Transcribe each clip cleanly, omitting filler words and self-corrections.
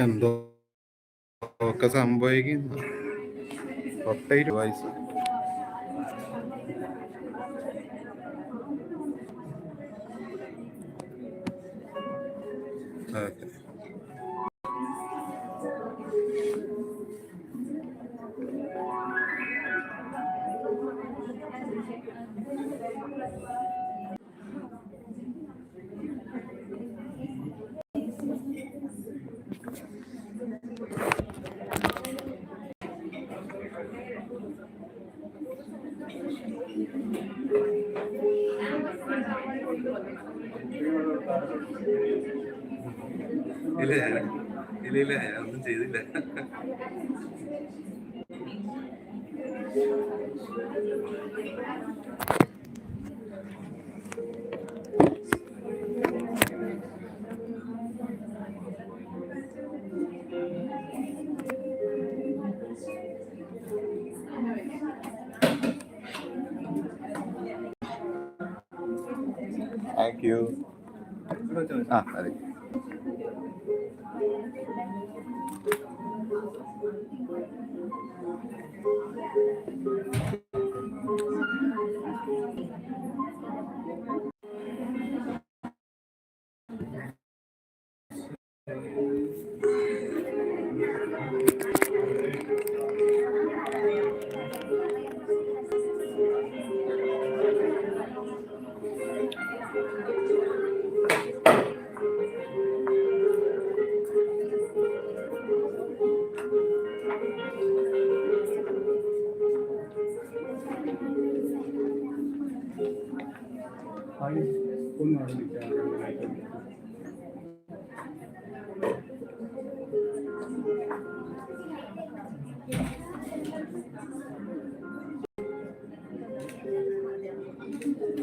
എന്തോ ഒക്കെ സംഭവിക്കുന്നു. ഒട്ടേറ്റ് വയസ്സ് ഓക്കെ. ഇല്ല ഇല്ല ഒന്നും ചെയ്തില്ല. Thank you. ആ അതെ.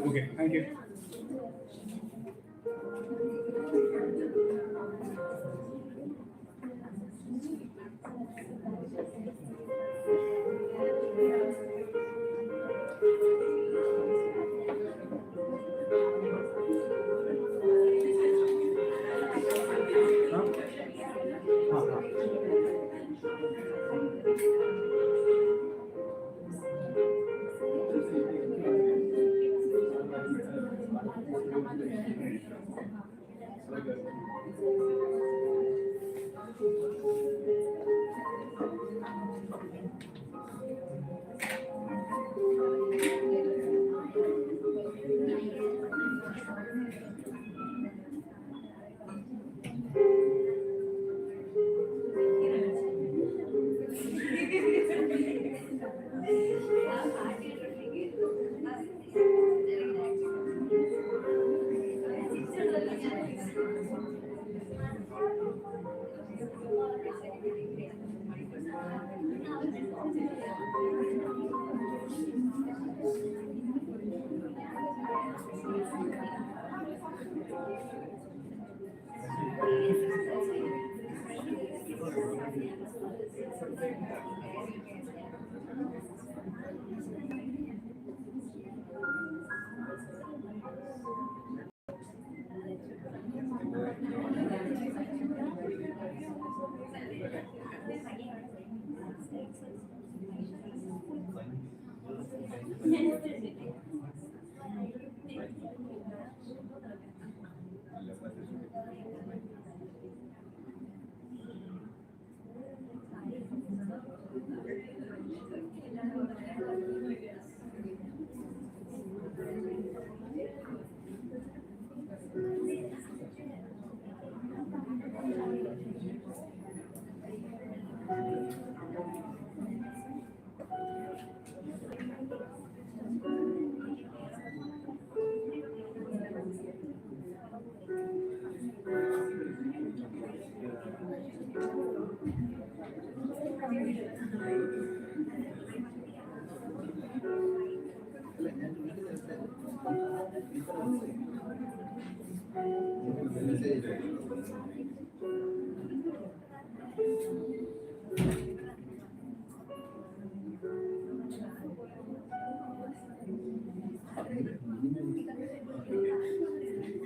Okay, thank you.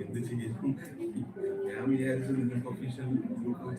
എന്ത് ചെയ്യും? ഞാൻ വിചാരിച്ചു നിങ്ങൾക്ക് ഒഫീഷ്യൽ ഗ്രൂപ്പ്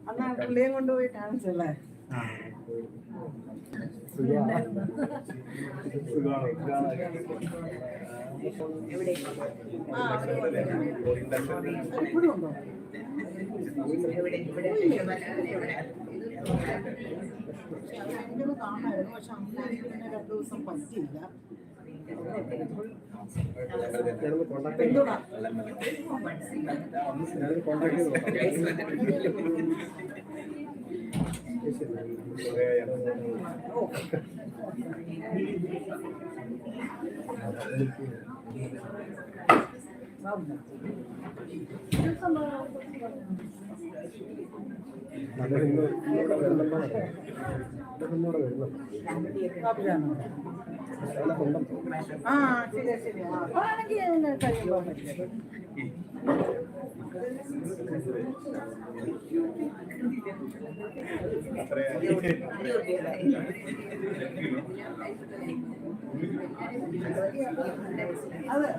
അന്നാ പുള്ളിയും കൊണ്ടുപോയി കാണിച്ചല്ലേ? ഇപ്പോഴും ഉണ്ടോ? എനിക്കൊന്ന് കാണാമായിരുന്നു, പക്ഷെ അമ്മ പിന്നെ 2 ദിവസം പറ്റിയില്ല. ആ ശരി ശരി. അപ്പോഴാണെങ്കിൽ കഴിയുമ്പോൾ അതെ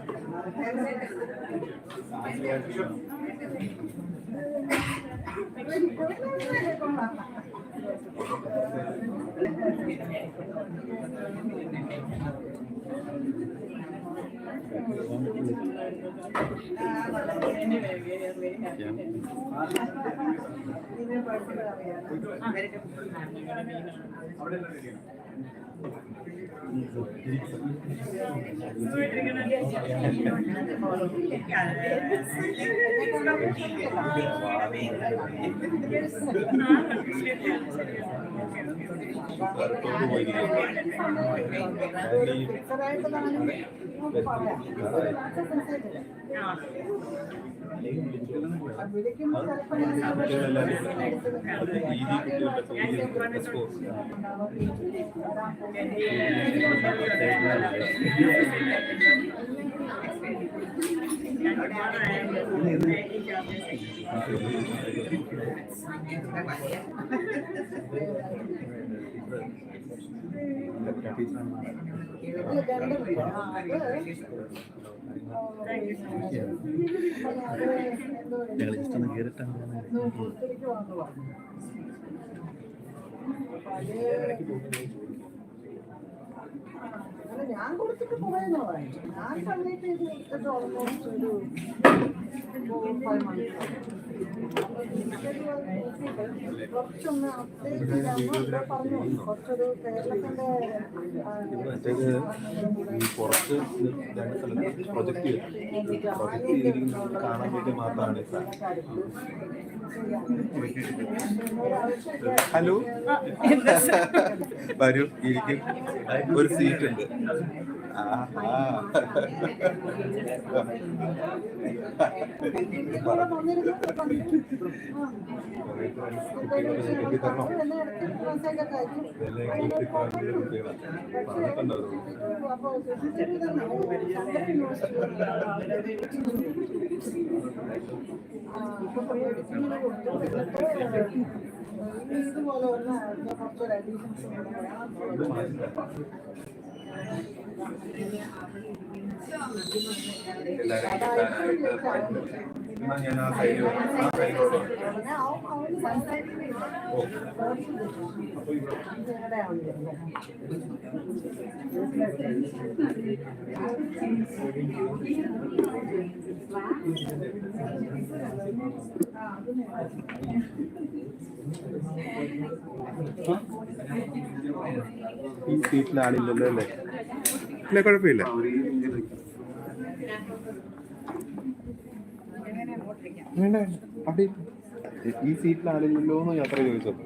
ഞാൻ കൊടുത്തിട്ട് കുറയുന്നോ ഞാൻ സമയത്ത് ഇത് ഓൾമോസ്റ്റ് ഒരു 4-5 months കുറച്ചൊന്ന് അപ്ഡേറ്റ് ചെയ്താൽ പറഞ്ഞു. കുറച്ചൊരു കേരളത്തിന്റെ പുറത്ത് 2 സ്ഥലത്ത് പ്രൊജക്ട് ചെയ്തിരിക്കുന്നത് കാണാൻ വേണ്ടി മാത്രമാണ്. ഹലോ വരൂ, ഇരിക്കും. ഒരു സീറ്റ് ഉണ്ട്. ഇതുപോലെ കുറച്ചൊരു അഡീഷൻസ് ഞാൻ ആ സൈഡിലോട്ട് ഈ സീറ്റിൽ ആളില്ലല്ലോ അല്ലേ? ഇല്ല, കുഴപ്പമില്ല. വേണ്ട അവിടെ ഈ സീറ്റിൽ ആളില്ലല്ലോ എന്ന് യാത്ര ചോദിച്ചത്.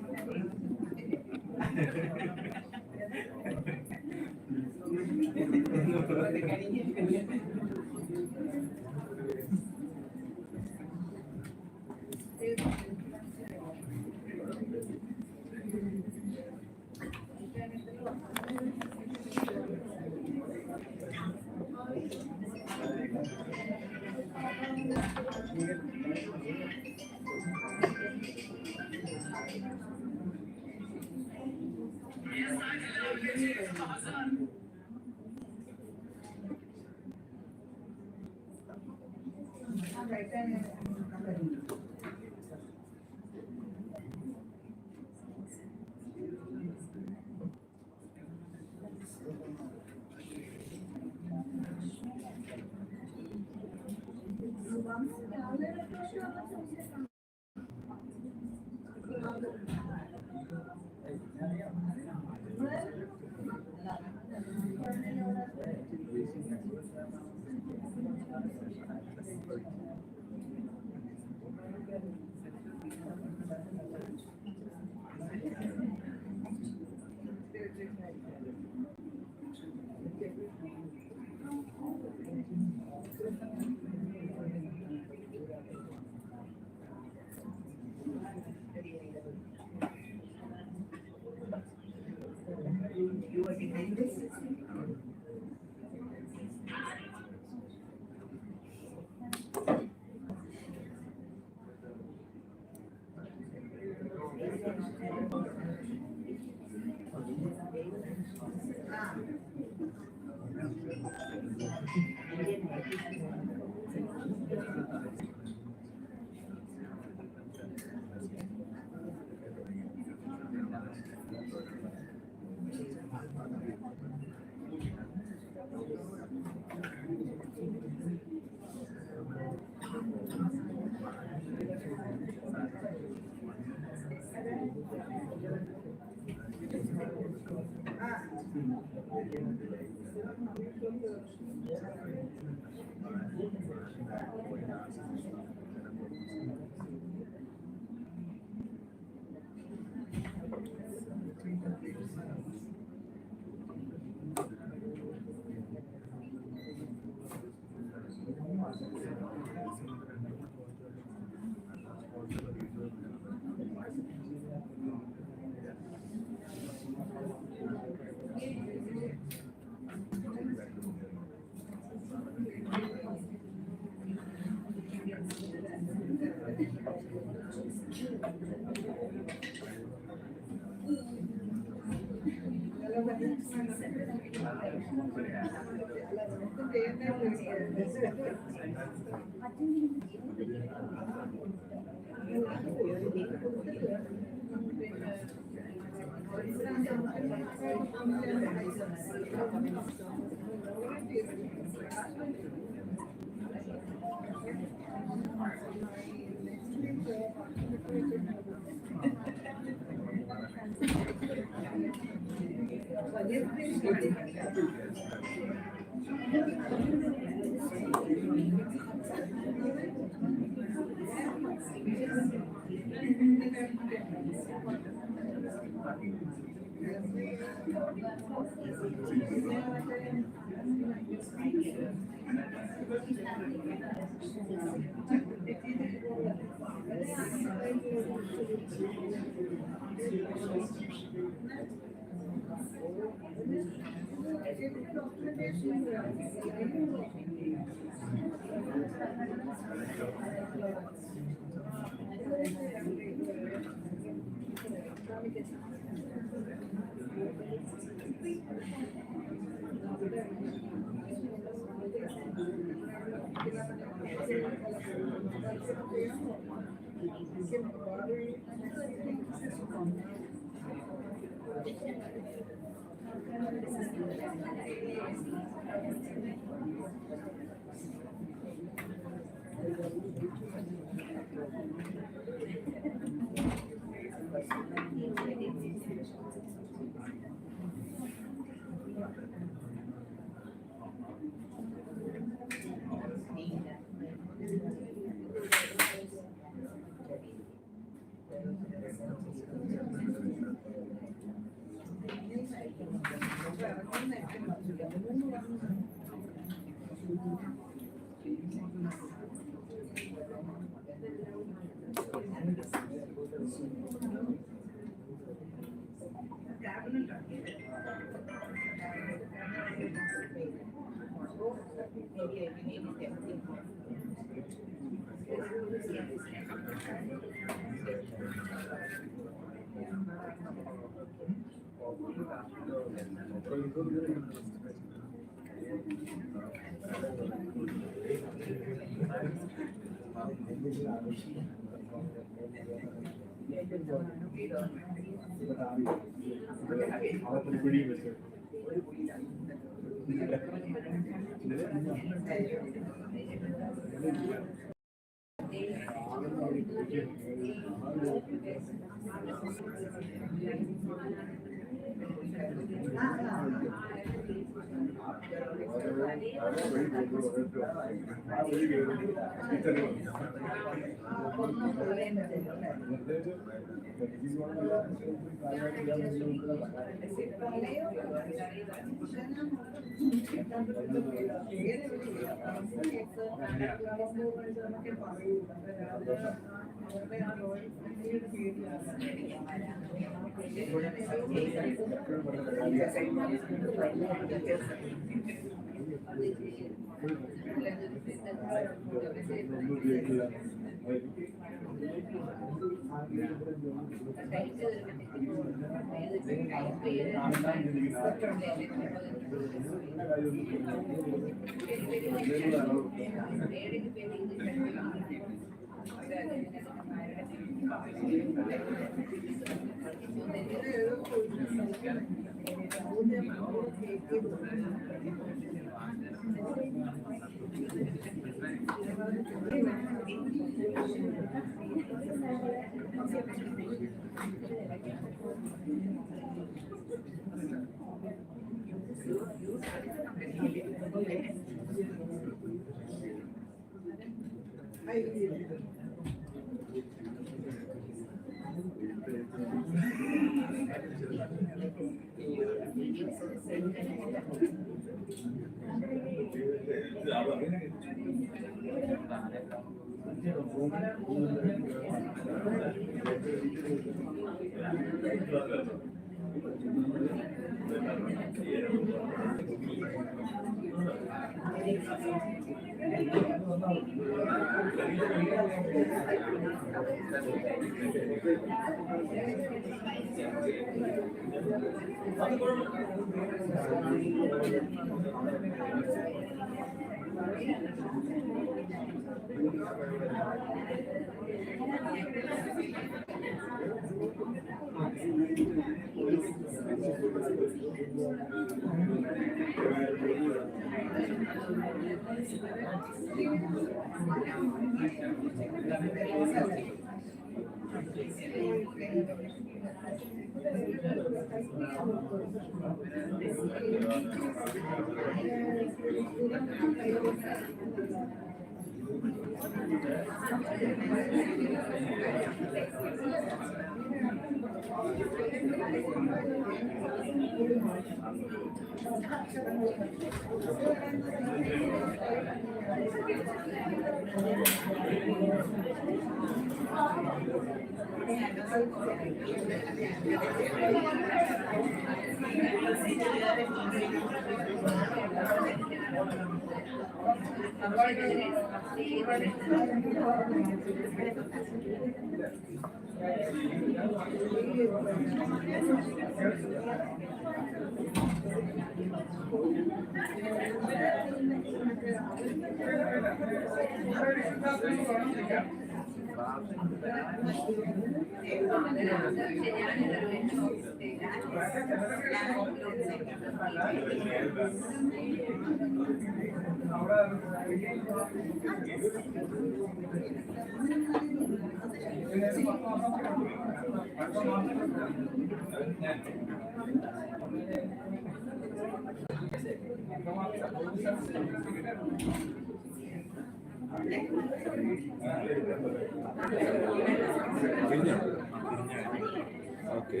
ഓക്കെ,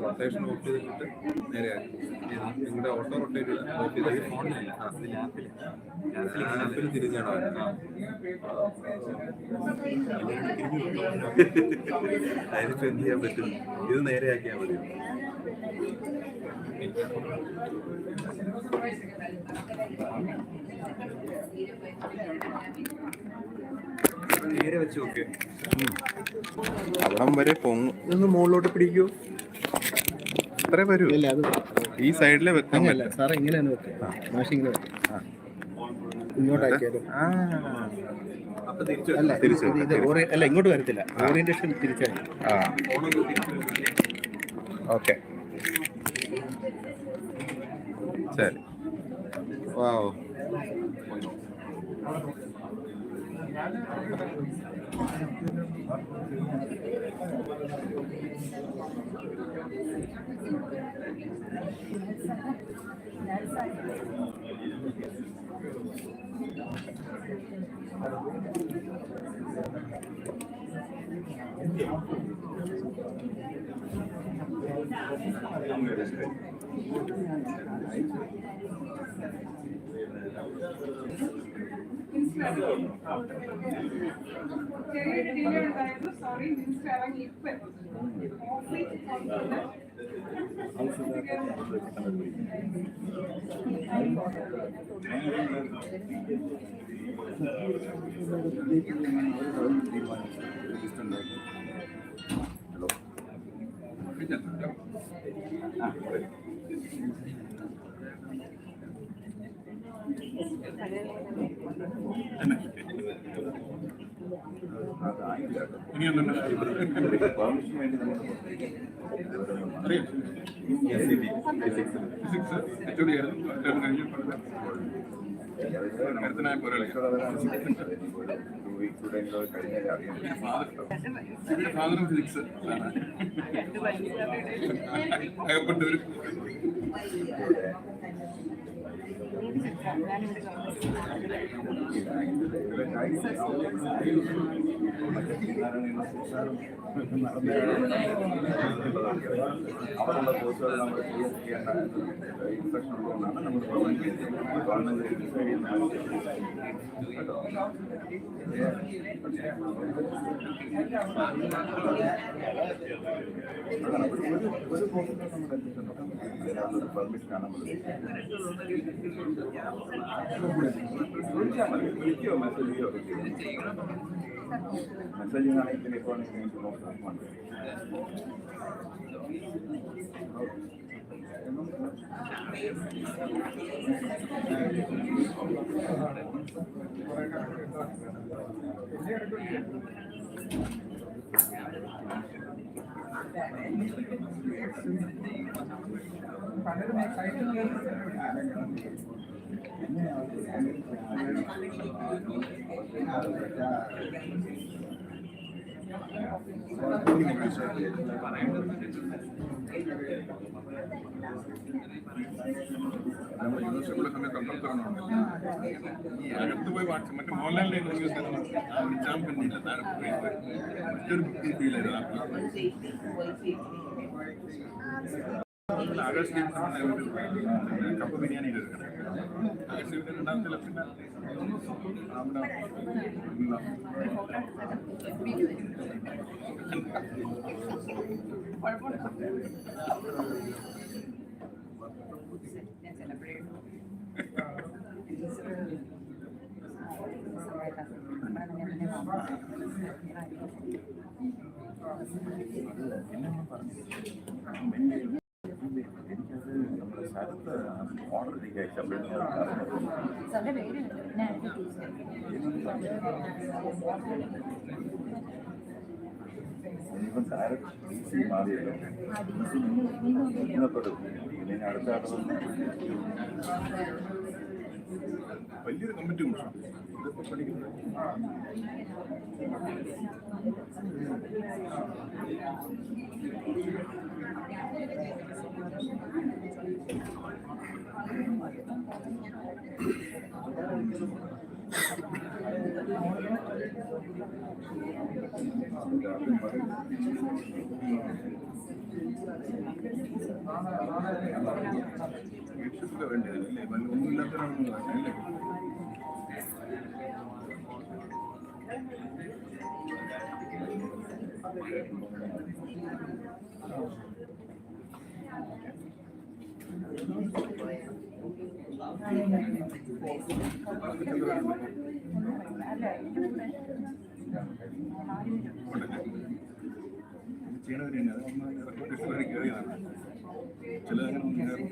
റൊട്ടേഷൻ ഓഫ് ചെയ്തിട്ട് നേരെയാക്കി നിങ്ങളുടെ ഓട്ടോ റൊട്ടേറ്റ് ഓഫ് ചെയ്ത് ഫോണിലല്ല, ആപ്പിൽ തിരിഞ്ഞാണോ? അതിനിപ്പോൾ എന്ത് ചെയ്യാൻ പറ്റും? ഇത് നേരെയാക്കിയാൽ മതി. നേരെ വെച്ച് നോക്ക്, അവിടം വരെ പൊങ്ങും. ഇതൊന്ന് മുകളിലോട്ട് പിടിക്കൂ, അത്രേ വരൂ. ഈ സൈഡിലെ വെക്കാൻ പറ്റില്ല സാറേ, ഇങ്ങനെയാണ് വെക്കുക. ഇങ്ങനെ വെക്കുക, ഇങ്ങോട്ടാക്കിയാലും. അപ്പൊ തിരിച്ചു അല്ല, ഇങ്ങോട്ട് വരത്തില്ല. ഓറിയന്റേഷൻ തിരിച്ചായി. ഓക്കെ, ശരി. വാവ്, അവിടെയുള്ള കോഴ്സുകൾ നമ്മൾ ചെയ്യേണ്ട ഇൻസ്ട്രക്ഷൻ ഉള്ളതുകൊണ്ടാണ് നമ്മൾ ഗവൺമെന്റ് കേട്ടോ. അതാണ് ഒരു കോഴ്സ് നമ്മൾ എത്തിച്ചിട്ടുണ്ടോ, അതിനകത്തൊരു പെർമിഷനാണ് നമ്മൾ വിളിച്ചാൽ മതി. വിളിക്കുകയോ മെസ്സേജ് ചെയ്യുകയോ ഒക്കെ ചെയ്യും. മെസ്സേജിങ് ആണെങ്കിൽ ഇലക്ട്രോണിക് മീൻസ് നോക്കാം. നമ്മൾ യൂണിവേഴ്സിറ്റിയുടെ സമയത്ത് കണ്ടെത്തണമെന്നുണ്ട്. ഈ അകത്ത് പോയി വാട്സ് മറ്റേ മോഹൻലാലിന്റെ ചാമ്പില്ല മറ്റൊരു ഫീലായിരുന്നു. ആകാശ് കപ്പ ബിരിയാണി ആകാശ് രണ്ടാമത്തെ പിന്നെ എനിക്കത് നമ്മുടെ സ്ഥലത്ത് ഓർഡർ ഇനിയിപ്പം താരം DC മാറിയല്ലോ. ഇന്നപ്പെടും പിന്നെ അടുത്ത ആട്ടം വലിയൊരു കമ്മിറ്റി കുറിച്ചാണ് ഇതൊക്കെ പഠിക്കുന്നത്. വേണ്ടതല്ലേ ഒന്നുമില്ലാത്തവരാണെന്ന് പറഞ്ഞല്ലേ. ചെയ്യണവർ തന്നെ അത് കയറിയതാണ്. ചിലതങ്ങനെ ഒന്നും കയറും.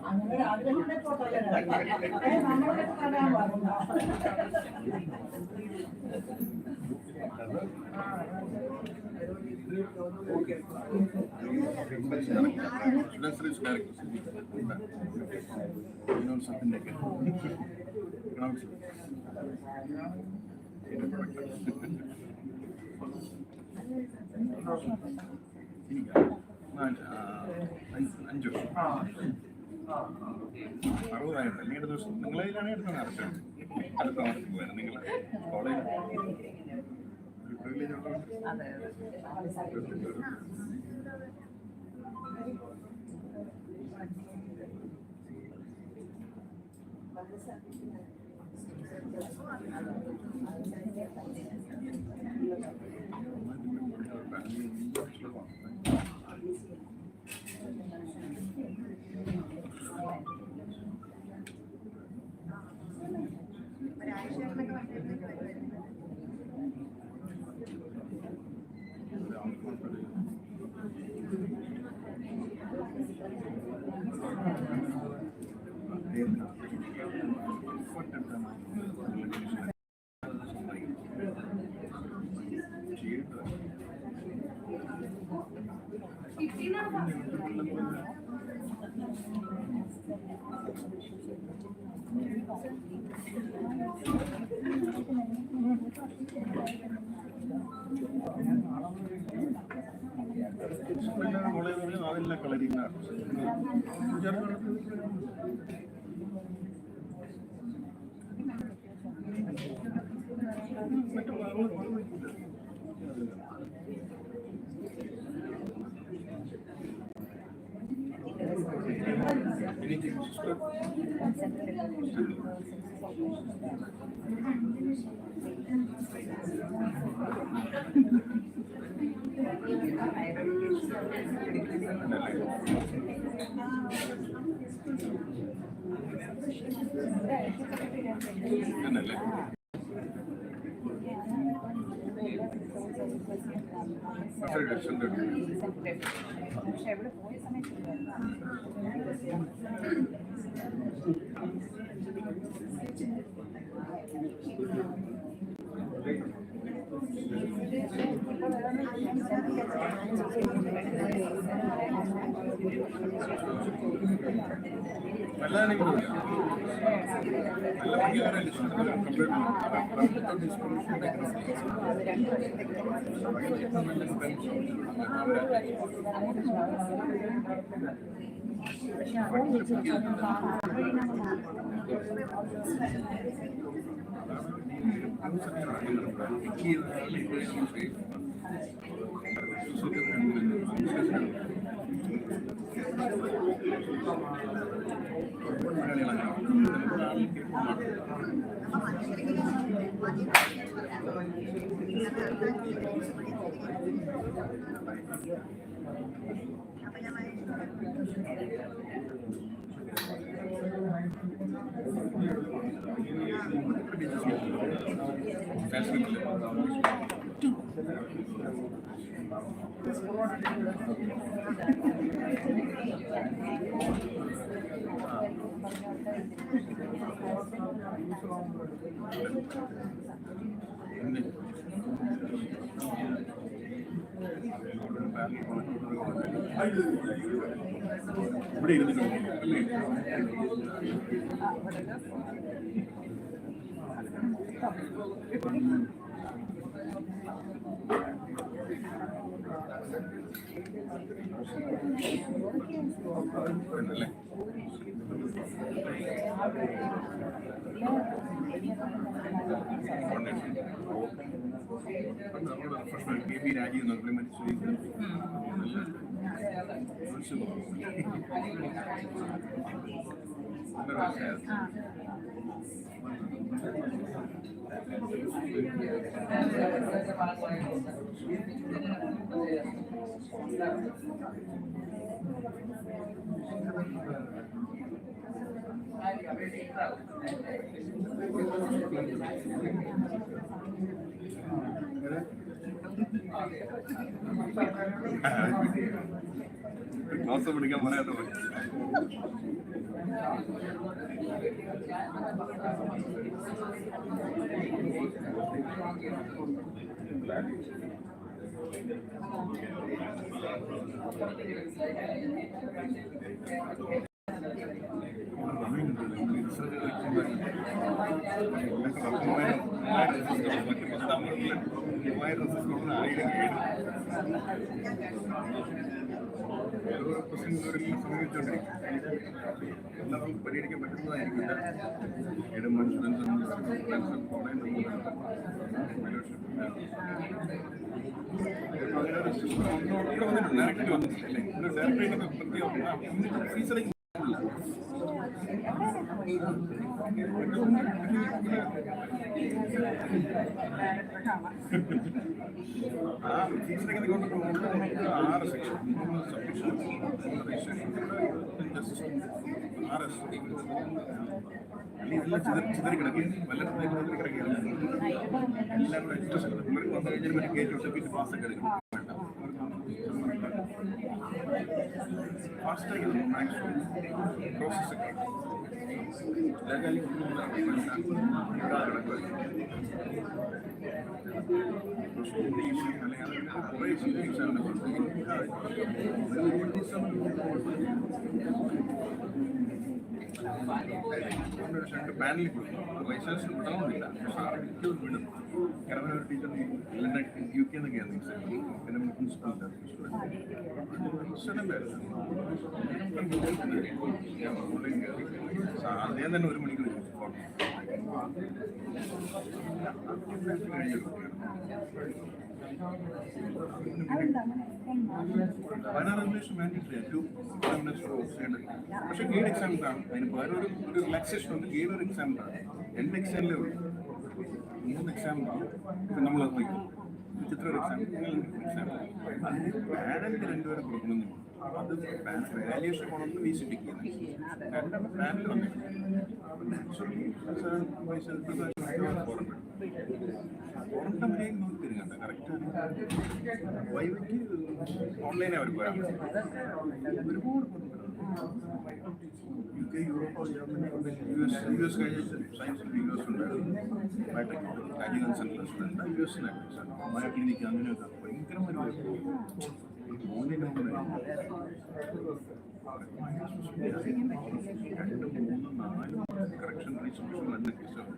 അങ്ങനെ അതിനെ പോട്ടല്ലേ നമ്മളെ കാണാൻ പാടില്ല. അഞ്ചു 60,000 അല്ലെങ്കിൽ അടുത്ത ദിവസം നിങ്ങളതിലാണ് എടുത്ത നടക്കുക. അടുത്ത മാർക്ക് പോയാൽ നിങ്ങൾ കോളേജ് പ്രിവിലേജ് ഉണ്ടോ? അതെല്ലാം കളരിങ്ങാണ്. ഇവിടെ ഇരുന്നിട്ടുണ്ട്. അല്ലേ രാജീവ് നോക്കി മരിച്ചു ക്ലാസ് പിടിക്കാൻ പറയാത്ത പോലെ സമീപിച്ചുകൊണ്ടിരിക്കും. എല്ലാം നമുക്ക് പരിഹരിക്കാൻ പറ്റുന്നതായിരിക്കില്ല. ഏതും ഇവിടെ വന്നിട്ടുണ്ട്, ഡയറക്റ്റ് വന്നിട്ടില്ലേ? ഡയറക്റ്റ് ഫീസറിങ് ഫീസിലേക്ക് കൊണ്ട് പോകുമ്പോൾ 6 സെക്ഷൻ 6 ഇതെല്ലാം ചിതറി കിടക്കുകയാണ്. വല്ലപ്പോഴും കിടക്കുകയാണ്. എല്ലാം കൂടെ എക്സ്പ്രഷൻ പിള്ളേർക്ക് വന്നു കഴിഞ്ഞാൽ മറ്റേ കയറ്റി പിന്നെ പാസ്സൊക്കെ എടുക്കും. ഫാസ്റ്റായി മാക്സിമം പ്രോസസ്സൊക്കെ കുറേ സീരിയസാണ്. രണ്ട് പാനലിൽ കൊടുക്കും. ലൈസൻസ് വിടണമെന്നില്ല, പക്ഷെ ആർക്കും വിടും. കാരണം ഒരു ടീച്ചർ യു കെ എന്നൊക്കെയാണ് പിന്നെ പ്രിൻസിപ്പൽ അദ്ദേഹം തന്നെ 1 മണിക്ക് വരും. പക്ഷെ ഗൈഡ് എക്സാം കാണും. അതിന് പകരം ഒരു റിലാക്സേഷൻ ഉണ്ട്. ഗൈഡ് ഒരു എക്സാം കാണും. എൻ്റെ എക്സാമിലേ ഉള്ളൂ 3 എക്സാം കാണും. ഇപ്പം നമ്മളത് വയ്ക്കും. ചിത്ര എക്സാം എക്സാം അതിന് പാനലിൽ 2 പേരെ കൊടുക്കണമെന്ന്. അത് വാല്യൂഷൻ കൊണ്ടൊന്ന് വീശിപ്പിക്കുന്നത് പാനൽ വന്നിട്ടുണ്ട്. പുറത്തവരെയും നോക്കിയിരുന്നുണ്ട്. കറക്റ്റ് വൈവിക്ക് ഓൺലൈനെ അവർ പോരാ. ഒരുപാട് U K, Europe, Germany, U S കഴിഞ്ഞ സയൻസിൽ യു എസ് ഉണ്ടായിരുന്നു. ബയോടെക്നോളജി രാജീവ് സെൻട്രൽ ഉണ്ട്. യു എസിനായിട്ട് ബയോ ക്ലിനിക്ക് അങ്ങനെയൊക്കെ ഭയങ്കരമായ ഓൺലൈൻ രണ്ടും മൂന്നും നാലും കറക്ഷൻ റീസോഴ്സ് നല്ല കേസാണ്.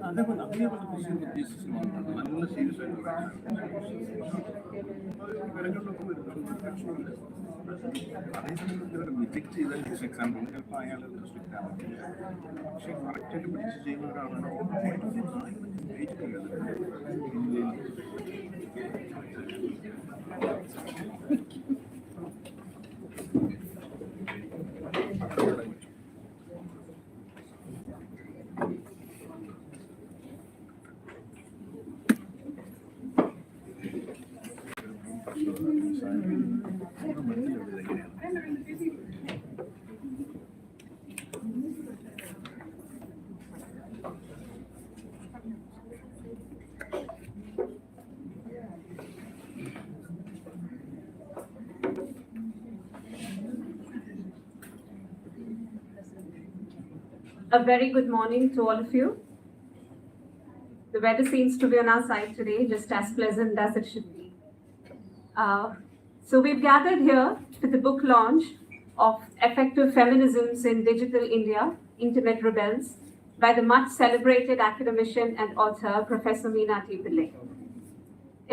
അതേപോലെ കേസസ് നല്ല സീരിയസ് ആയിട്ട് ഇവരങ്ങളിലൊക്കെ വരുന്നുണ്ട്. അതേസമയത്ത് വിജിറ്റ് ചെയ്താൽ എക്സാമ്പിൾ ചിലപ്പോൾ അയാൾ സ്ട്രിക്റ്റ് ആവാൻ പറ്റില്ല. പക്ഷെ കറക്റ്റായിട്ട് പിടിച്ച് ചെയ്യുന്ന ഒരാളാണ് A very good morning to all of you. The weather seems to be on our side today, just as pleasant as it should be. So we've gathered here for the book launch of Affective Feminisms in Digital India, Internet Rebels, by the much celebrated academician and author, Professor Meenakshi Pillai.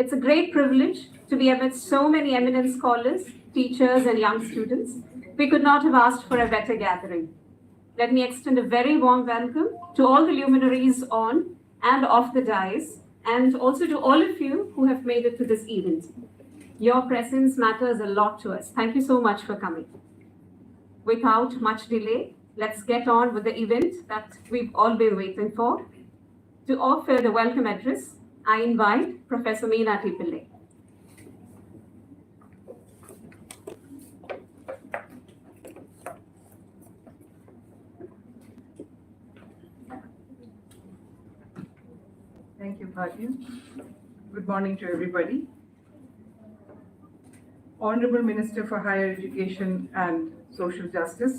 It's a great privilege to be amidst so many eminent scholars, teachers, and young students. We could not have asked for a better gathering. Let me extend a very warm welcome to all the luminaries on and off the dais, and also to all of you who have made it to this event. Your presence matters a lot to us. Thank you so much for coming. Without much delay, let's get on with the event that we've all been waiting for. To offer the welcome address, I invite Professor Meenakshi Pillai. Thank you, Bhavya. Good morning to everybody. Honorable Minister for Higher Education and Social Justice,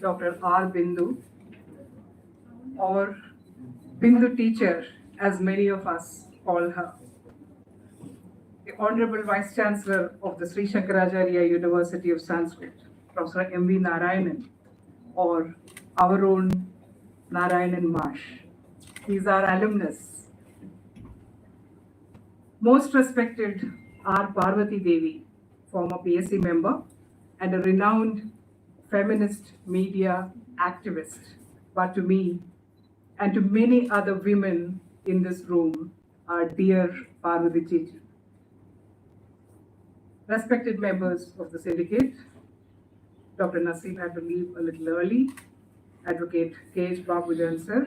Dr. R. Bindu, or Bindu teacher, as many of us call her. The Honorable Vice Chancellor of the Sri Shankaracharya University of Sanskrit, Professor M.V. Narayanan, or our own Narayanan Marsh. These are alumnus. Most respected R. Parvati Devi, former PSC member and a renowned feminist media activist, but to me and to many other women in this room, our dear Parvati Chichi. Respected members of the syndicate, Dr. Naseem had to leave a little early, Advocate K.H. Babujan sir,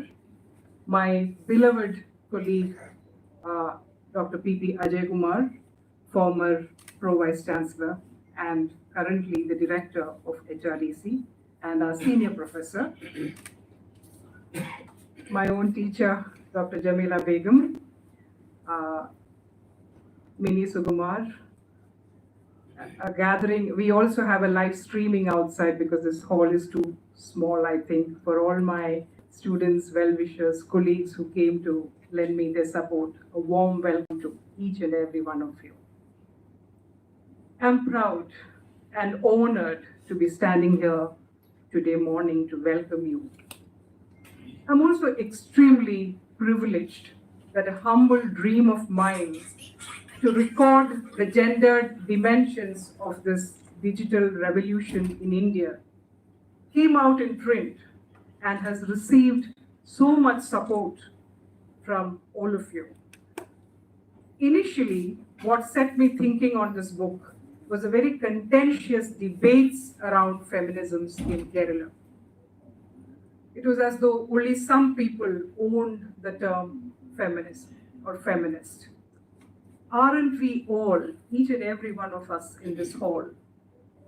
my beloved colleague, Dr. P.P. Ajay Kumar, former Pro Vice Chancellor and currently the Director of HRDC, and our Senior Professor, my own teacher, Dr. Jamila Begum, Mini Sugumar, a gathering. We also have a live streaming outside because this hall is too small, I think, for all my students, well-wishers, colleagues who came to lend me their support. A warm welcome to each and every one of you. I'm proud and honored to be standing here today morning to welcome you. I'm also extremely privileged that a humble dream of mine to record the gendered dimensions of this digital revolution in India came out in print and has received so much support from all of you. Initially, what set me thinking on this book was a very contentious debates around feminisms in Kerala. It was as though only some people owned the term feminism or feminist. Aren't we all, each and every one of us in this hall,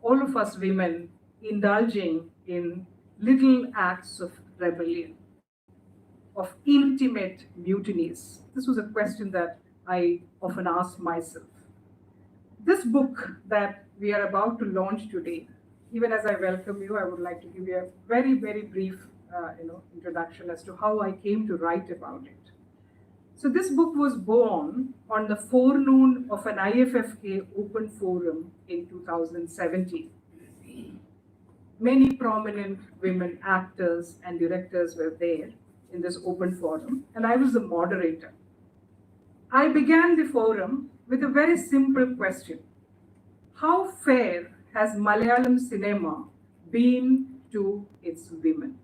all of us women, indulging in little acts of rebellion, of intimate mutinies? This was a question that I often ask myself. This book that we are about to launch today, even as I welcome you, I would like to give you a very, very brief introduction as to how I came to write about it. So this book was born on the forenoon of an IFFK open forum in 2017. Many prominent women actors and directors were there in this open forum, and I was the moderator. I began the forum with a very simple question. How fair has Malayalam cinema been to its women?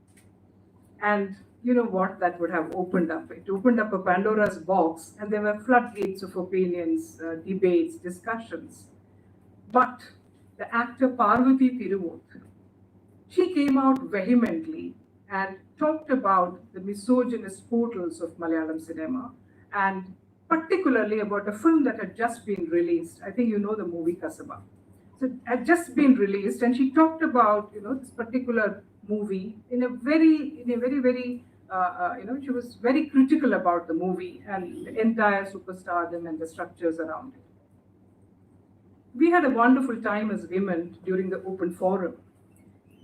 And you know what that would have opened up? It opened up a Pandora's box, and there were floodgates of opinions, debates, discussions. But the actor Parvati Thiruvoth, she came out vehemently and talked about the misogynist portals of Malayalam cinema, and particularly about a film that had just been released. I think you know the movie Kasaba. So it had just been released, and she talked about this particular movie in a very, she was very critical about the movie and the entire superstardom and the structures around it. We had a wonderful time as women during the open forum,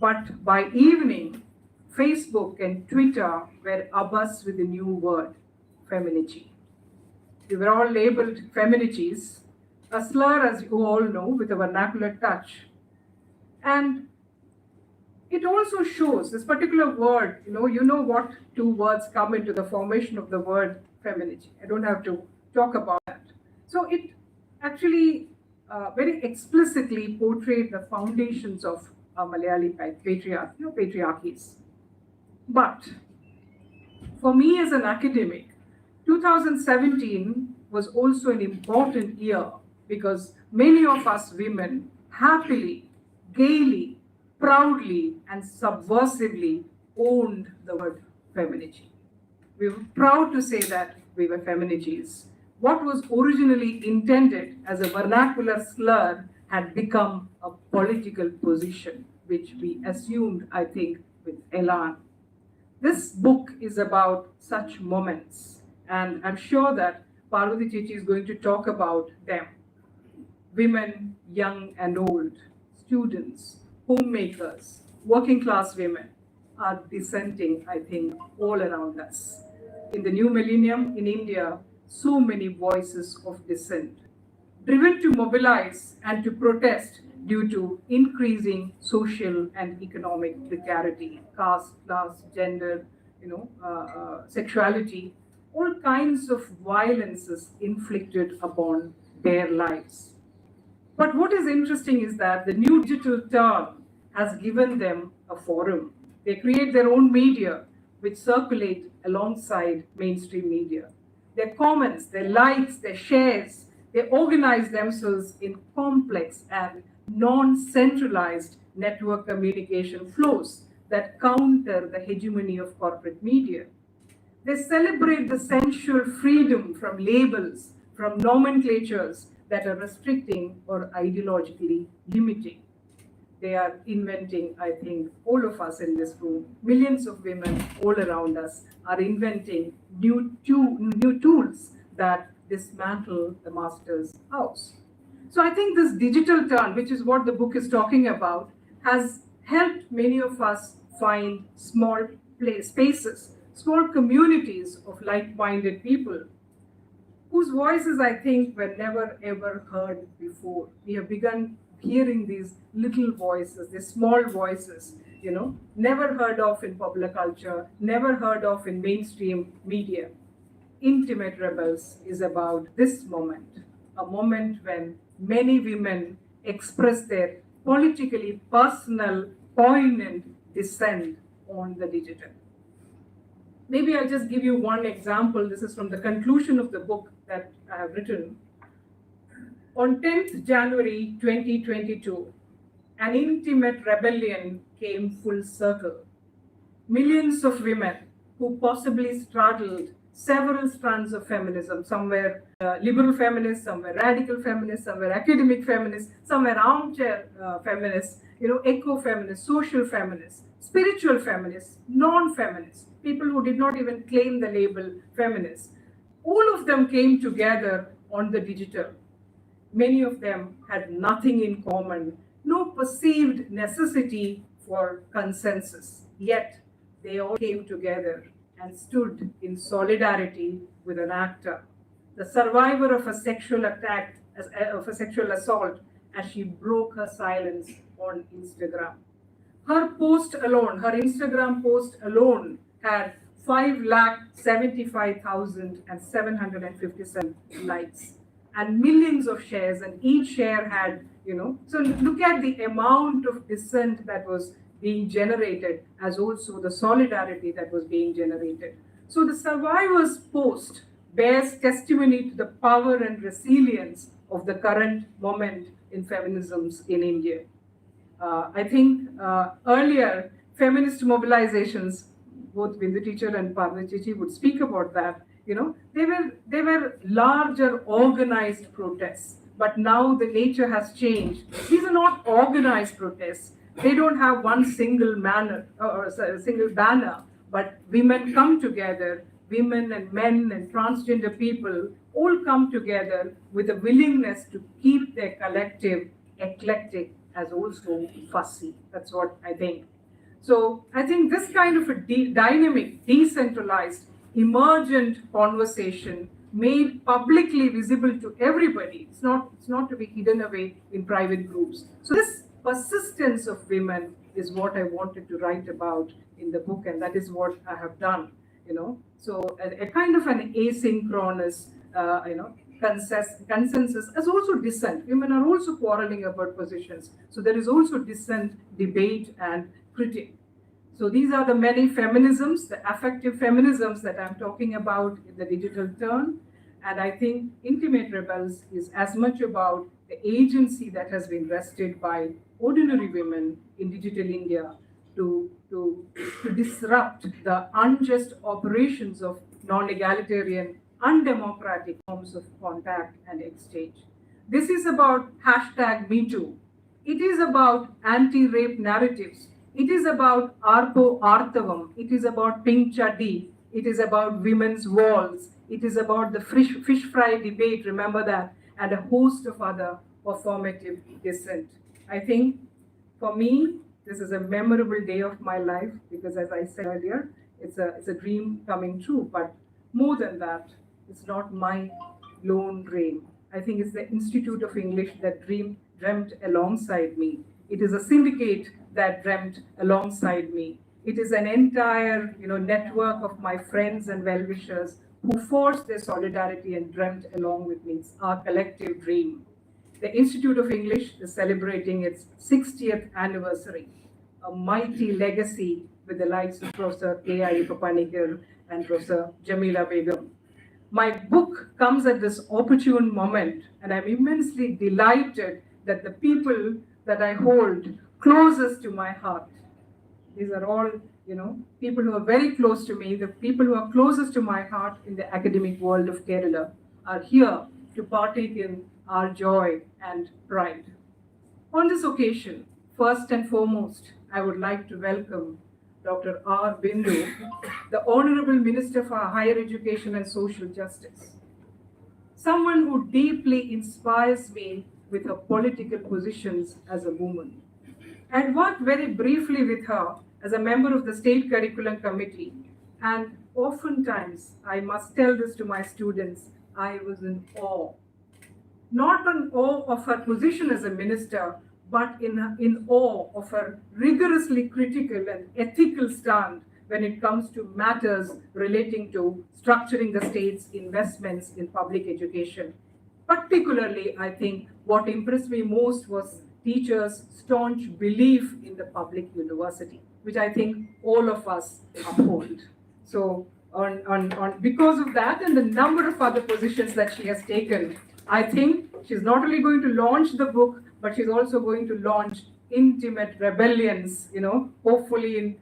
but by evening, Facebook and Twitter were abuzz with the new word, feminici. We were all labeled feminicis, a slur, as you all know, with a vernacular touch. And it also shows this particular word, you know what two words come into the formation of the word feminici. I don't have to talk about that. So it actually very explicitly portrayed the foundations of Malayali patriarchies. But for me as an academic, 2017 was also an important year because many of us women happily, gaily, proudly, and subversively owned the word feminici. We were proud to say that we were feminicis. What was originally intended as a vernacular slur had become a political position, which we assumed, I think, with elan. This book is about such moments, and I'm sure that Parvati Chichi is going to talk about them. Women, young and old, students, homemakers, working class women are dissenting, I think, all around us. In the new millennium in India, so many voices of dissent, driven to mobilize and to protest due to increasing social and economic precarity, caste, class, gender, sexuality, all kinds of violences inflicted upon their lives. But what is interesting is that the new digital turn has given them a forum. They create their own media, which circulate alongside mainstream media. Their comments, their likes, their shares, they organize themselves in complex and non-centralized network communication flows that counter the hegemony of corporate media. They celebrate the sensual freedom from labels, from nomenclatures that are restricting or ideologically limiting. They are inventing, I think, all of us in this room, millions of women all around us are inventing new tools that dismantle the master's house. So I think this digital turn, which is what the book is talking about, has helped many of us find small spaces, small communities of like-minded people whose voices, I think, were never ever heard before. We have begun hearing these little voices, these small voices, never heard of in popular culture, never heard of in mainstream media. Intimate Rebels is about this moment, a moment when many women express their politically personal, poignant dissent on the digital. Maybe I'll just give you one example. This is from the conclusion of the book that I have written. On 10th January 2022, an intimate rebellion came full circle. Millions of women who possibly straddled several strands of feminism, some were liberal feminists, some were radical feminists, some were academic feminists, some were armchair feminists, eco-feminists, social feminists, spiritual feminists, non-feminists, people who did not even claim the label feminist. All of them came together on the digital. Many of them had nothing in common, no perceived necessity for consensus, yet they all came together and stood in solidarity with an actor, the survivor of a sexual attack, of a sexual assault, as she broke her silence on Instagram. Her post alone, her Instagram post alone, had 5,75,757 likes and millions of shares, and each share had, so look at the amount of dissent that was being generated, as also the solidarity that was being generated. So the survivor's post bears testimony to the power and resilience of the current moment in feminisms in India. I think earlier feminist mobilizations, both Bindu teacher and Parvati Chichi would speak about that. They were larger organized protests, but now the nature has changed. These are not organized protests. They don't have one single banner, but women come together. Women and men and transgender people all come together with a willingness to keep their collective eclectic as also fussy. That's what I think. So I think this kind of a dynamic, decentralized, emergent conversation made publicly visible to everybody. It's not to be hidden away in private groups. So this persistence of women is what I wanted to write about in the book, and that is what I have done. So a kind of an asynchronous, consensus, as also dissent. Women are also quarreling about positions. So there is also dissent, debate, and critique. So these are the many feminisms, the affective feminisms that I'm talking about in the digital turn. And I think Intimate Rebels is as much about the agency that has been wrested by ordinary women in digital India to disrupt the unjust operations of non-egalitarian, undemocratic forms of contact and exchange. This is about #MeToo. It is about anti-rape narratives. It is about Arpo Artavam. It is about Pink Chaddi. It is about women's walls. It is about the fish fry debate, remember that, and a host of other performative dissent. I think for me, this is a memorable day of my life because, as I said earlier, it's a dream coming true. But more than that, it's not my lone dream. I think it's the Institute of English that dreamt alongside me. It is a syndicate that dreamt alongside me. It is an entire network of my friends and well-wishers who forged their solidarity and dreamt along with me. It's our collective dream. The Institute of English is celebrating its 60th anniversary, a mighty legacy with the likes of Professor A.I. Papanikar and Professor Jamila Begum. My book comes at this opportune moment, and I'm immensely delighted that the people that I hold closest to my heart, these are all people who are very close to me, the people who are closest to my heart in the academic world of Kerala, are here to partake in our joy and pride. On this occasion, first and foremost, I would like to welcome Dr. R. Bindu, the Honorable Minister for Higher Education and Social Justice, someone who deeply inspires me with her political positions as a woman. I had worked very briefly with her as a member of the State Curriculum Committee, and oftentimes, I must tell this to my students, I was in awe. Not in awe of her position as a minister, but in awe of her rigorously critical and ethical stand when it comes to matters relating to structuring the state's investments in public education. Particularly, I think what impressed me most was teachers' staunch belief in the public university, which I think all of us uphold. So because of that and the number of other positions that she has taken, I think she's not only going to launch the book, but she's also going to launch Intimate Rebellions, hopefully in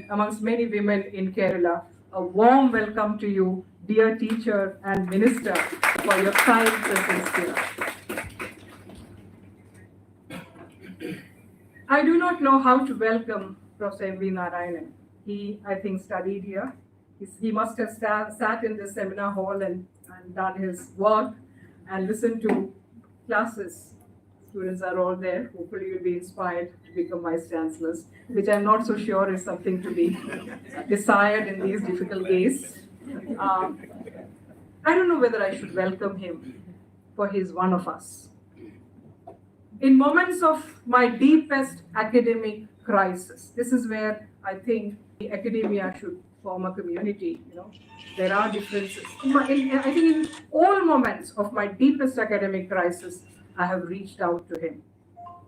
amongst many women in Kerala. A warm welcome to you, dear teacher and minister, for your kind presence here. I do not know how to welcome Professor M.V. Narayanan. He, I think, studied here. He must have sat in the seminar hall and done his work and listened to classes students are all there. Hopefully you'll be inspired to become vice chancellors, which I'm not so sure is something to be desired in these difficult days. I don't know whether I should welcome him, for he's one of us. In moments of my deepest academic crisis, this is where I think the academia should form a community. There are differences. I think in all moments of my deepest academic crisis, I have reached out to him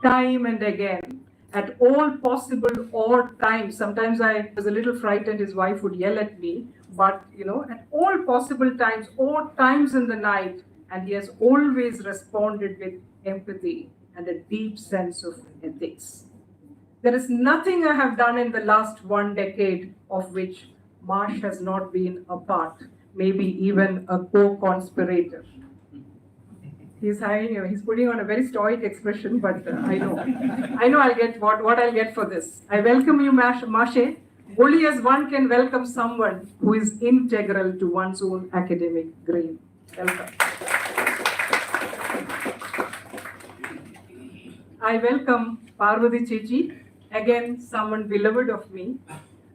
time and again, at all possible odd times. Sometimes I was a little frightened his wife would yell at me, but at all possible times, odd times in the night, and he has always responded with empathy and a deep sense of ethics. There is nothing I have done in the last 1 decade of which Marsh has not been a part, maybe even a co-conspirator. He's putting on a very stoic expression, but I know I'll get what I'll get for this. I welcome you, Marshe, only as one can welcome someone who is integral to one's own academic grain. Welcome. I welcome Parvati Chechi, again someone beloved of me.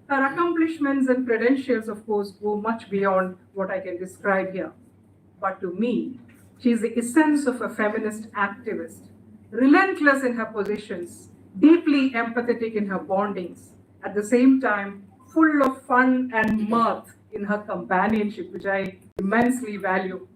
Her accomplishments and credentials, of course, go much beyond what I can describe here. But to me, she is the essence of a feminist activist, relentless in her positions, deeply empathetic in her bondings, at the same time full of fun and mirth in her companionship, which I immensely value.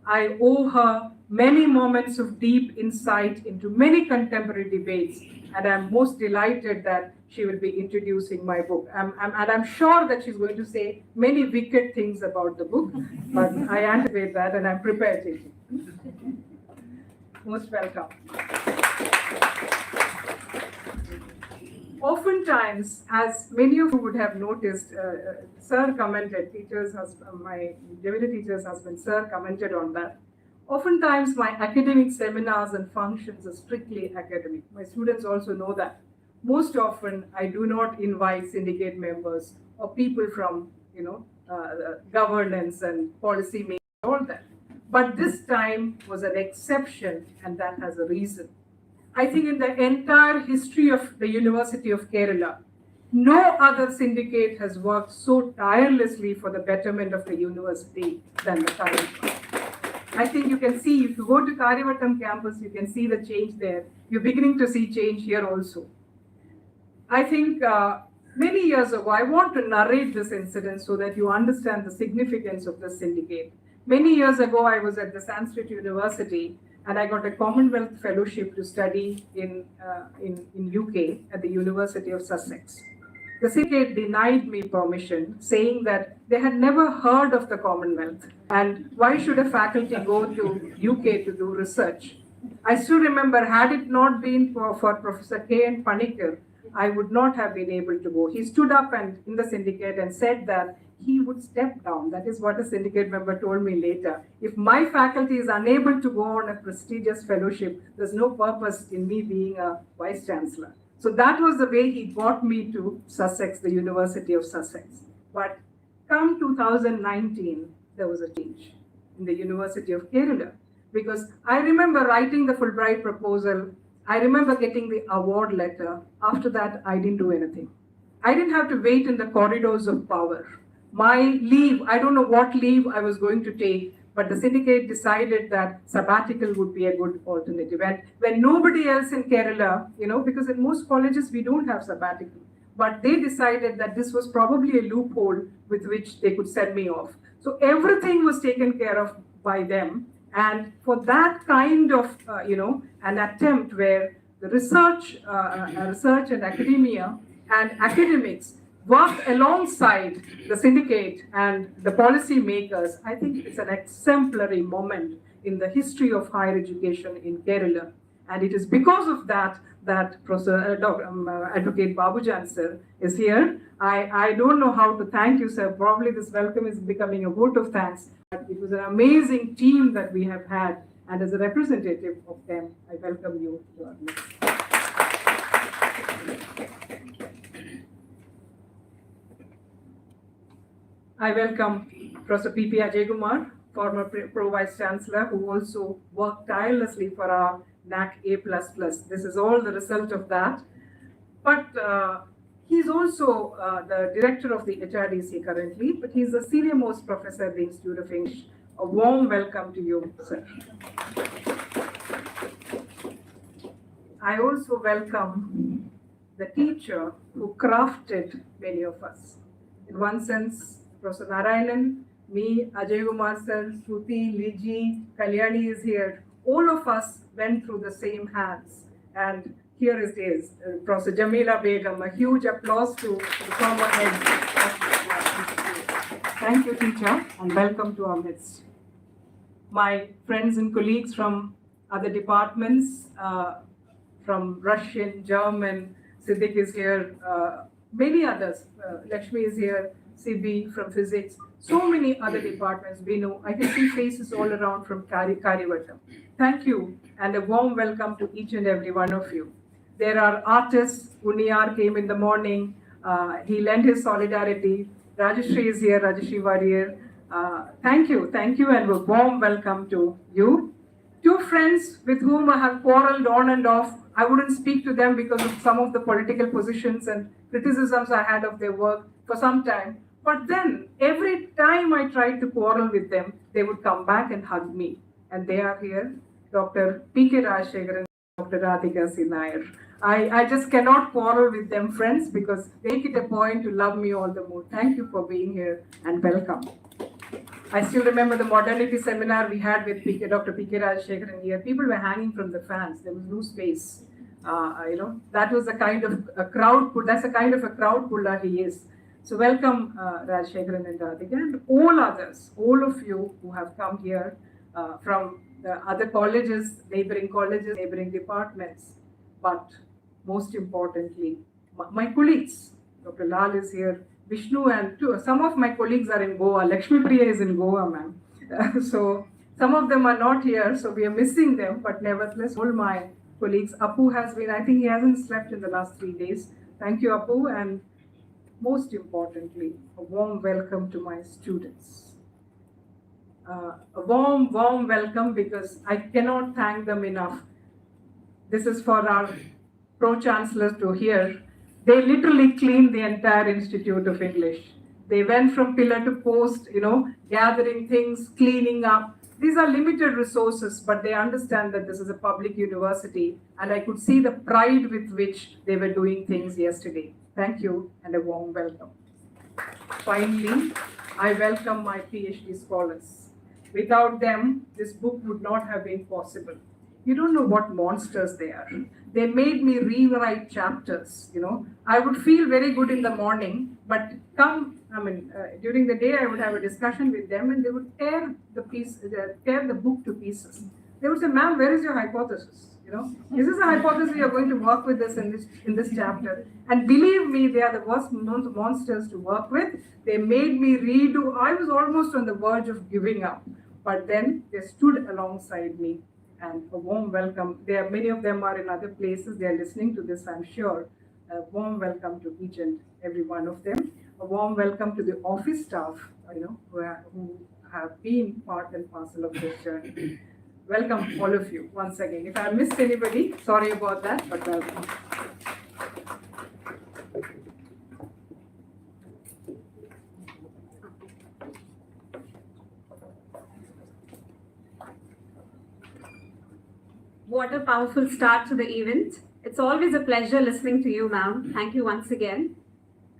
I owe her many moments of deep insight into many contemporary debates, and I'm most delighted that she will be introducing my book. And I'm sure that she's going to say many wicked things about the book, but I anticipate that and I'm prepared to. Most welcome. Oftentimes, as many of you would have noticed, Sir commented, my deputy teacher's husband, Sir commented on that. Oftentimes, my academic seminars and functions are strictly academic. My students also know that. Most often, I do not invite syndicate members or people from, governance and policy making, all that. But this time was an exception, and that has a reason. I think in the entire history of the University of Kerala, no other syndicate has worked so tirelessly for the betterment of the university than the current one. I think you can see, if you go to Karyavattam campus, you can see the change there. You're beginning to see change here also. I think many years ago, I want to narrate this incident so that you understand the significance of the syndicate. Many years ago, I was at the Sanskrit University, and I got a Commonwealth Fellowship to study in UK at the University of Sussex. The syndicate denied me permission, saying that they had never heard of the Commonwealth, and why should a faculty go to UK to do research? I still remember, had it not been for Professor K.N. Panikkar, I would not have been able to go. He stood up in the syndicate and said that he would step down. That is what a syndicate member told me later. If my faculty is unable to go on a prestigious fellowship, there's no purpose in me being a vice chancellor. So that was the way he got me to Sussex, the University of Sussex. But come 2019, there was a change in the University of Kerala. Because I remember writing the Fulbright proposal. I remember getting the award letter. After that, I didn't do anything. I didn't have to wait in the corridors of power. My leave, I don't know what leave I was going to take, but the syndicate decided that sabbatical would be a good alternative. And when nobody else in Kerala, because in most colleges we don't have sabbatical, but they decided that this was probably a loophole with which they could send me off. So everything was taken care of by them. And for that kind of, an attempt where the research and academia and academics work alongside the syndicate and the policy makers, I think it's an exemplary moment in the history of higher education in Kerala. And it is because of that Advocate Babujan sir is here. I don't know how to thank you, sir. Probably this welcome is becoming a vote of thanks. It was an amazing team that we have had, and as a representative of them, I welcome you to our midst. I welcome Professor P.P. Ajay Kumar, former Pro Vice Chancellor, who also worked tirelessly for our NAC A++. This is all the result of that. But he's also the director of the HRDC currently, but he's the senior most professor at the Institute of English. A warm welcome to you, sir. I also welcome the teacher who crafted many of us. In one sense, Professor Narayanan, me, Ajay Kumar sir, Shruti, Liji, Kalyani is here. All of us went through the same hands. And here it is, Professor Jamila Begum. A huge applause to the former head of the institute. Thank you, teacher, and welcome to our midst. My friends and colleagues from other departments, from Russian, German, Siddiq is here, many others, Lakshmi is here, CB from physics, so many other departments we know. I can see faces all around from Karivata. Thank you, and a warm welcome to each and every one of you. There are artists. Uniyar came in the morning. He lent his solidarity. Rajashri is here, Rajashri Warrior. Thank you, and a warm welcome to you. Two friends with whom I have quarreled on and off. I wouldn't speak to them because of some of the political positions and criticisms I had of their work for some time. But then, every time I tried to quarrel with them, they would come back and hug me. And they are here, Dr. P.K. Rajshekharan and Dr. Radhika C. Nair. I just cannot quarrel with them, friends, because they make it a point to love me all the more. Thank you for being here and welcome. I still remember the modernity seminar we had with Dr. P.K. Rajshekharan here. People were hanging from the fans. There was no space. That was a kind of a crowd pull. That's a kind of a crowd puller he is. So welcome, Rajshekharan and Radhika, and all others, all of you who have come here from the other colleges, neighboring departments. But most importantly, my colleagues. Dr. Lal is here. Vishnu and some of my colleagues are in Goa. Lakshmi Priya is in Goa, ma'am. So some of them are not here, so we are missing them. But nevertheless, all my colleagues. Apu has been, I think he hasn't slept in the last 3 days. Thank you, Apu. And most importantly, a warm welcome to my students. A warm welcome, because I cannot thank them enough. This is for our pro-chancellors to hear. They literally cleaned the entire Institute of English. They went from pillar to post, gathering things, cleaning up. These are limited resources, but they understand that this is a public university, and I could see the pride with which they were doing things yesterday. Thank you, and a warm welcome. Finally, I welcome my PhD scholars. Without them, this book would not have been possible. You don't know what monsters they are. They made me rewrite chapters, I would feel very good in the morning, but during the day I would have a discussion with them, and they would tear the book to pieces. They would say, ma'am, where is your hypothesis? Is this a hypothesis you're going to work with us in this chapter? And believe me, they are the worst monsters to work with. They made me redo. I was almost on the verge of giving up, but then they stood alongside me. And a warm welcome. Many of them are in other places. They are listening to this, I'm sure. A warm welcome to each and every one of them. A warm welcome to the office staff, who have been part and parcel of this journey. Welcome, all of you, once again. If I missed anybody, sorry about that, but welcome. What a powerful start to the event. It's always a pleasure listening to you, ma'am. Thank you once again.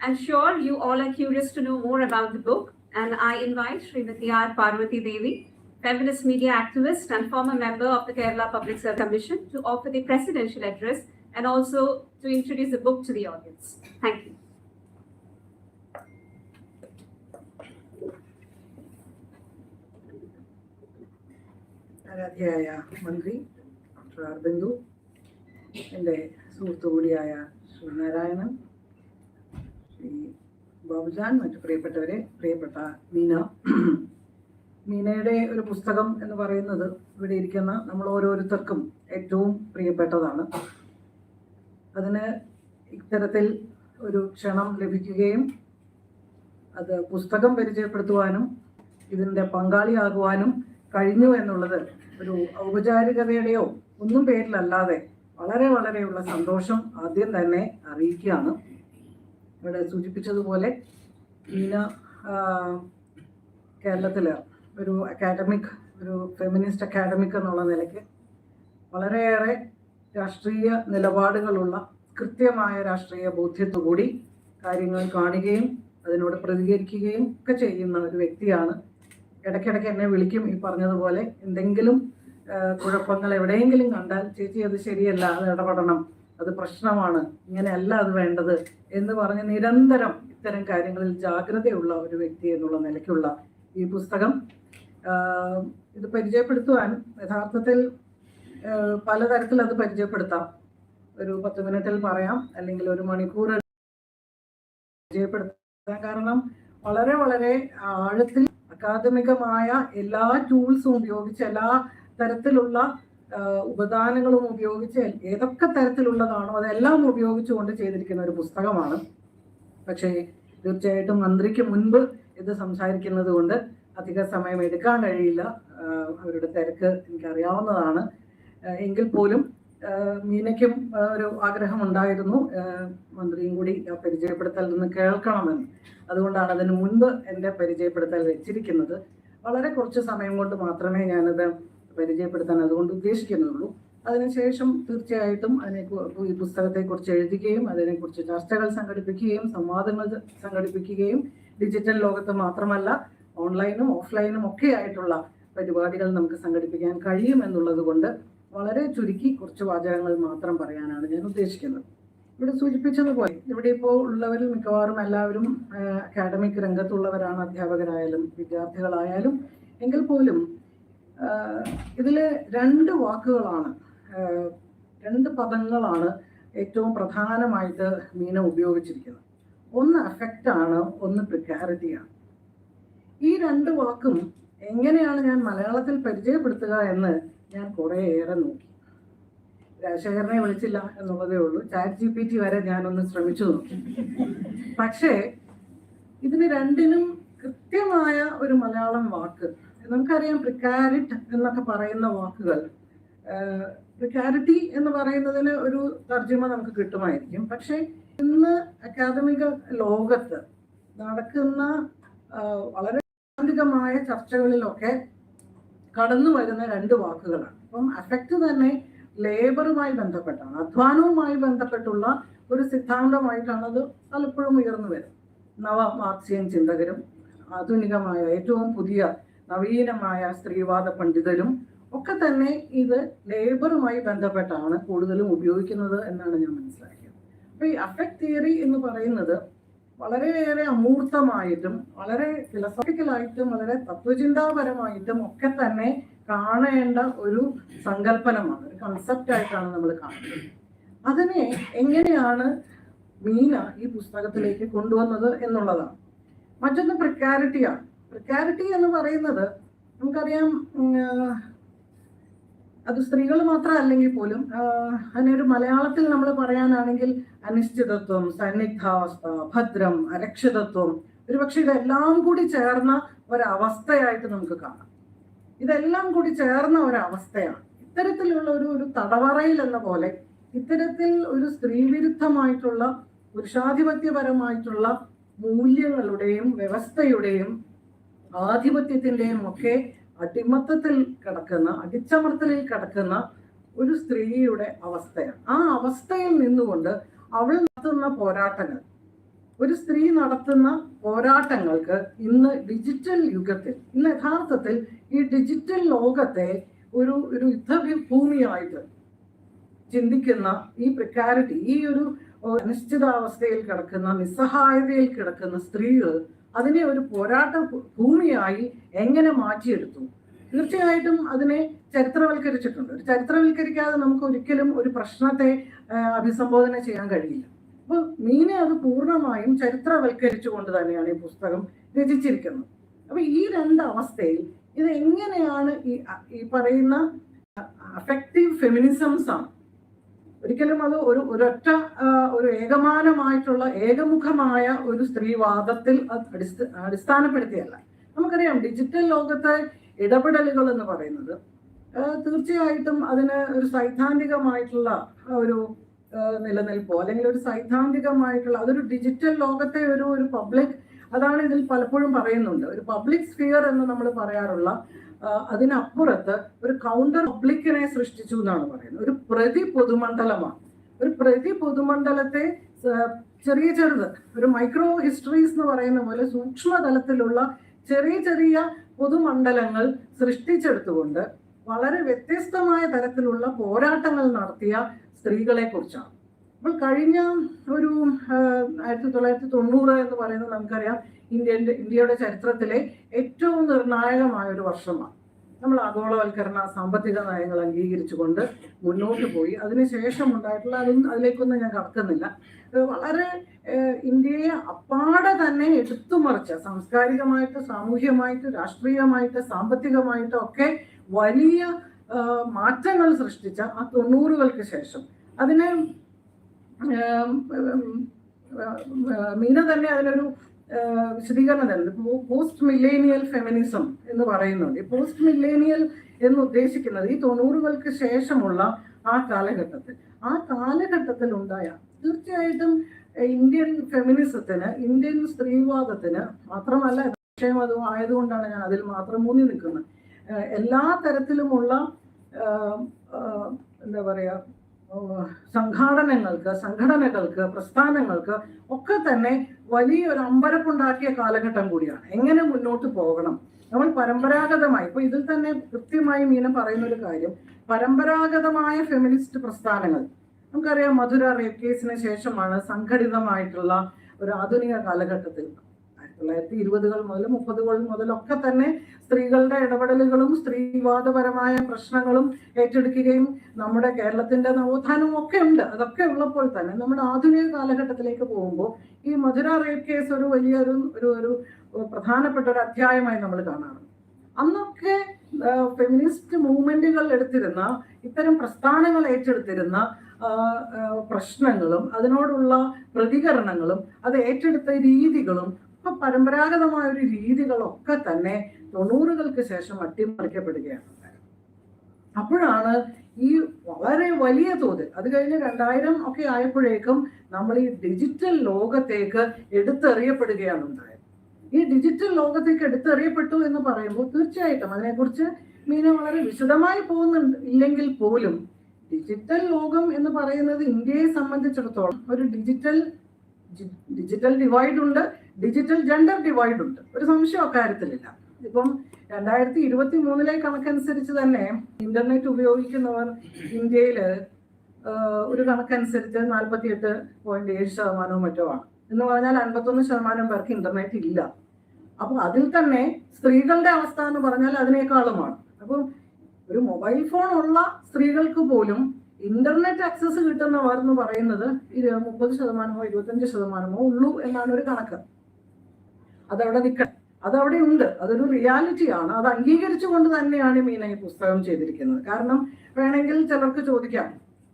I'm sure you all are curious to know more about the book, and I invite Srimati R. Parvati Devi, feminist media activist and former member of the Kerala Public Service Commission, to offer the presidential address and also to introduce the book to the audience. Thank you. ആരാധ്യയായ മന്ത്രി doctor R Bindu, എൻ്റെ സുഹൃത്തു കൂടിയായ ശ്രീ നാരായണൻ, ശ്രീ ബാബുജാൻ, മറ്റു പ്രിയപ്പെട്ടവരെ, പ്രിയപ്പെട്ട മീനയുടെ ഒരു പുസ്തകം എന്ന് പറയുന്നത് ഇവിടെ ഇരിക്കുന്ന നമ്മൾ ഓരോരുത്തർക്കും ഏറ്റവും പ്രിയപ്പെട്ടതാണ്. അതിന് ഇത്തരത്തിൽ ഒരു ക്ഷണം ലഭിക്കുകയും അത് പുസ്തകം പരിചയപ്പെടുത്തുവാനും ഇതിൻ്റെ പങ്കാളിയാകുവാനും കഴിഞ്ഞു എന്നുള്ളത് ഒരു ഔപചാരികതയുടെയോ ഒന്നും പേരിലല്ലാതെ വളരെ വളരെയുള്ള സന്തോഷം ആദ്യം തന്നെ അറിയിക്കുകയാണ്. ഇവിടെ സൂചിപ്പിച്ചതുപോലെ മീന കേരളത്തിൽ ഒരു ഒരു ഫെമിനിസ്റ്റ് അക്കാഡമിക് എന്നുള്ള നിലയ്ക്ക് വളരെയേറെ രാഷ്ട്രീയ നിലപാടുകളുള്ള കൃത്യമായ രാഷ്ട്രീയ ബോധ്യത്തോടുകൂടി കാര്യങ്ങൾ കാണുകയും അതിനോട് പ്രതികരിക്കുകയും ഒക്കെ ചെയ്യുന്ന ഒരു വ്യക്തിയാണ്. ഇടയ്ക്കിടയ്ക്ക് എന്നെ വിളിക്കും, ഈ പറഞ്ഞതുപോലെ എന്തെങ്കിലും കുഴപ്പങ്ങൾ എവിടെയെങ്കിലും കണ്ടാൽ, ചേച്ചി അത് ശരിയല്ല, അത് ഇടപെടണം, അത് പ്രശ്നമാണ്, ഇങ്ങനെയല്ല അത് വേണ്ടത് എന്ന് പറഞ്ഞ് നിരന്തരം ഇത്തരം കാര്യങ്ങളിൽ ജാഗ്രതയുള്ള ഒരു വ്യക്തി എന്നുള്ള നിലയ്ക്കുള്ള ഈ പുസ്തകം ഇത് പരിചയപ്പെടുത്തുവാൻ യഥാർത്ഥത്തിൽ പലതരത്തിൽ അത് പരിചയപ്പെടുത്താം. ഒരു 10 മിനിറ്റിൽ പറയാം, അല്ലെങ്കിൽ ഒരു മണിക്കൂർ പരിചയപ്പെടുത്താൻ. കാരണം വളരെ വളരെ ആഴത്തിൽ അക്കാദമികമായ എല്ലാ ടൂൾസും ഉപയോഗിച്ച്, എല്ലാ തരത്തിലുള്ള ഉപദാനങ്ങളും ഉപയോഗിച്ച്, ഏതൊക്കെ തരത്തിലുള്ളതാണോ അതെല്ലാം ഉപയോഗിച്ചുകൊണ്ട് ചെയ്തിരിക്കുന്ന ഒരു പുസ്തകമാണ്. പക്ഷേ തീർച്ചയായിട്ടും മന്ത്രിക്ക് മുൻപ് ഇത് സംസാരിക്കുന്നത് കൊണ്ട് അധിക സമയം എടുക്കാൻ കഴിയില്ല. അവരുടെ തിരക്ക് എനിക്കറിയാവുന്നതാണ്. എങ്കിൽ പോലും മീനയ്ക്കും ഒരു ആഗ്രഹമുണ്ടായിരുന്നു മന്ത്രിയും കൂടി പരിചയപ്പെടുത്തൽ നിന്ന് കേൾക്കണമെന്ന്. അതുകൊണ്ടാണ് അതിന് മുൻപ് എൻ്റെ പരിചയപ്പെടുത്തൽ വെച്ചിരിക്കുന്നത്. വളരെ കുറച്ച് സമയം കൊണ്ട് മാത്രമേ ഞാനത് പരിചയപ്പെടുത്താൻ അതുകൊണ്ട് ഉദ്ദേശിക്കുന്നുള്ളൂ. അതിനുശേഷം തീർച്ചയായിട്ടും ഈ പുസ്തകത്തെക്കുറിച്ച് എഴുതുകയും അതിനെക്കുറിച്ച് ചർച്ചകൾ സംഘടിപ്പിക്കുകയും സംവാദങ്ങൾ സംഘടിപ്പിക്കുകയും ഡിജിറ്റൽ ലോകത്ത് മാത്രമല്ല ഓൺലൈനും ഓഫ്ലൈനും ഒക്കെ ആയിട്ടുള്ള പരിപാടികൾ നമുക്ക് സംഘടിപ്പിക്കാൻ കഴിയും എന്നുള്ളത് കൊണ്ട് വളരെ ചുരുക്കി കുറച്ച് വാചകങ്ങൾ മാത്രം പറയാനാണ് ഞാൻ ഉദ്ദേശിക്കുന്നത്. ഇവിടെ സൂചിപ്പിച്ചതുപോലെ ഇവിടെ ഇപ്പോൾ ഉള്ളവരിൽ മിക്കവാറും എല്ലാവരും അക്കാഡമിക് രംഗത്തുള്ളവരാണ്, അധ്യാപകരായാലും വിദ്യാർത്ഥികളായാലും. എങ്കിൽ പോലും ഇതിൽ 2 വാക്കുകളാണ്, 2 പദങ്ങളാണ് ഏറ്റവും പ്രധാനമായിട്ട് മീന ഉപയോഗിച്ചിരിക്കുന്നത്. ഒന്ന് അഫക്റ്റാണ്, ഒന്ന് പ്രിക്കാരിറ്റിയാണ്. ഈ 2 വാക്കും എങ്ങനെയാണ് ഞാൻ മലയാളത്തിൽ പരിചയപ്പെടുത്തുക എന്ന് ഞാൻ കുറേയേറെ നോക്കി. രാജശേഖരനെ വിളിച്ചില്ല എന്നുള്ളതേ ഉള്ളൂ. ChatGPT വരെ ഞാനൊന്ന് ശ്രമിച്ചു നോക്കി. പക്ഷേ ഇതിന് 2നും കൃത്യമായ ഒരു മലയാളം വാക്ക് നമുക്കറിയാം. പ്രിക്കാരിറ്റ് എന്നൊക്കെ പറയുന്ന വാക്കുകൾ, പ്രിക്കാരിറ്റി എന്ന് പറയുന്നതിന് ഒരു തർജ്ജിമ നമുക്ക് കിട്ടുമായിരിക്കും. പക്ഷേ ഇന്ന് അക്കാദമിക ലോകത്ത് നടക്കുന്ന വളരെ മായ ചർച്ചകളിലൊക്കെ കടന്നു വരുന്ന 2 വാക്കുകളാണ്. അപ്പം അഫക്റ്റ് തന്നെ ലേബറുമായി ബന്ധപ്പെട്ടാണ്, അധ്വാനവുമായി ബന്ധപ്പെട്ടുള്ള ഒരു സിദ്ധാന്തമായിട്ടാണ് അത് പലപ്പോഴും ഉയർന്നു വരുന്നത്. നവ മാർക്സിയൻ ചിന്തകരും ആധുനികമായ ഏറ്റവും പുതിയ നവീനമായ സ്ത്രീവാദ പണ്ഡിതരും ഒക്കെ തന്നെ ഇത് ലേബറുമായി ബന്ധപ്പെട്ടാണ് കൂടുതലും ഉപയോഗിക്കുന്നത് എന്നാണ് ഞാൻ മനസ്സിലാക്കിയത്. അപ്പൊ ഈ അഫക്റ്റ് തിയറി എന്ന് പറയുന്നത് വളരെയേറെ അമൂർത്തമായിട്ടും വളരെ ഫിലോസഫിക്കലായിട്ടും വളരെ തത്വചിന്താപരമായിട്ടും ഒക്കെ തന്നെ കാണേണ്ട ഒരു സങ്കല്പനമാണ്, ഒരു കൺസെപ്റ്റായിട്ടാണ് നമ്മൾ കാണുന്നത്. അതിനെ എങ്ങനെയാണ് മീന ഈ പുസ്തകത്തിലേക്ക് കൊണ്ടുവന്നത് എന്നുള്ളതാണ്. മറ്റൊന്ന് പ്രിക്കാരിറ്റിയാണ്. പ്രിക്കാരിറ്റി എന്ന് പറയുന്നത് നമുക്കറിയാം, അത് സ്ത്രീകൾ മാത്രമല്ലെങ്കിൽ പോലും അതിനൊരു മലയാളത്തിൽ നമ്മൾ പറയാനാണെങ്കിൽ അനിശ്ചിതത്വം, സന്നിഗ്ധാവസ്ഥ, ഭദ്രം, അരക്ഷിതത്വം, ഒരുപക്ഷെ ഇതെല്ലാം കൂടി ചേർന്ന ഒരവസ്ഥയായിട്ട് നമുക്ക് കാണാം. ഇതെല്ലാം കൂടി ചേർന്ന ഒരവസ്ഥയാണ്. ഇത്തരത്തിലുള്ള ഒരു തടവറയിൽ എന്ന പോലെ ഇത്തരത്തിൽ ഒരു സ്ത്രീവിരുദ്ധമായിട്ടുള്ള പുരുഷാധിപത്യപരമായിട്ടുള്ള മൂല്യങ്ങളുടെയും വ്യവസ്ഥയുടെയും ആധിപത്യത്തിൻ്റെയും ഒക്കെ അടിമത്തത്തിൽ കിടക്കുന്ന, അടിച്ചമർത്തലിൽ കിടക്കുന്ന ഒരു സ്ത്രീയുടെ അവസ്ഥയാണ്. ആ അവസ്ഥയിൽ നിന്നുകൊണ്ട് അവൾ നടത്തുന്ന പോരാട്ടങ്ങൾ, ഒരു സ്ത്രീ നടത്തുന്ന പോരാട്ടങ്ങൾക്ക് ഇന്ന് ഡിജിറ്റൽ യുഗത്തിൽ, ഇന്ന് യഥാർത്ഥത്തിൽ ഈ ഡിജിറ്റൽ ലോകത്തെ ഒരു യുദ്ധഭൂമിയായിട്ട് ചിന്തിക്കുന്ന ഈ പ്രിക്കാരിറ്റി, ഈ ഒരു അനിശ്ചിതാവസ്ഥയിൽ കിടക്കുന്ന, നിസ്സഹായതയിൽ കിടക്കുന്ന സ്ത്രീകൾ അതിനെ ഒരു പോരാട്ട ഭൂമിയായി എങ്ങനെ മാറ്റിയെടുത്തു? തീർച്ചയായിട്ടും അതിനെ ചരിത്രവൽക്കരിച്ചിട്ടുണ്ട്. ഒരു ചരിത്രവൽക്കരിക്കാതെ നമുക്ക് ഒരിക്കലും ഒരു പ്രശ്നത്തെ അഭിസംബോധന ചെയ്യാൻ കഴിയില്ല. അപ്പോൾ മീനെ അത് പൂർണ്ണമായും ചരിത്രവൽക്കരിച്ചുകൊണ്ട് തന്നെയാണ് ഈ പുസ്തകം രചിച്ചിരിക്കുന്നത്. അപ്പൊ ഈ 2 അവസ്ഥയിൽ ഇത് എങ്ങനെയാണ് ഈ പറയുന്ന അഫക്റ്റീവ് ഫെമിനിസംസ് ആണ്. ഒരിക്കലും അത് ഒരൊറ്റ ഒരു ഏകമാനമായിട്ടുള്ള ഏകമുഖമായ ഒരു സ്ത്രീവാദത്തിൽ അടിസ്ഥാനപ്പെടുത്തിയല്ല. നമുക്കറിയാം ഡിജിറ്റൽ ലോകത്തെ ഇടപെടലുകൾ എന്ന് പറയുന്നത് തീർച്ചയായിട്ടും അതിന് ഒരു സൈദ്ധാന്തികമായിട്ടുള്ള ഒരു നിലനിൽപ്പോ അല്ലെങ്കിൽ ഒരു സൈദ്ധാന്തികമായിട്ടുള്ള അതൊരു ഡിജിറ്റൽ ലോകത്തെ ഒരു പബ്ലിക്, അതാണ് ഇതിൽ പലപ്പോഴും പറയുന്നുണ്ട്, ഒരു പബ്ലിക് സ്ഫിയർ എന്ന് നമ്മൾ പറയാറുള്ള അതിനപ്പുറത്ത് ഒരു കൗണ്ടർ പബ്ലിക്കിനെ സൃഷ്ടിച്ചു എന്നാണ് പറയുന്നത്. ഒരു പ്രതി പൊതുമണ്ഡലമാണ്. ഒരു പ്രതി പൊതുമണ്ഡലത്തെ ചെറുത് ഒരു മൈക്രോ ഹിസ്റ്ററീസ് എന്ന് പറയുന്ന പോലെ സൂക്ഷ്മതലത്തിലുള്ള ചെറിയ പൊതുമണ്ഡലങ്ങൾ സൃഷ്ടിച്ചെടുത്തുകൊണ്ട് വളരെ വ്യത്യസ്തമായ തരത്തിലുള്ള പോരാട്ടങ്ങൾ നടത്തിയ സ്ത്രീകളെ കുറിച്ചാണ്. അപ്പോൾ കഴിഞ്ഞ ഒരു 1990 എന്ന് പറയുന്നത് നമുക്കറിയാം ഇന്ത്യയുടെ ചരിത്രത്തിലെ ഏറ്റവും നിർണായകമായ ഒരു വർഷമാണ്. നമ്മൾ ആഗോളവൽക്കരണ സാമ്പത്തിക നയങ്ങൾ അംഗീകരിച്ചുകൊണ്ട് മുന്നോട്ട് പോയി. അതിനുശേഷം ഉണ്ടായിട്ടുള്ള അതിലേക്കൊന്നും ഞാൻ കടക്കുന്നില്ല. വളരെ ഇന്ത്യയെ അപ്പാടെ തന്നെ എടുത്തുമറിച്ച സാംസ്കാരികമായിട്ട്, സാമൂഹ്യമായിട്ട്, രാഷ്ട്രീയമായിട്ട്, സാമ്പത്തികമായിട്ട് ഒക്കെ വലിയ മാറ്റങ്ങൾ സൃഷ്ടിച്ച ആ 90-കൾക്ക് ശേഷം അതിനെ മീന തന്നെ അതിനൊരു വിശദീകരണം തരുന്നത് പോസ്റ്റ് മില്ലേനിയൽ ഫെമിനിസം എന്ന് പറയുന്നുണ്ട്. ഈ പോസ്റ്റ് മില്ലേനിയൽ എന്ന് ഉദ്ദേശിക്കുന്നത് ഈ 90-കൾക്ക് ശേഷമുള്ള ആ കാലഘട്ടത്തിൽ ഉണ്ടായ തീർച്ചയായിട്ടും ഇന്ത്യൻ ഫെമിനിസത്തിന്, ഇന്ത്യൻ സ്ത്രീവാദത്തിന് മാത്രമല്ല, വിഷയം അത് ആയതുകൊണ്ടാണ് ഞാൻ അതിൽ മാത്രം ഊന്നി നിൽക്കുന്നത്. എല്ലാ തരത്തിലുമുള്ള എന്താ പറയുക സംഘടനകൾക്ക്, പ്രസ്ഥാനങ്ങൾക്ക് ഒക്കെ തന്നെ വലിയൊരു അമ്പരപ്പുണ്ടാക്കിയ കാലഘട്ടം കൂടിയാണ്. എങ്ങനെ മുന്നോട്ട് പോകണം, നമ്മൾ പരമ്പരാഗതമായി, ഇപ്പൊ ഇതിൽ തന്നെ കൃത്യമായി മീന പറയുന്ന ഒരു കാര്യം, പരമ്പരാഗതമായ ഫെമിനിസ്റ്റ് പ്രസ്ഥാനങ്ങൾ നമുക്കറിയാം. മധുര റേപ്പ് കേസിന് ശേഷമാണ് സംഘടിതമായിട്ടുള്ള ഒരു ആധുനിക കാലഘട്ടത്തിൽ 1920-കൾ മുതൽ 30-കൾ മുതലൊക്കെ തന്നെ സ്ത്രീകളുടെ ഇടപെടലുകളും സ്ത്രീവാദപരമായ പ്രശ്നങ്ങളും ഏറ്റെടുക്കുകയും നമ്മുടെ കേരളത്തിന്റെ നവോത്ഥാനവും ഒക്കെ ഉണ്ട്. അതൊക്കെ ഉള്ളപ്പോൾ തന്നെ നമ്മുടെ ആധുനിക കാലഘട്ടത്തിലേക്ക് പോകുമ്പോൾ ഈ മധുര റേപ്പ് കേസ് ഒരു വലിയൊരു പ്രധാനപ്പെട്ട ഒരു അധ്യായമായി നമ്മൾ കാണാറുണ്ട്. അന്നൊക്കെ ഫെമിനിസ്റ്റ് മൂവ്മെന്റുകൾ എടുത്തിരുന്ന, ഇത്തരം പ്രസ്ഥാനങ്ങൾ ഏറ്റെടുത്തിരുന്ന പ്രശ്നങ്ങളും അതിനോടുള്ള പ്രതികരണങ്ങളും അത് ഏറ്റെടുത്ത രീതികളും ഇപ്പൊ പരമ്പരാഗതമായ ഒരു രീതികളൊക്കെ തന്നെ 90-കൾക്ക് ശേഷം അട്ടിമറിക്കപ്പെടുകയാണ്. അപ്പോഴാണ് ഈ വളരെ വലിയ തോതിൽ, അത് കഴിഞ്ഞ് 2000 ഒക്കെ ആയപ്പോഴേക്കും നമ്മൾ ഈ ഡിജിറ്റൽ ലോകത്തേക്ക് എടുത്തെറിയപ്പെടുകയാണ് ഉണ്ടായത്. ഈ ഡിജിറ്റൽ ലോകത്തേക്ക് എടുത്തെറിയപ്പെട്ടു എന്ന് പറയുമ്പോൾ തീർച്ചയായിട്ടും അതിനെക്കുറിച്ച് മീന വളരെ വിശദമായി പോകുന്നുണ്ട്. ഇല്ലെങ്കിൽ പോലും ഡിജിറ്റൽ ലോകം എന്ന് പറയുന്നത് ഇന്ത്യയെ സംബന്ധിച്ചിടത്തോളം ഒരു ഡിജിറ്റൽ ഡിവൈഡ് ഉണ്ട്, ഡിജിറ്റൽ ജെൻഡർ ഡിവൈഡ് ഉണ്ട്. ഒരു സംശയം അക്കാര്യത്തിലില്ല. ഇപ്പം 2023 കണക്കനുസരിച്ച് തന്നെ ഇന്റർനെറ്റ് ഉപയോഗിക്കുന്നവർ ഇന്ത്യയിൽ ഒരു കണക്കനുസരിച്ച് 48.7% മറ്റോ ആണ്. എന്ന് പറഞ്ഞാൽ 51% പേർക്ക് ഇന്റർനെറ്റ് ഇല്ല. അപ്പൊ അതിൽ തന്നെ സ്ത്രീകളുടെ അവസ്ഥ എന്ന് പറഞ്ഞാൽ അതിനേക്കാളുമാണ്. അപ്പം ഒരു മൊബൈൽ ഫോൺ ഉള്ള സ്ത്രീകൾക്ക് പോലും ഇന്റർനെറ്റ് ആക്സസ് കിട്ടുന്നവർ എന്ന് പറയുന്നത് 30%, 25% ഉള്ളൂ എന്നാണ് ഒരു കണക്ക്. അതവിടെ നിൽക്കണം, അതവിടെ ഉണ്ട്, അതൊരു റിയാലിറ്റിയാണ്. അത് അംഗീകരിച്ചുകൊണ്ട് തന്നെയാണ് മീന ഈ പുസ്തകം ചെയ്തിരിക്കുന്നത്. കാരണം വേണമെങ്കിൽ ചിലർക്ക് ചോദിക്കാം,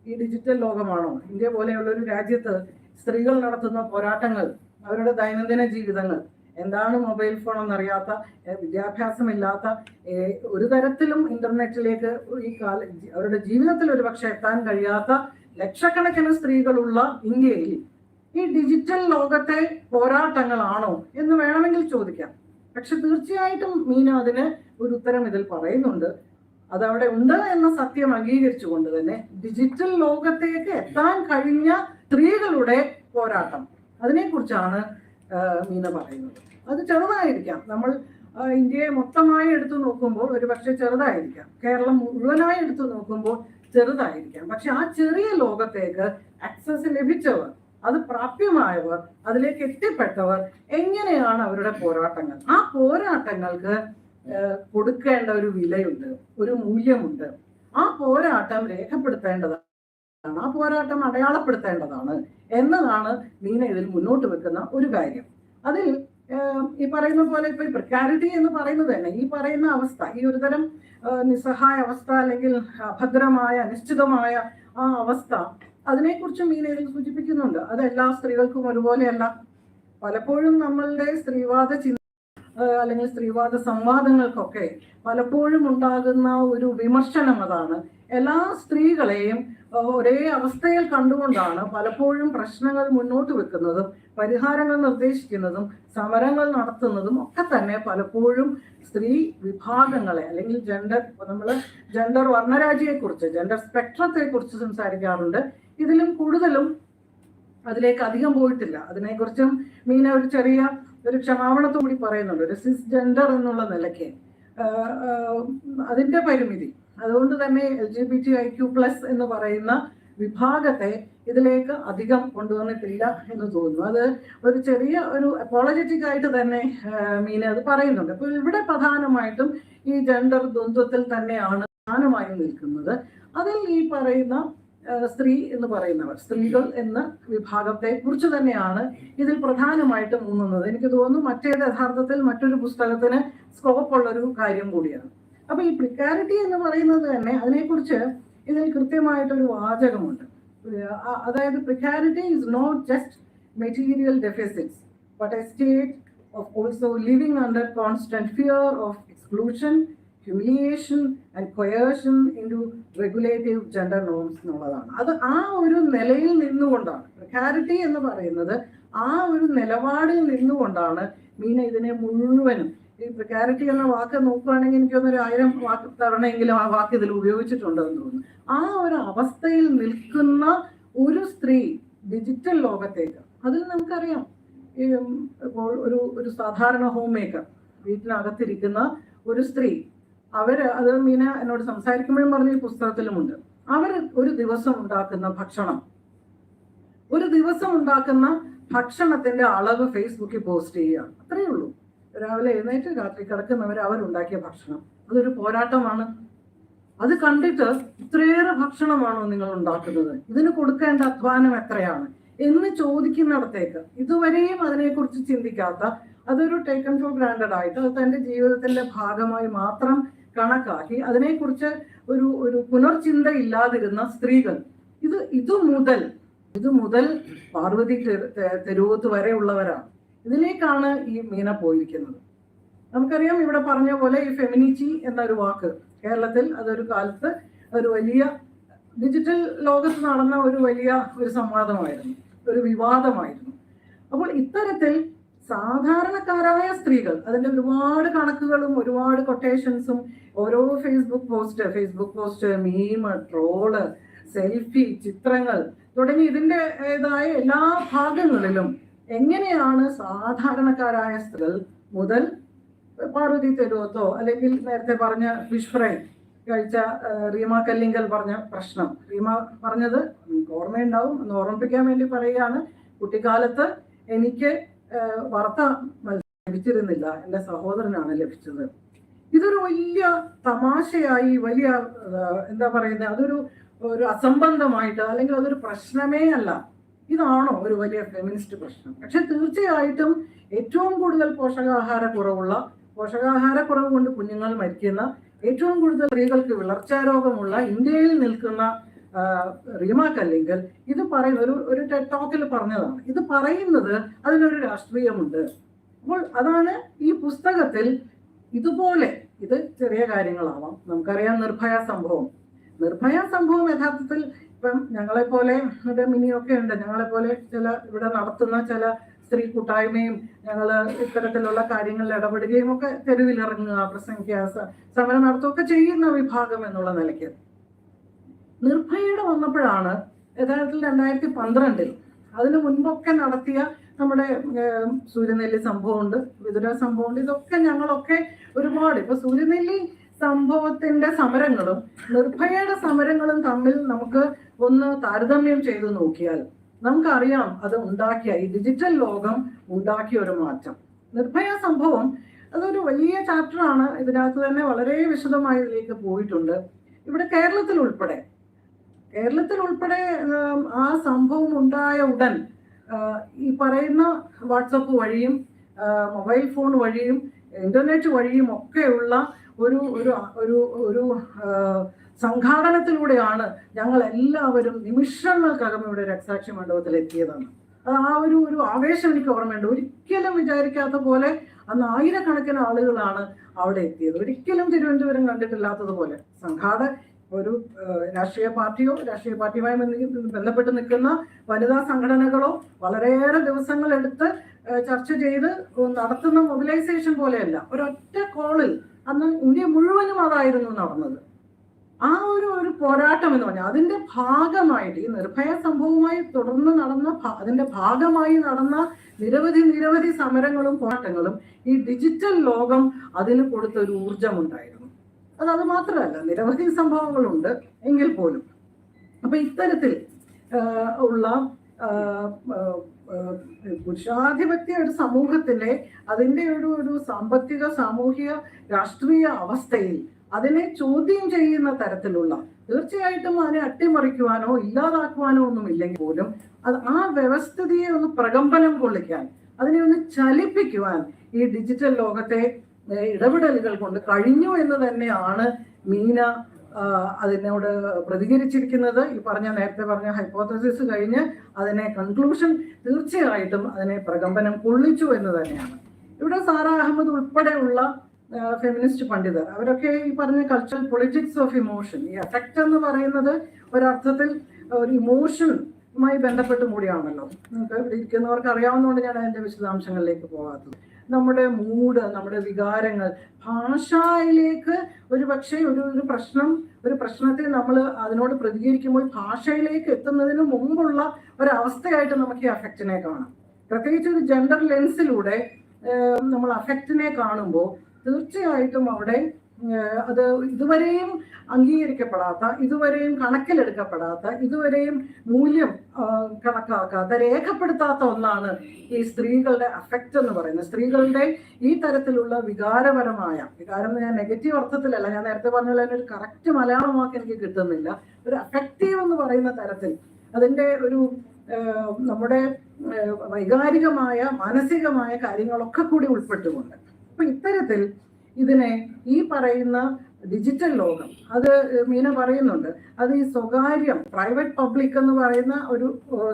ഈ ഡിജിറ്റൽ ലോകമാണോ ഇന്ത്യ പോലെയുള്ള ഒരു രാജ്യത്ത് സ്ത്രീകൾ നടത്തുന്ന പോരാട്ടങ്ങൾ, അവരുടെ ദൈനംദിന ജീവിതങ്ങൾ, എന്താണ് മൊബൈൽ ഫോൺ എന്നറിയാത്ത, വിദ്യാഭ്യാസമില്ലാത്ത, ഒരു തരത്തിലും ഇന്റർനെറ്റിലേക്ക് അവരുടെ ജീവിതത്തിൽ ഒരു പക്ഷെ എത്താൻ കഴിയാത്ത ലക്ഷക്കണക്കിന് സ്ത്രീകളുള്ള ഇന്ത്യയിൽ ഈ ഡിജിറ്റൽ ലോകത്തെ പോരാട്ടങ്ങളാണോ എന്ന് വേണമെങ്കിൽ ചോദിക്കാം. പക്ഷെ തീർച്ചയായിട്ടും മീന അതിന് ഒരു ഉത്തരം ഇതിൽ പറയുന്നുണ്ട്. അതവിടെ ഉണ്ട് എന്ന സത്യം അംഗീകരിച്ചുകൊണ്ട് തന്നെ ഡിജിറ്റൽ ലോകത്തേക്ക് എത്താൻ കഴിഞ്ഞ സ്ത്രീകളുടെ പോരാട്ടം, അതിനെക്കുറിച്ചാണ് മീന പറയുന്നത്. അത് ചെറുതായിരിക്കാം, നമ്മൾ ഇന്ത്യയെ മൊത്തമായി എടുത്തു നോക്കുമ്പോൾ ഒരു പക്ഷെ ചെറുതായിരിക്കാം, കേരളം മുഴുവനായി എടുത്തു നോക്കുമ്പോൾ ചെറുതായിരിക്കാം. പക്ഷെ ആ ചെറിയ ലോകത്തേക്ക് ആക്സസ് ലഭിച്ചവർ, അത് പ്രാപ്യമായവർ, അതിലേക്ക് എത്തിപ്പെട്ടവർ, എങ്ങനെയാണ് അവരുടെ പോരാട്ടങ്ങൾ, ആ പോരാട്ടങ്ങൾക്ക് കൊടുക്കേണ്ട ഒരു വിലയുണ്ട്, ഒരു മൂല്യമുണ്ട്. ആ പോരാട്ടം രേഖപ്പെടുത്തേണ്ടതാണ്, ആ പോരാട്ടം അടയാളപ്പെടുത്തേണ്ടതാണ് എന്നതാണ് മീന ഇതിൽ മുന്നോട്ട് വെക്കുന്ന ഒരു കാര്യം. അതിൽ ഈ പറയുന്ന പോലെ ഇപ്പൊ ഈ പ്രിക്കാരിറ്റി എന്ന് പറയുന്നത് തന്നെ ഈ പറയുന്ന അവസ്ഥ, ഈ ഒരുതരം നിസ്സഹായ അവസ്ഥ അല്ലെങ്കിൽ അഭദ്രമായ അനിശ്ചിതമായ ആ അവസ്ഥ, അതിനെക്കുറിച്ച് മീന ഇതിൽ സൂചിപ്പിക്കുന്നുണ്ട്. അത് എല്ലാ സ്ത്രീകൾക്കും ഒരുപോലെയല്ല. പലപ്പോഴും നമ്മളുടെ സ്ത്രീവാദ ചിന്ത അല്ലെങ്കിൽ സ്ത്രീവാദ സംവാദങ്ങൾക്കൊക്കെ പലപ്പോഴും ഉണ്ടാകുന്ന ഒരു വിമർശനം അതാണ്. എല്ലാ സ്ത്രീകളെയും ഒരേ അവസ്ഥയിൽ കണ്ടുകൊണ്ടാണ് പലപ്പോഴും പ്രശ്നങ്ങൾ മുന്നോട്ട് വെക്കുന്നതും പരിഹാരങ്ങൾ നിർദ്ദേശിക്കുന്നതും സമരങ്ങൾ നടത്തുന്നതും ഒക്കെ തന്നെ പലപ്പോഴും സ്ത്രീ വിഭാഗങ്ങളെ അല്ലെങ്കിൽ നമ്മൾ ജെൻഡർ വർണ്ണരാജിയെക്കുറിച്ച് ജെൻഡർ സ്പെക്ട്രത്തെക്കുറിച്ച് സംസാരിക്കാറുണ്ട്. ഇതിലും കൂടുതലും അതിലേക്ക് അധികം പോയിട്ടില്ല. അതിനെക്കുറിച്ചും മീന ഒരു ചെറിയ ഒരു ക്ഷമാപണത്തോടുകൂടി പറയുന്നുണ്ട്. ഒരു സിസ് ജെൻഡർ എന്നുള്ള നിലയ്ക്ക് അതിൻ്റെ പരിമിതി, അതുകൊണ്ട് തന്നെ LGBTIQ+ എന്ന് പറയുന്ന വിഭാഗത്തെ ഇതിലേക്ക് അധികം കൊണ്ടുവന്നിട്ടില്ല എന്ന് തോന്നുന്നു. അത് ഒരു ചെറിയ ഒരു അപ്പോളജറ്റിക് ആയിട്ട് തന്നെ മീന അത് പറയുന്നുണ്ട്. അപ്പോൾ ഇവിടെ പ്രധാനമായിട്ടും ഈ ജെൻഡർ ദ്വന്ദ്വത്തിൽ തന്നെയാണ് പ്രധാനമായും നിൽക്കുന്നത്. അതിൽ ഈ പറയുന്ന സ്ത്രീ എന്ന് പറയുന്നവർ, സ്ത്രീകൾ എന്ന വിഭാഗത്തെ കുറിച്ച് തന്നെയാണ് ഇതിൽ പ്രധാനമായിട്ടും ഊന്നുന്നത്. എനിക്ക് തോന്നുന്നു മറ്റേത് യഥാർത്ഥത്തിൽ മറ്റൊരു പുസ്തകത്തിന് സ്കോപ്പുള്ളൊരു കാര്യം കൂടിയാണ്. അപ്പൊ ഈ പ്രിക്കാരിറ്റി എന്ന് പറയുന്നത് തന്നെ അതിനെക്കുറിച്ച് ഇതിൽ കൃത്യമായിട്ടൊരു വാചകമുണ്ട്. അതായത് precarity is not just material deficits but a state of also living under constant fear of exclusion, humiliation and coercion into regulative gender norms എന്നുള്ളതാണ്. അത് ആ ഒരു നിലയിൽ നിന്നുകൊണ്ടാണ്, പ്രിക്കാരിറ്റി എന്ന് പറയുന്നത് ആ ഒരു നിലപാടിൽ നിന്നുകൊണ്ടാണ് മീന ഇതിനെ മുഴുവനും, ഈ പ്രിക്കാരിറ്റി എന്ന വാക്ക് നോക്കുകയാണെങ്കിൽ എനിക്കൊന്നൊരു 1000 തവണയെങ്കിലും ആ വാക്ക് ഇതിൽ ഉപയോഗിച്ചിട്ടുണ്ടെന്ന് തോന്നുന്നു. ആ ഒരു അവസ്ഥയിൽ നിൽക്കുന്ന ഒരു സ്ത്രീ ഡിജിറ്റൽ ലോകത്തേക്ക്, അതിൽ നമുക്കറിയാം ഇപ്പോൾ ഒരു സാധാരണ ഹോം മേക്കർ, വീട്ടിനകത്തിരിക്കുന്ന ഒരു സ്ത്രീ, അത് മീന എന്നോട് സംസാരിക്കുമ്പോഴും പറഞ്ഞ ഈ പുസ്തകത്തിലുമുണ്ട്. അവർ ഒരു ദിവസം ഉണ്ടാക്കുന്ന ഭക്ഷണത്തിന്റെ അളവ് ഫേസ്ബുക്കിൽ പോസ്റ്റ് ചെയ്യുക, അത്രയേ ഉള്ളൂ. രാവിലെ എഴുന്നേറ്റ് രാത്രി കിടക്കുന്നവർ അവരുണ്ടാക്കിയ ഭക്ഷണം, അതൊരു പോരാട്ടമാണ്. അത് കണ്ടിട്ട് ഇത്രയേറെ ഭക്ഷണമാണോ നിങ്ങൾ ഉണ്ടാക്കുന്നത്, ഇതിന് കൊടുക്കേണ്ട അധ്വാനം എത്രയാണ് എന്ന് ചോദിക്കുന്നിടത്തേക്ക് ഇതുവരെയും അതിനെക്കുറിച്ച് ചിന്തിക്കാത്ത, അതൊരു ടേക്കൺ ഫോർ ഗ്രാൻഡഡ് ആയിട്ട് അത് തൻ്റെ ജീവിതത്തിന്റെ ഭാഗമായി മാത്രം കണക്കാക്കി അതിനെക്കുറിച്ച് ഒരു പുനർചിന്ത ഇല്ലാതിരുന്ന സ്ത്രീകൾ, ഇത് മുതൽ പാർവതി തെരുവത്ത് വരെ ഉള്ളവരാണ്. ഇതിലേക്കാണ് ഈ മീന പോയിരിക്കുന്നത്. നമുക്കറിയാം, ഇവിടെ പറഞ്ഞ പോലെ ഈ ഫെമിനിറ്റി എന്നൊരു വാക്ക് കേരളത്തിൽ അതൊരു കാലത്ത് ഒരു വലിയ ഡിജിറ്റൽ ലോകത്ത് നടന്ന ഒരു സംവാദമായിരുന്നു, ഒരു വിവാദമായിരുന്നു. അപ്പോൾ ഇത്തരത്തിൽ സാധാരണക്കാരായ സ്ത്രീകൾ, അതിൻ്റെ ഒരുപാട് കണക്കുകളും ഒരുപാട് കൊട്ടേഷൻസും, ഓരോ ഫേസ്ബുക്ക് പോസ്റ്റ്, മീം, ട്രോള്, സെൽഫി, ചിത്രങ്ങൾ തുടങ്ങി ഇതിൻ്റെതായ എല്ലാ ഭാഗങ്ങളിലും എങ്ങനെയാണ് സാധാരണക്കാരായ സ്ത്രീകൾ മുതൽ പാർവതി തെരുവത്തോ അല്ലെങ്കിൽ നേരത്തെ പറഞ്ഞ ഫിഷ് ഫ്രൈ കഴിച്ച റീമ കല്ലിങ്കൽ പറഞ്ഞ പ്രശ്നം, റീമ പറഞ്ഞത് ഓർമ്മയുണ്ടാവും, ഒന്ന് ഓർമ്മിപ്പിക്കാൻ വേണ്ടി പറയുകയാണ്. കുട്ടിക്കാലത്ത് എനിക്ക് വറുത്ത ലഭിച്ചിരുന്നില്ല, എൻ്റെ സഹോദരനാണ് ലഭിച്ചത്. ഇതൊരു വലിയ തമാശയായി, വലിയ എന്താ പറയുന്നത്, അതൊരു അസംബന്ധമായിട്ട് അല്ലെങ്കിൽ അതൊരു പ്രശ്നമേ അല്ല. ഇതാണോ ഒരു വലിയ ഫെമിനിസ്റ്റ് പ്രശ്നം? പക്ഷെ തീർച്ചയായിട്ടും ഏറ്റവും കൂടുതൽ പോഷകാഹാരക്കുറവ് കൊണ്ട് കുഞ്ഞുങ്ങൾ മരിക്കുന്ന, ഏറ്റവും കൂടുതൽ സ്ത്രീകൾക്ക് വിളർച്ചാരോഗമുള്ള ഇന്ത്യയിൽ നിൽക്കുന്ന റീമ കല്ലിങ്കൽ ഇത് പറയുന്ന ഒരു ടെഡ് ടോക്കിൽ പറഞ്ഞതാണ്. ഇത് പറയുന്നത് അതിനൊരു രാഷ്ട്രീയമുണ്ട്. അപ്പോൾ അതാണ് ഈ പുസ്തകത്തിൽ ഇതുപോലെ, ഇത് ചെറിയ കാര്യങ്ങളാവാം. നമുക്കറിയാം നിർഭയ സംഭവം യഥാർത്ഥത്തിൽ ഇപ്പം ഞങ്ങളെപ്പോലെ ഇവിടെ മിനിയൊക്കെ ഉണ്ട്, ഞങ്ങളെപ്പോലെ ഇവിടെ നടത്തുന്ന ചില സ്ത്രീ കൂട്ടായ്മയും ഞങ്ങൾ ഇത്തരത്തിലുള്ള കാര്യങ്ങളിൽ ഇടപെടുകയും ഒക്കെ തെരുവിലിറങ്ങുക, പ്രസംഗിക്കുക, സമരം നടത്തുകയൊക്കെ ചെയ്യുന്ന വിഭാഗം എന്നുള്ള നിലയ്ക്ക് നിർഭയയുടെ വന്നപ്പോഴാണ് യഥാർത്ഥത്തിൽ 2012 അതിനു മുൻപൊക്കെ നടത്തിയ നമ്മുടെ സൂര്യനെല്ലി സംഭവമുണ്ട്, വിതുര സംഭവമുണ്ട്, ഇതൊക്കെ ഞങ്ങളൊക്കെ ഒരുപാട്, ഇപ്പൊ സൂര്യനെല്ലി സംഭവത്തിന്റെ സമരങ്ങളും നിർഭയയുടെ സമരങ്ങളും തമ്മിൽ നമുക്ക് ഒന്ന് താരതമ്യം ചെയ്തു നോക്കിയാൽ നമുക്കറിയാം അത് ഉണ്ടാക്കിയ ഈ ഡിജിറ്റൽ ലോകം ഉണ്ടാക്കിയ ഒരു മാറ്റം. നിർഭയ സംഭവം അതൊരു വലിയ ചാപ്റ്ററാണ്, ഇതിനകത്ത് തന്നെ വളരെ വിശദമായി ഇതിലേക്ക് പോയിട്ടുണ്ട്. ഇവിടെ കേരളത്തിൽ ഉൾപ്പെടെ ആ സംഭവം ഉണ്ടായ ഉടൻ ഈ പറയുന്ന വാട്സപ്പ് വഴിയും മൊബൈൽ ഫോൺ വഴിയും ഇന്റർനെറ്റ് വഴിയും ഒക്കെയുള്ള ഒരു സംഘാടനത്തിലൂടെയാണ് ഞങ്ങൾ എല്ലാവരും നിമിഷങ്ങൾക്കകം ഇവിടെ രക്തസാക്ഷി മണ്ഡപത്തിൽ എത്തിയതാണ്. ആ ഒരു ആവേശം എനിക്ക് ഓർമ്മയുണ്ട്. ഒരിക്കലും വിചാരിക്കാത്ത പോലെ അന്ന് ആയിരക്കണക്കിന് ആളുകളാണ് അവിടെ എത്തിയത്. ഒരിക്കലും തിരുവനന്തപുരം കണ്ടിട്ടില്ലാത്തതുപോലെ ഒരു രാഷ്ട്രീയ പാർട്ടിയോ രാഷ്ട്രീയ പാർട്ടിയുമായി ബന്ധപ്പെട്ട് നിൽക്കുന്ന വനിതാ സംഘടനകളോ വളരെയേറെ ദിവസങ്ങളെടുത്ത് ചർച്ച ചെയ്ത് നടത്തുന്ന മൊബിലൈസേഷൻ പോലെയല്ല, ഒരൊറ്റ കോളിൽ അന്ന് ഇന്ത്യ മുഴുവനും അതായിരുന്നു നടന്നത്. ആ ഒരു പോരാട്ടം എന്ന് പറഞ്ഞാൽ അതിന്റെ ഭാഗമായിട്ട് ഈ നിർഭയ സംഭവവുമായി തുടർന്ന് അതിന്റെ ഭാഗമായി നടന്ന നിരവധി സമരങ്ങളും പോരാട്ടങ്ങളും ഈ ഡിജിറ്റൽ ലോകം അതിന് കൊടുത്ത ഒരു ഊർജമുണ്ടായിരുന്നു. അത് മാത്രമല്ല, നിരവധി സംഭവങ്ങളുണ്ട് എങ്കിൽ പോലും. അപ്പൊ ഇത്തരത്തിൽ ഉള്ള പുരുഷാധിപത്യ ഒരു സമൂഹത്തിലെ അതിൻ്റെ ഒരു സാമ്പത്തിക സാമൂഹിക രാഷ്ട്രീയ അവസ്ഥയിൽ അതിനെ ചോദ്യം ചെയ്യുന്ന തരത്തിലുള്ള, തീർച്ചയായിട്ടും അതിനെ അട്ടിമറിക്കുവാനോ ഇല്ലാതാക്കുവാനോ ഒന്നും ഇല്ലെങ്കിൽ പോലും ആ വ്യവസ്ഥിതിയെ ഒന്ന് പ്രകമ്പനം കൊള്ളിക്കാൻ, അതിനെ ഒന്ന് ചലിപ്പിക്കുവാൻ ഈ ഡിജിറ്റൽ ലോകത്തെ ഇടപെടലുകൾ കൊണ്ട് കഴിഞ്ഞു എന്ന് തന്നെയാണ് മീന അതിനോട് പ്രതികരിച്ചിരിക്കുന്നത്. ഈ നേരത്തെ പറഞ്ഞ ഹൈപ്പോത്തസിസ് കഴിഞ്ഞ് അതിനെ കൺക്ലൂഷൻ തീർച്ചയായിട്ടും അതിനെ പ്രകമ്പനം കൊള്ളിച്ചു എന്ന് തന്നെയാണ്. ഇവിടെ സാറ അഹമ്മദ് ഉൾപ്പെടെയുള്ള ഫെമിനിസ്റ്റ് പണ്ഡിതർ അവരൊക്കെ ഈ പറഞ്ഞ കൾച്ചറൽ പൊളിറ്റിക്സ് ഓഫ് ഇമോഷൻ, ഈ അഫക്റ്റ് എന്ന് പറയുന്നത് ഒരർത്ഥത്തിൽ ഒരു ഇമോഷനുമായി ബന്ധപ്പെട്ടും കൂടിയാണല്ലോ. നിങ്ങൾക്ക് ഇവിടെ ഇരിക്കുന്നവർക്ക് അറിയാവുന്നതുകൊണ്ട് ഞാൻ അതിൻ്റെ വിശദാംശങ്ങളിലേക്ക് പോകാത്തത്. നമ്മുടെ മൂഡ്, നമ്മുടെ വികാരങ്ങൾ ഭാഷയിലേക്ക് ഒരു പ്രശ്നത്തെ നമ്മൾ അതിനോട് പ്രതികരിക്കുമ്പോൾ ഭാഷയിലേക്ക് എത്തുന്നതിന് മുമ്പുള്ള ഒരവസ്ഥയായിട്ട് നമുക്ക് ഈ അഫക്റ്റിനെ കാണാം. പ്രത്യേകിച്ച് ഒരു ജെൻഡർ ലെൻസിലൂടെ നമ്മൾ അഫക്റ്റിനെ കാണുമ്പോൾ തീർച്ചയായിട്ടും അവിടെ അത് ഇതുവരെയും അംഗീകരിക്കപ്പെടാത്ത, ഇതുവരെയും കണക്കിലെടുക്കപ്പെടാത്ത, ഇതുവരെയും മൂല്യം കണക്കാക്കാത്ത, രേഖപ്പെടുത്താത്ത ഒന്നാണ് ഈ സ്ത്രീകളുടെ അഫക്റ്റ് എന്ന് പറയുന്നത്. സ്ത്രീകളുടെ ഈ തരത്തിലുള്ള വികാരം ഞാൻ നെഗറ്റീവ് അർത്ഥത്തിലല്ല, ഞാൻ നേരത്തെ പറഞ്ഞാൽ അതിനൊരു കറക്റ്റ് മലയാളം വാക്ക് എനിക്ക് കിട്ടുന്നില്ല. ഒരു അഫക്റ്റീവ് എന്ന് പറയുന്ന തരത്തിൽ അതിൻ്റെ ഒരു നമ്മുടെ വൈകാരികമായ മാനസികമായ കാര്യങ്ങളൊക്കെ കൂടി ഉൾപ്പെട്ടുകൊണ്ട്, അപ്പൊ ഇത്തരത്തിൽ ഇതിനെ ഈ പറയുന്ന ഡിജിറ്റൽ ലോകം, അത് മീന പറയുന്നുണ്ട്, അത് ഈ സ്വകാര്യം പ്രൈവറ്റ് പബ്ലിക് എന്ന് പറയുന്ന ഒരു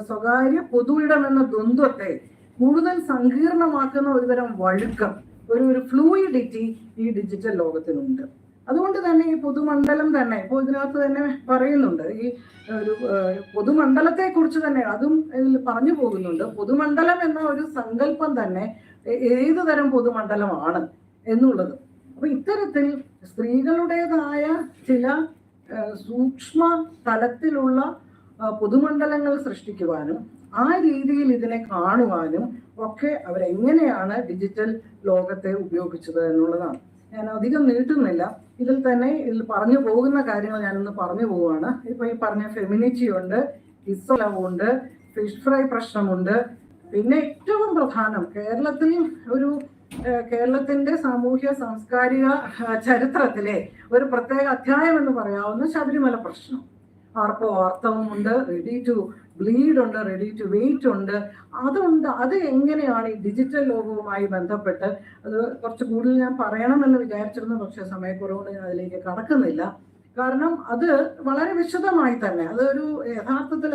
സ്വകാര്യ പൊതു ഇടം എന്ന ദ്വന്ദ്വത്തെ കൂടുതൽ സങ്കീർണമാക്കുന്ന ഒരുതരം വഴുക്കം, ഒരു ഫ്ലൂയിഡിറ്റി ഈ ഡിജിറ്റൽ ലോകത്തിനുണ്ട്. അതുകൊണ്ട് തന്നെ ഈ പൊതുമണ്ഡലം തന്നെ ഇപ്പോൾ ഇതിനകത്ത് തന്നെ പറയുന്നുണ്ട്, ഈ ഒരു പൊതുമണ്ഡലത്തെ കുറിച്ച് തന്നെ അതും ഇതിൽ പറഞ്ഞു പോകുന്നുണ്ട്. പൊതുമണ്ഡലം എന്ന ഒരു സങ്കല്പം തന്നെ ഏതു തരം പൊതുമണ്ഡലമാണ് എന്നുള്ളത്. അപ്പൊ ഇത്തരത്തിൽ സ്ത്രീകളുടേതായ ചില സൂക്ഷ്മ തലത്തിലുള്ള പൊതുമണ്ഡലങ്ങൾ സൃഷ്ടിക്കുവാനും ആ രീതിയിൽ ഇതിനെ കാണുവാനും ഒക്കെ അവരെങ്ങനെയാണ് ഡിജിറ്റൽ ലോകത്തെ ഉപയോഗിച്ചത് എന്നുള്ളതാണ്. ഞാൻ അധികം നീട്ടുന്നില്ല. ഇതിൽ പറഞ്ഞു പോകുന്ന കാര്യങ്ങൾ ഞാനൊന്ന് പറഞ്ഞു പോവുകയാണ്. ഇപ്പൊ ഈ പറഞ്ഞ ഫെമിനിറ്റി ഉണ്ട്, ഇസ്ലാമുണ്ട്, ഫിഷ് ഫ്രൈ പ്രശ്നമുണ്ട്. പിന്നെ ഏറ്റവും പ്രധാനം കേരളത്തിന്റെ സാമൂഹ്യ സാംസ്കാരിക ചരിത്രത്തിലെ ഒരു പ്രത്യേക അധ്യായം എന്ന് പറയാവുന്ന ശബരിമല പ്രശ്നം. ആർത്തവമുണ്ട്, റെഡി ടു ബ്ലീഡ് ഉണ്ട്, റെഡി ടു വെയിറ്റ് ഉണ്ട്. അതുണ്ട്. അത് എങ്ങനെയാണ് ഈ ഡിജിറ്റൽ ലോകവുമായി ബന്ധപ്പെട്ട്, അത് കുറച്ച് കൂടുതൽ ഞാൻ പറയണമെന്ന് വിചാരിച്ചിരുന്നു, പക്ഷേ സമയക്കുറവുകൊണ്ട് ഞാൻ അതിലേക്ക് കടക്കുന്നില്ല. കാരണം അത് വളരെ വിശദമായി തന്നെ യഥാർത്ഥത്തിൽ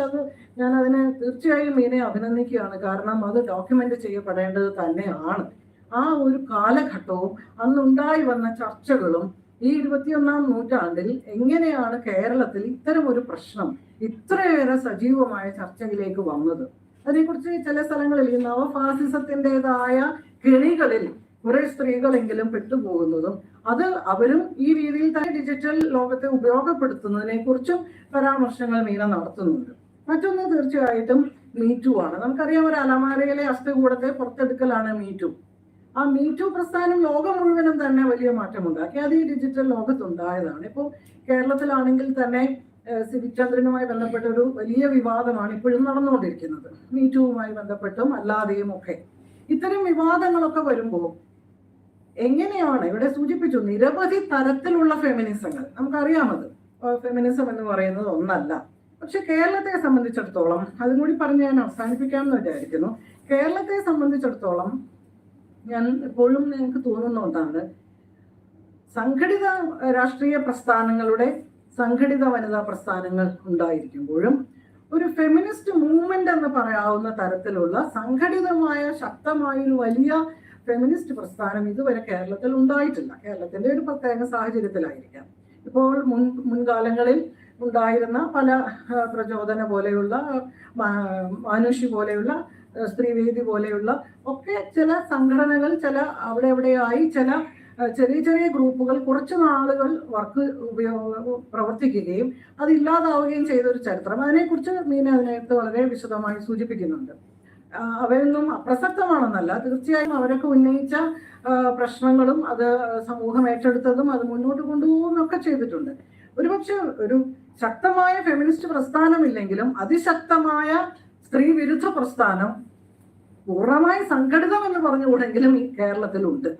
ഞാൻ അതിനെ തീർച്ചയായും മീനെ അഭിനന്ദിക്കുകയാണ്. കാരണം അത് ഡോക്യുമെന്റ് ചെയ്യപ്പെടേണ്ടത് തന്നെയാണ്. ആ ഒരു കാലഘട്ടവും അന്നുണ്ടായി വന്ന ചർച്ചകളും ഈ 21-ാം നൂറ്റാണ്ടിൽ എങ്ങനെയാണ് കേരളത്തിൽ ഇത്തരം ഒരു പ്രശ്നം ഇത്രയേറെ സജീവമായ ചർച്ചയിലേക്ക് വന്നത്. അതിനെക്കുറിച്ച് ചില സ്ഥലങ്ങളിൽ ഈ നവഫാസിസത്തിൻ്റെതായ കെണികളിൽ കുറെ സ്ത്രീകളെങ്കിലും പെട്ടുപോകുന്നതും അത് അവരും ഈ രീതിയിൽ തന്നെ ഡിജിറ്റൽ ലോകത്തെ ഉപയോഗപ്പെടുത്തുന്നതിനെ കുറിച്ചും പരാമർശങ്ങൾ മീന നടത്തുന്നുണ്ട്. മറ്റൊന്ന് തീർച്ചയായിട്ടും മീറ്റു ആണ്. നമുക്കറിയാം, ഒരു അലമാരയിലെ അസ്ഥികൂടത്തെ പുറത്തെടുക്കലാണ് മീറ്റു. ആ മീറ്റു പ്രസ്ഥാനം ലോകം മുഴുവനും തന്നെ വലിയ മാറ്റമുണ്ടാക്കി. അത് ഈ ഡിജിറ്റൽ ലോകത്തുണ്ടായതാണ്. ഇപ്പോൾ കേരളത്തിലാണെങ്കിൽ തന്നെ സിവിക് ചന്ദ്രനുമായി ബന്ധപ്പെട്ട ഒരു വലിയ വിവാദമാണ് ഇപ്പോഴും നടന്നുകൊണ്ടിരിക്കുന്നത്. മീറ്റുവുമായി ബന്ധപ്പെട്ടും അല്ലാതെയും ഒക്കെ ഇത്തരം വിവാദങ്ങളൊക്കെ വരുമ്പോൾ എങ്ങനെയാണ് ഇവിടെ സൂചിപ്പിച്ചു നിരവധി തരത്തിലുള്ള ഫെമിനിസങ്ങൾ നമുക്കറിയാമത്. ഫെമിനിസം എന്ന് പറയുന്നത് ഒന്നല്ല. പക്ഷെ കേരളത്തെ സംബന്ധിച്ചിടത്തോളം, അതും കൂടി പറഞ്ഞ് ഞാൻ അവസാനിപ്പിക്കാമെന്ന് വിചാരിക്കുന്നു. കേരളത്തെ സംബന്ധിച്ചിടത്തോളം ഞാൻ എപ്പോഴും എനിക്ക് തോന്നുന്ന ഒന്നാണ്, സംഘടിത രാഷ്ട്രീയ പ്രസ്ഥാനങ്ങളുടെ സംഘടിത വനിതാ പ്രസ്ഥാനങ്ങൾ ഉണ്ടായിരിക്കുമ്പോഴും ഒരു ഫെമിനിസ്റ്റ് മൂവ്മെന്റ് എന്ന് പറയാവുന്ന തരത്തിലുള്ള സംഘടിതമായ ശക്തമായ ഒരു വലിയ ഫെമിനിസ്റ്റ് പ്രസ്ഥാനം ഇതുവരെ കേരളത്തിൽ ഉണ്ടായിട്ടില്ല. കേരളത്തിന്റെ ഒരു പ്രത്യേക സാഹചര്യത്തിലായിരിക്കാം. ഇപ്പോൾ മുൻകാലങ്ങളിൽ ഉണ്ടായിരുന്ന പല പ്രചോദന പോലെയുള്ള, മാനുഷി പോലെയുള്ള, സ്ത്രീവേദി പോലെയുള്ള ഒക്കെ ചില സംഘടനകൾ, ചില അവിടെ എവിടെയായി ചില ചെറിയ ചെറിയ ഗ്രൂപ്പുകൾ കുറച്ച് നാളുകൾ പ്രവർത്തിക്കുകയും അതില്ലാതാവുകയും ചെയ്തൊരു ചരിത്രം, അതിനെക്കുറിച്ച് മീന അതിനകത്ത് വളരെ വിശദമായി സൂചിപ്പിക്കുന്നുണ്ട്. അവയൊന്നും അപ്രസക്തമാണെന്നല്ല, തീർച്ചയായും അവരൊക്കെ ഉന്നയിച്ച പ്രശ്നങ്ങളും അത് സമൂഹം ഏറ്റെടുത്തതും അത് മുന്നോട്ട് കൊണ്ടുപോകുന്നൊക്കെ ചെയ്തിട്ടുണ്ട്. ഒരുപക്ഷെ ഒരു ശക്തമായ ഫെമിനിസ്റ്റ് പ്രസ്ഥാനമില്ലെങ്കിലും അതിശക്തമായ സ്ത്രീ വിരുദ്ധ പ്രസ്ഥാനം പൂർണ്ണമായി സംഘടിതം എന്ന് പറഞ്ഞുകൂടെങ്കിലും ഈ കേരളത്തിലുണ്ട്.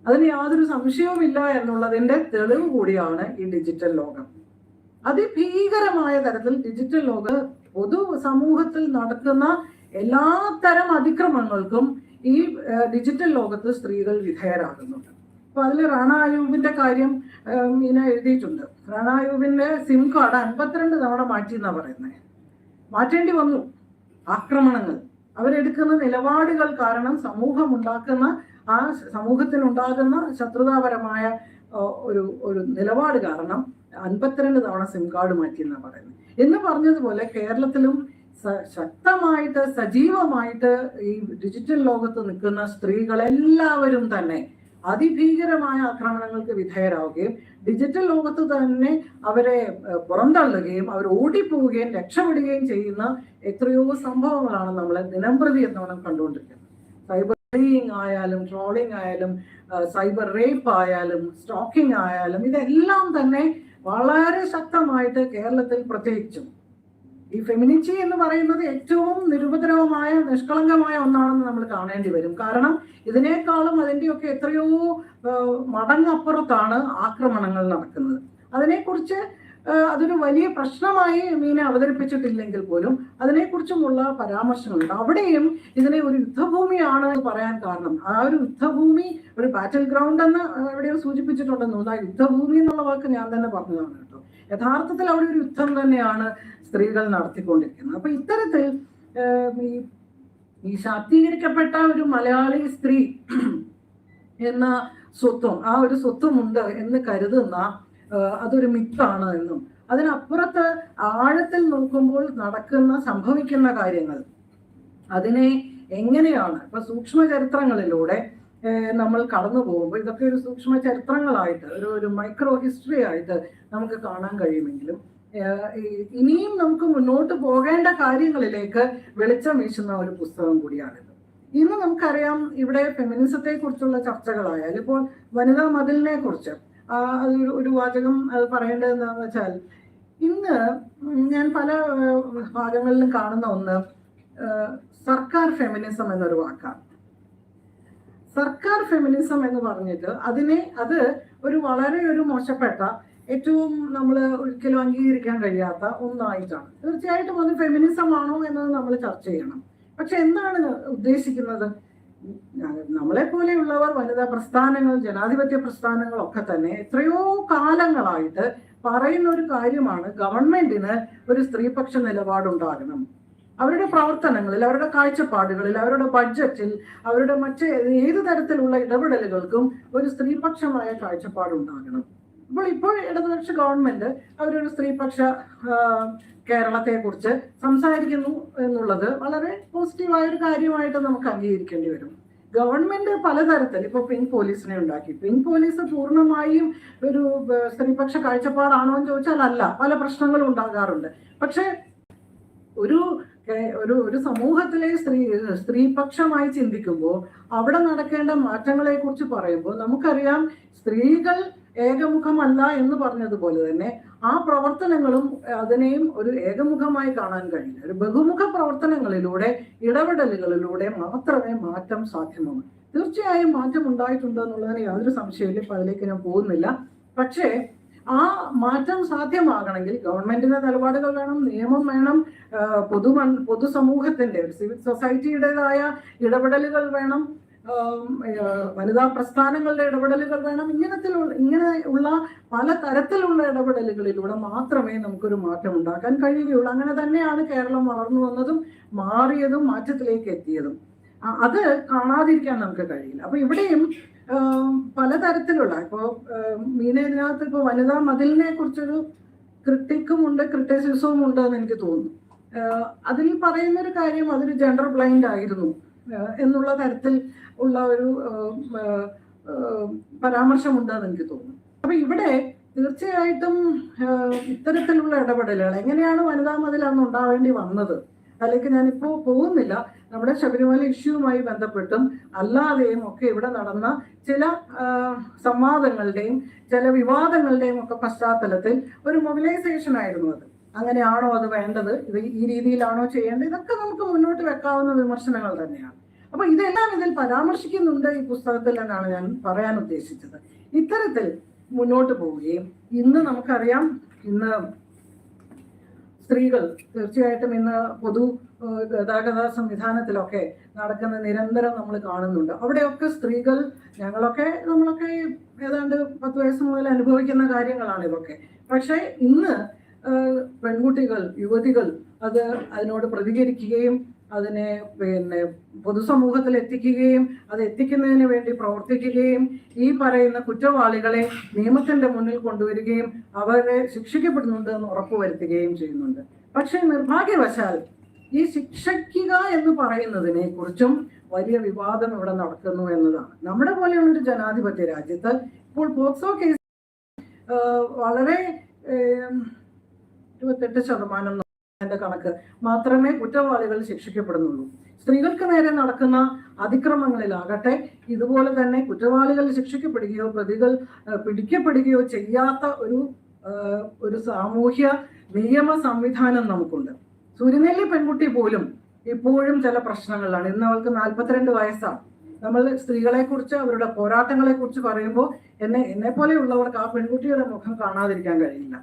അതിന് യാതൊരു സംശയവുമില്ല എന്നുള്ളതിന്റെ തെളിവ് കൂടിയാണ് ഈ ഡിജിറ്റൽ ലോകം. അതിഭീകരമായ തരത്തിൽ ഡിജിറ്റൽ ലോകം പൊതു സമൂഹത്തിൽ നടക്കുന്ന എല്ലാ തരം അതിക്രമങ്ങൾക്കും ഈ ഡിജിറ്റൽ ലോകത്ത് സ്ത്രീകൾ വിധേയരാകുന്നുണ്ട്. അപ്പൊ അതിൽ റാണ അയൂബിന്റെ കാര്യം മീന എഴുതിയിട്ടുണ്ട്. റാണ അയൂബിന്റെ സിം കാർഡ് 52 തവണ മാറ്റി എന്നാ പറയുന്നത്. മാറ്റേണ്ടി വന്നു. ആക്രമണങ്ങൾ, അവരെടുക്കുന്ന നിലപാടുകൾ കാരണം ആ സമൂഹത്തിനുണ്ടാകുന്ന ശത്രുതാപരമായ ഒരു നിലപാട് കാരണം 52 തവണ സിം കാർഡ് മാറ്റി എന്നാ പറയുന്നത്. എന്ന് പറഞ്ഞതുപോലെ കേരളത്തിലും ശക്തമായിട്ട് സജീവമായിട്ട് ഈ ഡിജിറ്റൽ ലോകത്ത് നിൽക്കുന്ന സ്ത്രീകളെല്ലാവരും തന്നെ അതിഭീകരമായ ആക്രമണങ്ങൾക്ക് വിധേയരാവുകയും ഡിജിറ്റൽ ലോകത്ത് തന്നെ അവരെ പുറന്തള്ളുകയും അവർ ഓടിപ്പോവുകയും രക്ഷപ്പെടുകയും ചെയ്യുന്ന എത്രയോ സംഭവങ്ങളാണ് നമ്മൾ ദിനംപ്രതി എന്നോണം കണ്ടുകൊണ്ടിരിക്കുന്നത്. സൈബർ ബുള്ളിയിങ് ആയാലും, ട്രോളിംഗ് ആയാലും, സൈബർ റേപ്പ് ആയാലും, സ്റ്റോക്കിംഗ് ആയാലും, ഇതെല്ലാം തന്നെ വളരെ ശക്തമായിട്ട് കേരളത്തിൽ പ്രത്യേകിച്ചും ഈ ഫെമിനിറ്റി എന്ന് പറയുന്നത് ഏറ്റവും നിരുപദ്രവമായ, നിഷ്കളങ്കമായ ഒന്നാണെന്ന് നമ്മൾ കാണേണ്ടി വരും. കാരണം ഇതിനേക്കാളും അതിൻ്റെയൊക്കെ എത്രയോ മടങ്ങപ്പുറത്താണ് ആക്രമണങ്ങൾ നടക്കുന്നത്. അതിനെക്കുറിച്ച് അതൊരു വലിയ പ്രശ്നമായി മീനെ അവതരിപ്പിച്ചിട്ടില്ലെങ്കിൽ പോലും അതിനെക്കുറിച്ചുമുള്ള പരാമർശങ്ങളുണ്ട്. അവിടെയും ഇതിനെ ഒരു യുദ്ധഭൂമിയാണ് പറയാൻ കാരണം, ആ ഒരു യുദ്ധഭൂമി ഒരു ബാറ്റിൽ ഗ്രൗണ്ട് എന്ന് എവിടെയോ സൂചിപ്പിച്ചിട്ടുണ്ടെന്ന് തോന്നുന്നു. ആ യുദ്ധഭൂമി എന്നുള്ള വാക്ക് ഞാൻ തന്നെ പറഞ്ഞതാണ് കേട്ടോ. യഥാർത്ഥത്തിൽ അവിടെ ഒരു യുദ്ധം തന്നെയാണ് സ്ത്രീകൾ നടത്തിക്കൊണ്ടിരിക്കുന്നത്. അപ്പൊ ഇത്തരത്തിൽ ഈ ശാക്തീകരിക്കപ്പെട്ട ഒരു മലയാളി സ്ത്രീ എന്ന സ്വത്വം, ആ ഒരു സ്വത്വമുണ്ട് എന്ന് കരുതുന്ന അതൊരു മിത്താണ് എന്നും അതിനപ്പുറത്ത് ആഴത്തിൽ നോക്കുമ്പോൾ സംഭവിക്കുന്ന കാര്യങ്ങൾ അതിനെ എങ്ങനെയാണ് ഇപ്പൊ സൂക്ഷ്മ ചരിത്രങ്ങളിലൂടെ നമ്മൾ കടന്നു പോകുമ്പോൾ ഇതൊക്കെ ഒരു സൂക്ഷ്മ ചരിത്രങ്ങളായിട്ട് ഒരു മൈക്രോ ഹിസ്റ്ററി ആയിട്ട് നമുക്ക് കാണാൻ കഴിയുമെങ്കിലും ഇനിയും നമുക്ക് മുന്നോട്ട് പോകേണ്ട കാര്യങ്ങളിലേക്ക് വെളിച്ചം വീശുന്ന ഒരു പുസ്തകം കൂടിയാണിത്. ഇന്ന് നമുക്കറിയാം ഇവിടെ ഫെമിനിസത്തെ കുറിച്ചുള്ള ചർച്ചകളായാലും ഇപ്പോൾ വനിതാ മതിലിനെ കുറിച്ച് ഒരു വാചകം അത് പറയേണ്ടത് എന്താണെന്ന് വെച്ചാൽ, ഇന്ന് ഞാൻ പല ഭാഗങ്ങളിലും കാണുന്ന ഒന്ന് സർക്കാർ ഫെമിനിസം എന്നൊരു വാക്കാണ്. സർക്കാർ ഫെമിനിസം എന്ന് പറഞ്ഞിട്ട് അത് വളരെ മോശപ്പെട്ട, ഏറ്റവും നമ്മൾ ഒരിക്കലും അംഗീകരിക്കാൻ കഴിയാത്ത ഒന്നായിട്ടാണ്. തീർച്ചയായിട്ടും അത് ഫെമിനിസം ആണോ എന്നത് നമ്മൾ ചർച്ച ചെയ്യണം. പക്ഷെ എന്താണ് ഉദ്ദേശിക്കുന്നത്? നമ്മളെ പോലെയുള്ളവർ, വനിതാ പ്രസ്ഥാനങ്ങൾ, ജനാധിപത്യ പ്രസ്ഥാനങ്ങളൊക്കെ തന്നെ എത്രയോ കാലങ്ങളായിട്ട് പറയുന്ന ഒരു കാര്യമാണ് ഗവൺമെന്റിന് ഒരു സ്ത്രീപക്ഷ നിലപാടുണ്ടാകണം. അവരുടെ പ്രവർത്തനങ്ങളിൽ, അവരുടെ കാഴ്ചപ്പാടുകളിൽ, അവരുടെ ബഡ്ജറ്റിൽ, അവരുടെ ഏത് തരത്തിലുള്ള ഇടപെടലുകൾക്കും ഒരു സ്ത്രീപക്ഷമായ കാഴ്ചപ്പാടുണ്ടാകണം. ഇപ്പോൾ ഇടതുപക്ഷ ഗവൺമെന്റ് അവരൊരു സ്ത്രീപക്ഷ കേരളത്തെ കുറിച്ച് സംസാരിക്കുന്നു എന്നുള്ളത് വളരെ പോസിറ്റീവായ ഒരു കാര്യമായിട്ട് നമുക്ക് അംഗീകരിക്കേണ്ടി വരും. ഗവൺമെന്റ് പലതരത്തിൽ ഇപ്പൊ പിങ്ക് പോലീസിനെ ഉണ്ടാക്കി. പിങ്ക് പോലീസ് പൂർണ്ണമായും ഒരു സ്ത്രീപക്ഷ കാഴ്ചപ്പാടാണോ എന്ന് ചോദിച്ചാൽ അല്ല, പല പ്രശ്നങ്ങളും ഉണ്ടാകാറുണ്ട്. പക്ഷെ ഒരു സമൂഹത്തിലെ സ്ത്രീപക്ഷമായി ചിന്തിക്കുമ്പോൾ അവിടെ നടക്കേണ്ട മാറ്റങ്ങളെ കുറിച്ച് പറയുമ്പോൾ നമുക്കറിയാം, സ്ത്രീകൾ ഏകമുഖമല്ല എന്ന് പറഞ്ഞതുപോലെ തന്നെ ആ പ്രവർത്തനങ്ങളും അതിനെയും ഒരു ഏകമുഖമായി കാണാൻ കഴിയില്ല. ഒരു ബഹുമുഖ പ്രവർത്തനങ്ങളിലൂടെ, ഇടപെടലുകളിലൂടെ മാത്രമേ മാറ്റം സാധ്യമാകൂ. തീർച്ചയായും മാറ്റം ഉണ്ടായിട്ടുണ്ട് എന്നുള്ളതിന് യാതൊരു സംശയമില്ല. ഇപ്പൊ അതിലേക്ക് ഞാൻ പോകുന്നില്ല. പക്ഷേ ആ മാറ്റം സാധ്യമാകണമെങ്കിൽ ഗവൺമെന്റിന്റെ നിലപാടുകൾ വേണം, നിയമം വേണം, പൊതുസമൂഹത്തിന്റെ സിവിൽ സൊസൈറ്റിയുടേതായ ഇടപെടലുകൾ വേണം, വനിതാ പ്രസ്ഥാനങ്ങളുടെ ഇടപെടലുകൾ വേണം. ഇങ്ങനെയുള്ള പല തരത്തിലുള്ള ഇടപെടലുകളിലൂടെ മാത്രമേ നമുക്കൊരു മാറ്റം ഉണ്ടാക്കാൻ കഴിയുകയുള്ളൂ. അങ്ങനെ തന്നെയാണ് കേരളം വളർന്നു വന്നതും മാറിയതും മാറ്റത്തിലേക്ക് എത്തിയതും. അത് കാണാതിരിക്കാൻ നമുക്ക് കഴിയില്ല. അപ്പൊ ഇവിടെയും പലതരത്തിലുള്ള ഇപ്പോൾ മീന ഇതിനകത്ത് ഇപ്പോൾ വനിതാ മതിലിനെ കുറിച്ചൊരു ക്രിട്ടിക്കും ഉണ്ട്, ക്രിറ്റിസിസവും ഉണ്ട് എന്ന് എനിക്ക് തോന്നുന്നു. അതിൽ പറയുന്നൊരു കാര്യം അതൊരു ജെൻഡർ ബ്ലൈൻഡ് ആയിരുന്നു എന്നുള്ള തരത്തിൽ ഉള്ള ഒരു പരാമർശമുണ്ടെന്ന് എനിക്ക് തോന്നുന്നു. അപ്പൊ ഇവിടെ തീർച്ചയായിട്ടും ഇത്തരത്തിലുള്ള ഇടപെടലുകൾ എങ്ങനെയാണ് വനിതാ മതിൽ അന്ന് ഉണ്ടാവേണ്ടി വന്നത്, അല്ലെങ്കിൽ ഞാനിപ്പോൾ പോകുന്നില്ല. നമ്മുടെ ശബരിമല ഇഷ്യൂവുമായി ബന്ധപ്പെട്ടും അല്ലാതെയും ഒക്കെ ഇവിടെ നടന്ന ചില സംവാദങ്ങളുടെയും ചില വിവാദങ്ങളുടെയും ഒക്കെ പശ്ചാത്തലത്തിൽ ഒരു മൊബിലൈസേഷൻ ആയിരുന്നു അത്. അങ്ങനെയാണോ അത് വേണ്ടത്, ഇത് ഈ രീതിയിലാണോ ചെയ്യേണ്ടത്, ഇതൊക്കെ നമുക്ക് മുന്നോട്ട് വെക്കാവുന്ന വിമർശനങ്ങൾ തന്നെയാണ്. അപ്പൊ ഇതെല്ലാം ഇതിൽ പരാമർശിക്കുന്നുണ്ട് ഈ പുസ്തകത്തിൽ എന്നാണ് ഞാൻ പറയാൻ ഉദ്ദേശിച്ചത്. ഇത്തരത്തിൽ മുന്നോട്ട് പോവുകയും ഇന്ന് നമുക്കറിയാം, ഇന്ന് സ്ത്രീകൾ തീർച്ചയായിട്ടും ഇന്ന് പൊതു ഗതാഗത സംവിധാനത്തിലൊക്കെ നടക്കുന്ന നിരന്തരം നമ്മൾ കാണുന്നുണ്ട്. അവിടെയൊക്കെ സ്ത്രീകൾ നമ്മളൊക്കെ ഏതാണ്ട് 10 വയസ്സ് മുതൽ അനുഭവിക്കുന്ന കാര്യങ്ങളാണ് ഇതൊക്കെ. പക്ഷെ ഇന്ന് പെൺകുട്ടികൾ, യുവതികൾ അതിനോട് പ്രതികരിക്കുകയും അതിനെ പൊതുസമൂഹത്തിൽ എത്തിക്കുകയും അത് എത്തിക്കുന്നതിന് വേണ്ടി പ്രവർത്തിക്കുകയും ഈ പറയുന്ന കുറ്റവാളികളെ നിയമത്തിന്റെ മുന്നിൽ കൊണ്ടുവരികയും അവരെ ശിക്ഷിക്കപ്പെടുന്നുണ്ട് എന്ന് ഉറപ്പുവരുത്തുകയും ചെയ്യുന്നുണ്ട്. പക്ഷെ നിർഭാഗ്യവശാൽ ഈ ശിക്ഷിക്കുക എന്ന് പറയുന്നതിനെ കുറിച്ചും വലിയ വിവാദം ഇവിടെ നടക്കുന്നു എന്നതാണ്. നമ്മുടെ പോലെയുള്ളൊരു ജനാധിപത്യ രാജ്യത്ത് ഇപ്പോൾ പോക്സോ കേസ് വളരെ 28% എന്റെ കണക്ക് മാത്രമേ കുറ്റവാളികൾ ശിക്ഷിക്കപ്പെടുന്നുള്ളൂ. സ്ത്രീകൾക്ക് നേരെ നടക്കുന്ന അതിക്രമങ്ങളിലാകട്ടെ ഇതുപോലെ തന്നെ കുറ്റവാളികൾ ശിക്ഷിക്കപ്പെടുകയോ പ്രതികൾ പിടിക്കപ്പെടുകയോ ചെയ്യാത്ത ഒരു സാമൂഹ്യ നിയമ സംവിധാനം നമുക്കുണ്ട്. സൂര്യനെല്ലി പെൺകുട്ടി പോലും ഇപ്പോഴും ചില പ്രശ്നങ്ങളിലാണ്. ഇന്ന് അവൾക്ക് 42 വയസ്സാണ്. നമ്മൾ സ്ത്രീകളെ കുറിച്ച് അവരുടെ പോരാട്ടങ്ങളെ കുറിച്ച് പറയുമ്പോൾ എന്നെ പോലെയുള്ളവർക്ക് ആ പെൺകുട്ടിയുടെ മുഖം കാണാതിരിക്കാൻ കഴിയില്ല,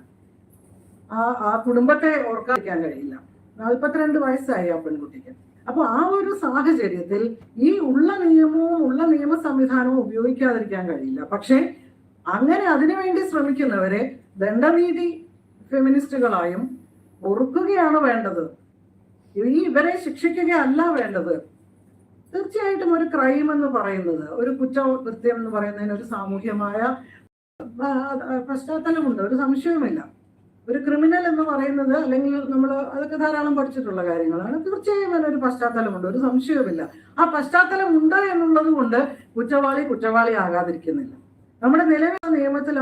ആ കുടുംബത്തെ ഓർക്കാതിരിക്കാൻ കഴിയില്ല. 42 വയസ്സായി ആ പെൺകുട്ടിക്ക്. അപ്പൊ ആ ഒരു സാഹചര്യത്തിൽ ഈ ഉള്ള നിയമവും ഉള്ള നിയമ സംവിധാനവും ഉപയോഗിക്കാതിരിക്കാൻ കഴിയില്ല. പക്ഷെ അങ്ങനെ അതിനുവേണ്ടി ശ്രമിക്കുന്നവരെ ദണ്ഡനീതി ഫെമിനിസ്റ്റുകളായും പൊറുക്കുകയാണ് വേണ്ടത്. ഇവരെ ശിക്ഷിക്കുകയല്ല വേണ്ടത്. തീർച്ചയായിട്ടും ഒരു ക്രൈം എന്ന് പറയുന്നത്, ഒരു കുറ്റകൃത്യം എന്ന് പറയുന്നതിന് ഒരു സാമൂഹ്യമായ പശ്ചാത്തലമുണ്ട്, ഒരു സംശയവുമില്ല. ഒരു ക്രിമിനൽ എന്ന് പറയുന്നത്, അല്ലെങ്കിൽ നമ്മൾ അതൊക്കെ ധാരാളം പഠിച്ചിട്ടുള്ള കാര്യങ്ങളാണ്. തീർച്ചയായും അതിനൊരു പശ്ചാത്തലമുണ്ട്, ഒരു സംശയവുമില്ല. ആ പശ്ചാത്തലം ഉണ്ട് എന്നുള്ളത് കൊണ്ട് കുറ്റവാളി ആകാതിരിക്കുന്നില്ല. നമ്മുടെ നിലവിലെ നിയമത്തിൽ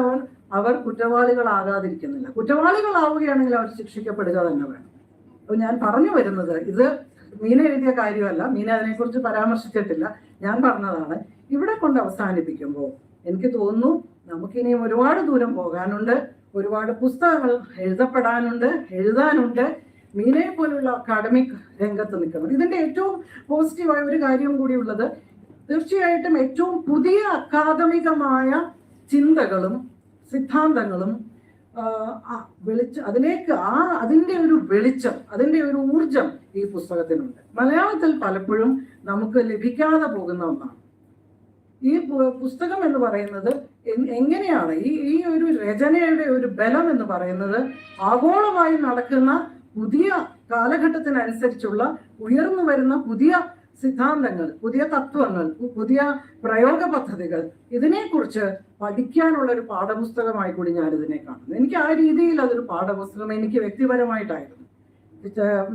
അവർ കുറ്റവാളികളാകാതിരിക്കുന്നില്ല. കുറ്റവാളികളാവുകയാണെങ്കിൽ അവർ ശിക്ഷിക്കപ്പെടുക തന്നെ വേണം. അപ്പൊ ഞാൻ പറഞ്ഞു വരുന്നത്, ഇത് മീന എഴുതിയ കാര്യമല്ല, മീന അതിനെക്കുറിച്ച് പരാമർശിച്ചിട്ടില്ല, ഞാൻ പറഞ്ഞതാണ്. ഇവിടെ കൊണ്ട് അവസാനിപ്പിക്കുമ്പോൾ എനിക്ക് തോന്നുന്നു നമുക്കിനിയും ഒരുപാട് ദൂരം പോകാനുണ്ട്, ഒരുപാട് പുസ്തകങ്ങൾ എഴുതാനുണ്ട്. മീനയെ പോലുള്ള അക്കാഡമിക് രംഗത്ത് നിൽക്കണം. ഇതിന്റെ ഏറ്റവും പോസിറ്റീവായ ഒരു കാര്യം കൂടി ഉള്ളത്, തീർച്ചയായിട്ടും ഏറ്റവും പുതിയ അക്കാദമികമായ ചിന്തകളും സിദ്ധാന്തങ്ങളും അതിന്റെ ഒരു വെളിച്ചം, അതിന്റെ ഒരു ഊർജം ഈ പുസ്തകത്തിനുണ്ട്. മലയാളത്തിൽ പലപ്പോഴും നമുക്ക് ലഭിക്കാതെ പോകുന്ന ഒന്നാണ് ഈ പുസ്തകം എന്ന് പറയുന്നത്. എങ്ങനെയാണ് ഈ ഒരു രചനയുടെ ഒരു ബലം എന്ന് പറയുന്നത്, ആഗോളമായി നടക്കുന്ന പുതിയ കാലഘട്ടത്തിനനുസരിച്ചുള്ള ഉയർന്നു വരുന്ന പുതിയ സിദ്ധാന്തങ്ങൾ, പുതിയ തത്വങ്ങൾ, പുതിയ പ്രയോഗ പദ്ധതികൾ, ഇതിനെക്കുറിച്ച് പഠിക്കാനുള്ള ഒരു പാഠപുസ്തകമായി കൂടി ഞാനിതിനെ കാണുന്നു. എനിക്ക് ആ രീതിയിൽ അതൊരു പാഠപുസ്തകം എനിക്ക് വ്യക്തിപരമായിട്ടായിരുന്നു.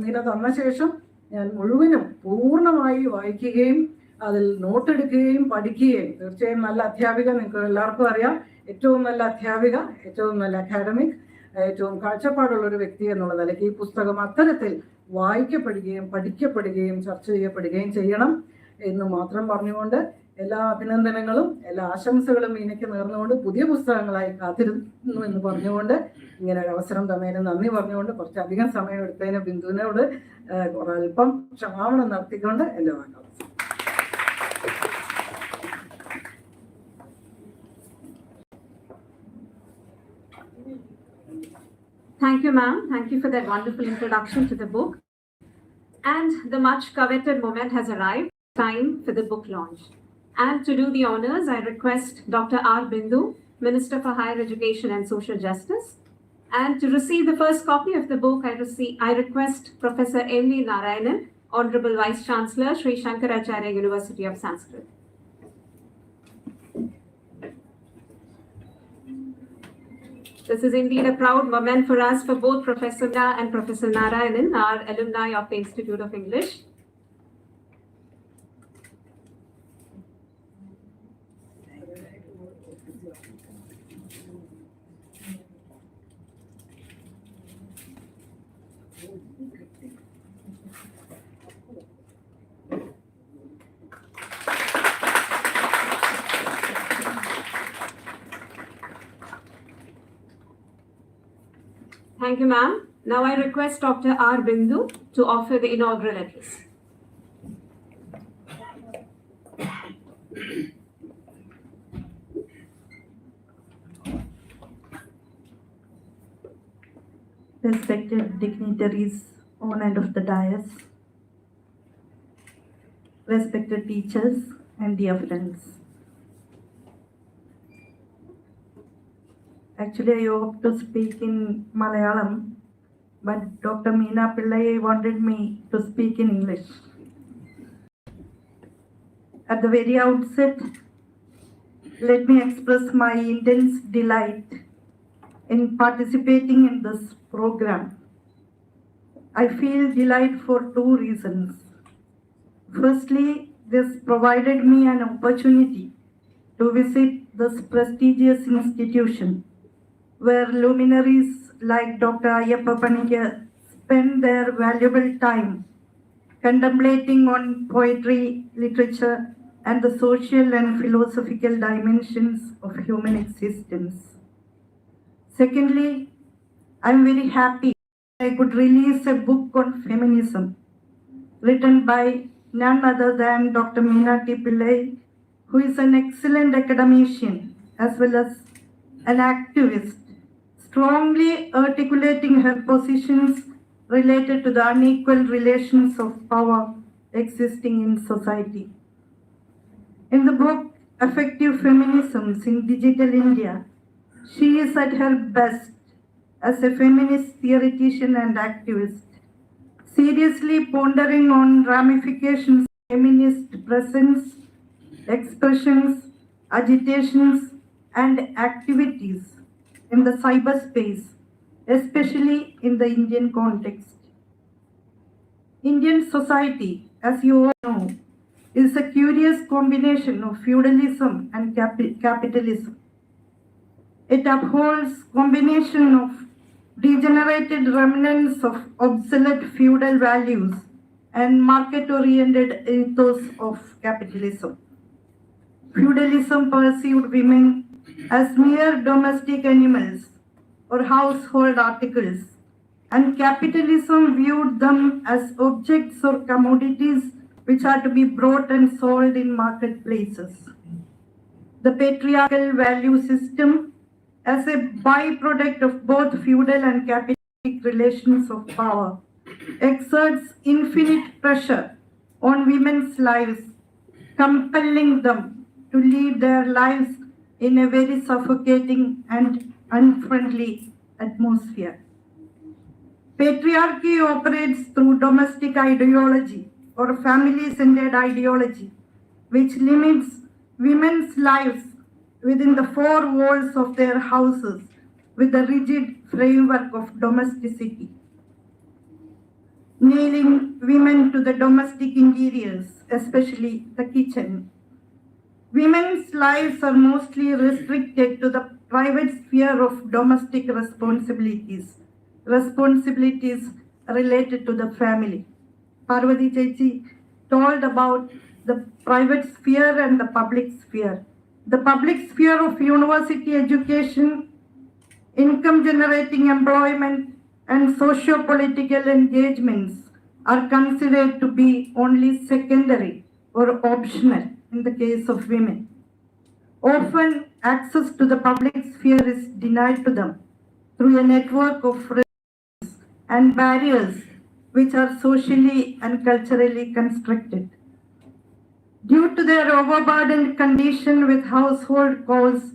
മീന തന്ന ശേഷം ഞാൻ മുഴുവനും പൂർണ്ണമായി വായിക്കുകയും അതിൽ നോട്ടെടുക്കുകയും പഠിക്കുകയും, തീർച്ചയായും നല്ല അധ്യാപിക, നിങ്ങൾക്ക് എല്ലാവർക്കും അറിയാം, ഏറ്റവും നല്ല അധ്യാപിക, ഏറ്റവും നല്ല അക്കാഡമിക്, ഏറ്റവും കാഴ്ചപ്പാടുള്ള ഒരു വ്യക്തി എന്നുള്ള നിലയ്ക്ക് ഈ പുസ്തകം അത്തരത്തിൽ വായിക്കപ്പെടുകയും പഠിക്കപ്പെടുകയും ചർച്ച ചെയ്യപ്പെടുകയും ചെയ്യണം എന്ന് മാത്രം പറഞ്ഞുകൊണ്ട് എല്ലാ അഭിനന്ദനങ്ങളും എല്ലാ ആശംസകളും മീനയ്ക്ക് നേർന്നുകൊണ്ട് പുതിയ പുസ്തകങ്ങളായി കാത്തിരുന്നു എന്ന് പറഞ്ഞുകൊണ്ട് ഇങ്ങനെ ഒരു അവസരം തന്നതിന് നന്ദി പറഞ്ഞുകൊണ്ട് കുറച്ചധികം സമയം എടുത്തതിന് ബിന്ദുവിനോട് ഒരൽപ്പം ക്ഷമാപണം നടത്തിക്കൊണ്ട് എൻ്റെ വാക്കുകൾ. Thank you, ma'am. Thank you for that wonderful introduction to the book. And the much coveted moment has arrived, time for the book launch. And to do the honors, I request Dr. R. Bindu, Minister for Higher Education and Social Justice. And to receive the first copy of the book, I request Professor M. V. Narayanan, Honorable Vice Chancellor, Sri Shankaracharya University of Sanskrit. This is indeed a proud moment for us, for both Professor Na and Professor Narayanan, our alumni of the Institute of English. Thank you, ma'am. Now I request Dr. R. Bindu to offer the inaugural address. Respected dignitaries on and of the dais, respected teachers and dear friends. Actually, I hope to speak in Malayalam, but Dr. Meena Pillai wanted me to speak in English. At the very outset, let me express my intense delight in participating in this program. I feel delight for two reasons. Firstly, this provided me an opportunity to visit this prestigious institution where luminaries like Dr. Ayyappa Panikar spend their valuable time contemplating on poetry, literature, and the social and philosophical dimensions of human existence. Secondly, I'm very happy I could release a book on feminism written by none other than Dr. Meena T. Pillai, who is an excellent academician as well as an activist, strongly articulating her positions related to the unequal relations of power existing in society. In the book Affective Feminisms in Digital India, she is at her best as a feminist theoretician and activist, seriously pondering on ramifications of feminist presence, expressions, agitations, and activities in the cyberspace, especially in the Indian context. Indian society, as you all know, is a curious combination of feudalism and capitalism. It upholds combination of degenerated remnants of obsolete feudal values and market-oriented ethos of capitalism. Feudalism perceived women as mere domestic animals or household articles, and capitalism viewed them as objects or commodities which are to be bought and sold in marketplaces. The patriarchal value system, as a byproduct of both feudal and capitalistic relations of power, exerts infinite pressure on women's lives, compelling them to lead their lives in a very suffocating and unfriendly atmosphere. Patriarchy operates through domestic ideology or family-centered ideology, which limits women's lives within the four walls of their houses with the rigid framework of domesticity, nailing women to the domestic interiors, especially the kitchen. Women's lives are mostly restricted to the private sphere of domestic responsibilities related to the family. Parvati Chechi told about the private sphere and the public sphere. The public sphere of university education, income generating employment, and socio-political engagements are considered to be only secondary or optional in the case of women. Often, access to the public sphere is denied to them through a network of risks and barriers which are socially and culturally constructed. Due to their overburdened condition with household chores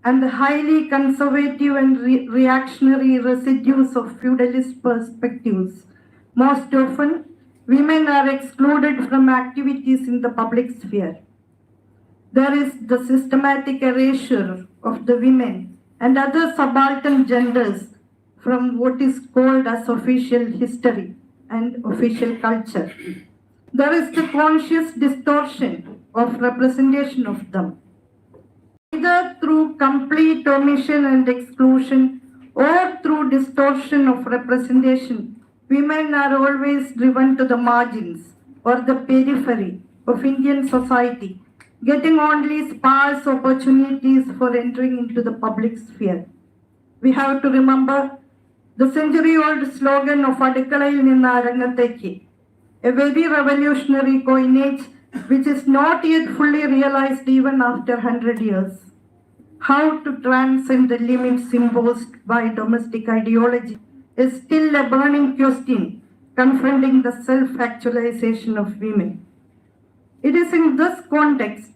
and the highly conservative and reactionary residues of feudalist perspectives, most often women are excluded from activities in the public sphere. There is the systematic erasure of the women and other subaltern genders from what is called as official history and official culture. There is the conscious distortion of representation of them, either through complete omission and exclusion or through distortion of representation. Women are always driven to the margins or the periphery of Indian society, getting only sparse opportunities for entering into the public sphere. We have to remember the century-old slogan of Adikalayil Ninnu Arangathekku, a very revolutionary coinage which is not yet fully realized even after 100 years. How to transcend the limits imposed by domestic ideology is still a burning question confronting the self-actualization of women. It is in this context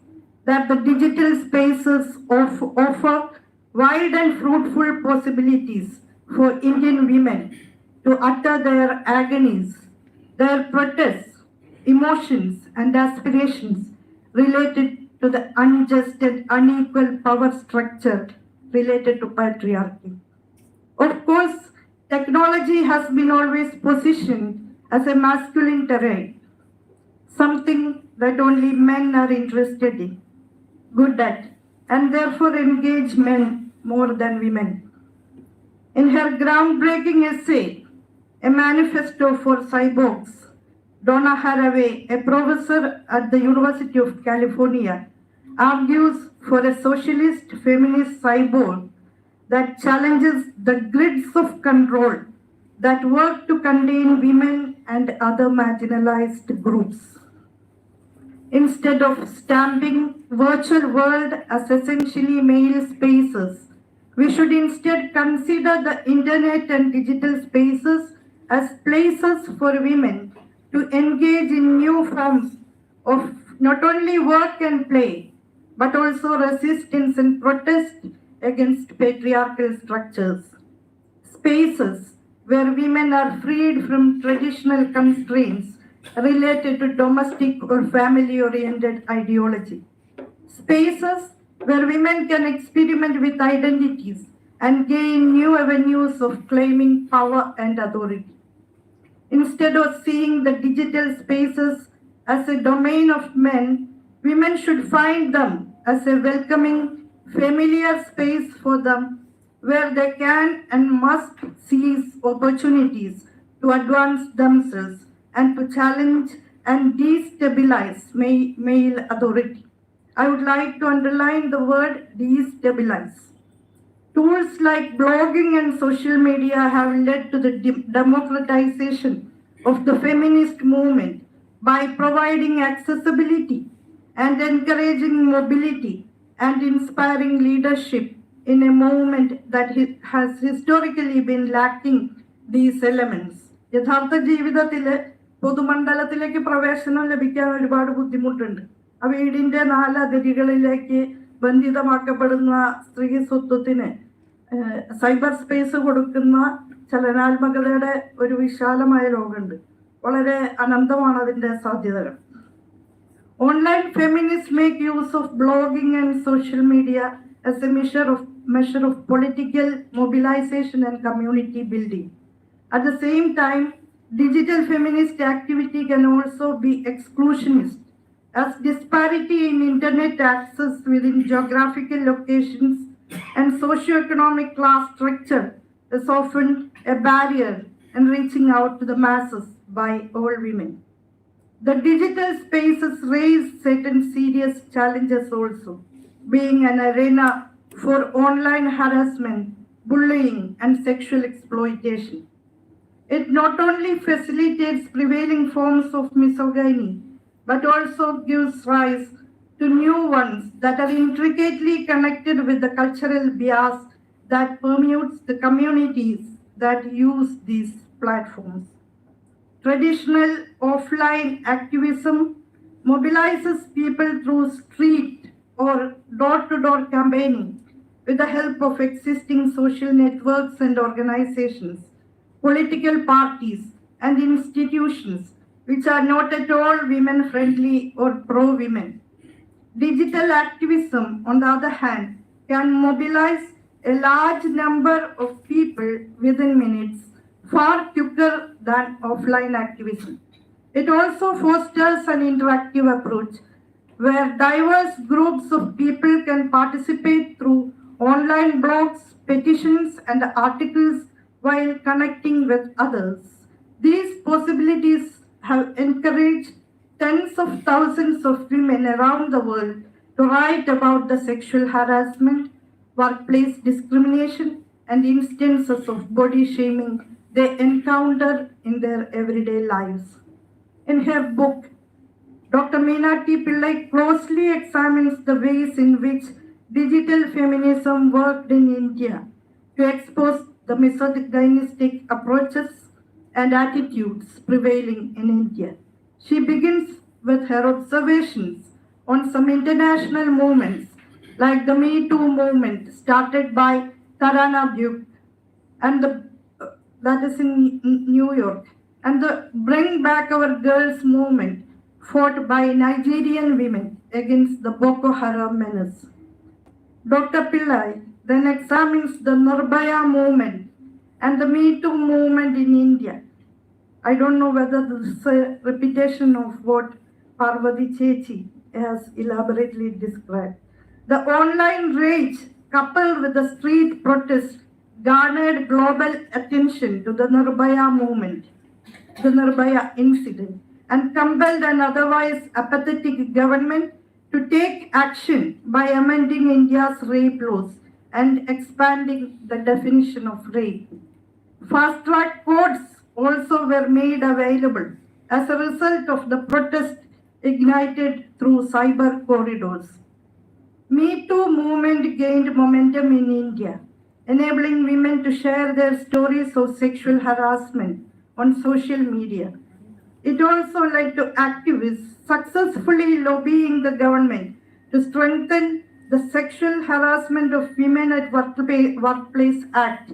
that the digital spaces offer wide and fruitful possibilities for Indian women to utter their agonies, their protests, emotions, and aspirations related to the unjust and unequal power structure related to patriarchy. Of course, technology has been always positioned as a masculine terrain, something that only men are interested in, good at, and therefore engage men more than women. In her groundbreaking essay, A Manifesto for Cyborgs, Donna Haraway, a professor at the University of California, argues for a socialist feminist cyborg that challenges the grids of control that work to contain women and other marginalized groups. Instead of stamping virtual world as essentially male spaces, we should instead consider the internet and digital spaces as places for women to engage in new forms of not only work and play, but also resistance and protest against patriarchal structures. Spaces where women are freed from traditional constraints related to domestic or family-oriented ideology. Spaces where women can experiment with identities and gain new avenues of claiming power and authority. Instead of seeing the digital spaces as a domain of men, women should find them as a welcoming, familiar space for them where they can and must seize opportunities to advance themselves and to challenge and destabilize male authority. I would like to underline the word destabilize. Tools like blogging and social media have led to the democratization of the feminist movement by providing accessibility and encouraging mobility and inspiring leadership in a movement that has historically been lacking these elements. യഥാർത്ഥ ജീവിതത്തിൽ പൊതുമണ്ഡലത്തിലേക്ക് പ്രവേശനം ലഭിക്കാൻ ഒരുപാട് ബുദ്ധിമുട്ടുണ്ട്. ആ വീടിന്റെ 4 അതിരുകളിലേക്ക് ബന്ധിതമാക്കപ്പെടുന്ന സ്ത്രീ സ്വത്വത്തിന് cyber space കൊടുക്കുന്ന ചലനാത്മകതയുടെ ഒരു വിശാലമായ ലോകമുണ്ട്. വളരെ അനന്തമാണ് അതിൻ്റെ സാധ്യതകൾ. Online feminists make use of blogging and social media as a measure of political mobilization and community building. At the same time, digital feminist activity can also be exclusionist, as disparity in internet access within geographical locations and socio-economic class structure is often a barrier in reaching out to the masses by all women. The digital spaces raise certain serious challenges also, being an arena for online harassment, bullying, and sexual exploitation. It not only facilitates prevailing forms of misogyny, but also gives rise to new ones that are intricately connected with the cultural bias that permeates the communities that use these platforms. Traditional offline activism mobilizes people through street or door-to-door campaigning with the help of existing social networks and organizations, political parties, and institutions which are not at all women friendly or pro women. Digital activism, on the other hand, can mobilize a large number of people within minutes, far quicker than offline activism. It also fosters an interactive approach where diverse groups of people can participate through online blogs, petitions, and articles while connecting with others. These possibilities have encouraged tens of thousands of women around the world to write about the sexual harassment, workplace discrimination, and instances of body shaming they encounter in their everyday lives. In her book, Dr. Meenakshi Pillai closely examines the ways in which digital feminism worked in India to expose the misogynistic approaches and attitudes prevailing in India. She begins with her observations on some international movements like the Me Too movement started by Tarana Duke and that is in New York, and the Bring Back Our Girls movement fought by Nigerian women against the Boko Haram menace. Dr. Pillai then examines the Nirbhaya movement and the Me Too movement in India. I don't know whether this is a repetition of what Parvati Chechi has elaborately described. The online rage coupled with the street protest garnered global attention to the Nirbhaya movement, the Nirbhaya incident, and compelled an otherwise apathetic government to take action by amending India's rape laws and expanding the definition of rape. Fast-track courts also were made available as a result of the protest ignited through cyber corridors. Me Too movement gained momentum in India, enabling women to share their stories of sexual harassment on social media. It also led to activists successfully lobbying the government to strengthen the Sexual Harassment of Women at Workplace Act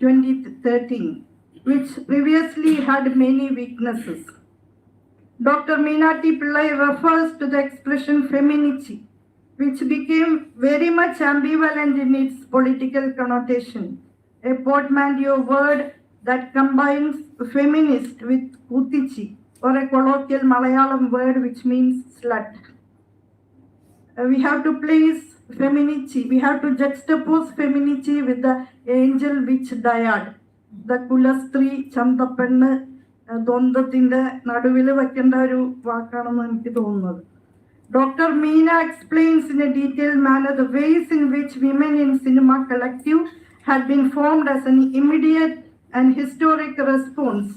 2013, which previously had many weaknesses. Dr. Meenakshi Pillai refers to the expression femininity, which became very much ambivalent in its political connotation, a portmanteau word that combines feminist with kutichi, or a colloquial Malayalam word which means slut. We have to place femininity, we have to juxtapose femininity with the angel witch dyad, the Kulastri Chandapenna ദ്വന്ദ്വത്തിന്റെ നടുവിൽ വെക്കേണ്ട ഒരു വാക്കാണെന്ന് എനിക്ക് തോന്നുന്നത്. Dr. Meena explains in a detailed manner the ways in which women in cinema collective had been formed as an immediate and historic response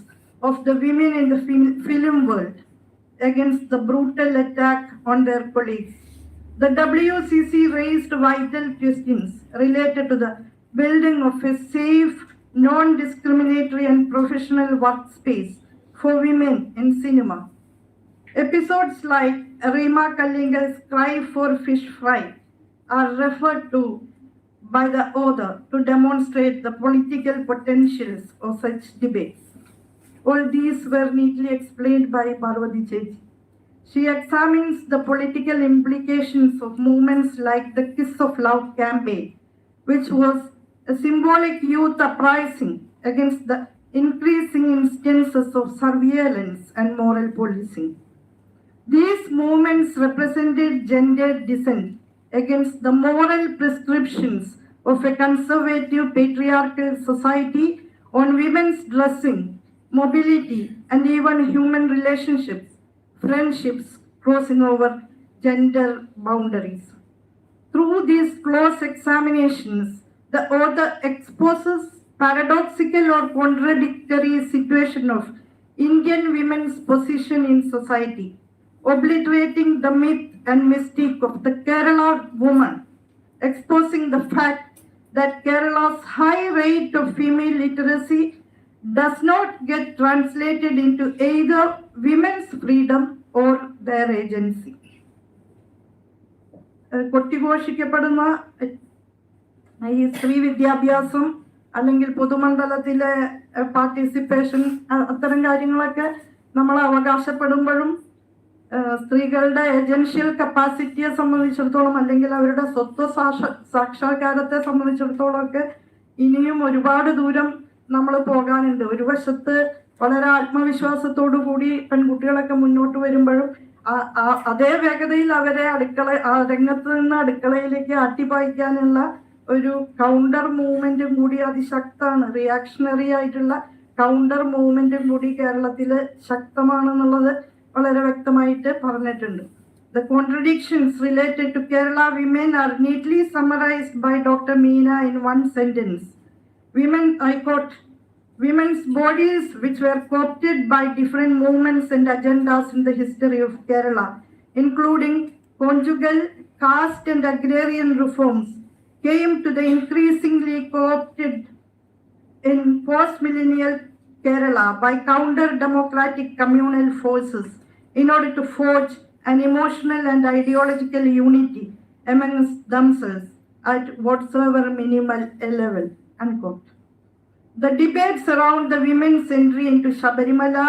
of the women in the film world against the brutal attack on their colleagues. The WCC raised vital questions related to the building of a safe, non-discriminatory and professional workspace for women in cinema. Episodes like Rima Kalinga's Cry for Fish Fry are referred to by the author to demonstrate the political potentials of such debates. All these were neatly explained by Parvati Chechi. She examines the political implications of movements like the Kiss of Love campaign, which was a symbolic youth uprising against the increasing instances of surveillance and moral policing. These movements represented gender dissent against the moral prescriptions of a conservative patriarchal society on women's dressing, mobility, and even human relationships, friendships crossing over gender boundaries. Through these close examinations, the author exposes paradoxical or contradictory situation of Indian women's position in society, obliterating the myth and mystique of the Kerala woman, exposing the fact that Kerala's high rate of female literacy does not get translated into either women's freedom or their agency. കൊട്ടിഘോഷിക്കപ്പെടുന്ന ഈ സ്ത്രീ വിദ്യാഭ്യാസം അല്ലെങ്കിൽ പൊതുമണ്ഡലത്തിലെ participation അത്തരം കാര്യങ്ങളൊക്കെ നമ്മൾ അവകാശപ്പെടുമ്പോഴും സ്ത്രീകളുടെ ഏജൻഷ്യൽ കപ്പാസിറ്റിയെ സംബന്ധിച്ചിടത്തോളം അല്ലെങ്കിൽ അവരുടെ സ്വത്വ സാക്ഷാത്കാരത്തെ സംബന്ധിച്ചിടത്തോളം ഒക്കെ ഇനിയും ഒരുപാട് ദൂരം നമ്മൾ പോകാനുണ്ട്. ഒരു വശത്ത് വളരെ ആത്മവിശ്വാസത്തോടു കൂടി പെൺകുട്ടികളൊക്കെ മുന്നോട്ട് വരുമ്പോഴും അതേ വേഗതയിൽ അവരെ രംഗത്ത് നിന്ന് അടുക്കളയിലേക്ക് ആട്ടിപ്പായിക്കാനുള്ള ഒരു കൗണ്ടർ മൂവ്മെന്റും കൂടി അതിശക്തമാണ്. റിയാക്ഷണറി ആയിട്ടുള്ള കൗണ്ടർ മൂവ്മെന്റും കൂടി കേരളത്തിൽ ശക്തമാണെന്നുള്ളത് വളരെ വ്യക്തമായിട്ട് പറഞ്ഞിട്ടുണ്ട്. The contradictions related to Kerala women are neatly summarized by Dr. Meena in one sentence. I quote, women's bodies which were co-opted by different movements and agendas in the history of Kerala, including conjugal, caste and agrarian reforms, came to the increasingly co-opted in post-millennial Kerala by counter-democratic communal forces in order to forge an emotional and ideological unity amongst themselves at whatsoever minimal a level, unquote. The debates around the women's entry into Shabarimala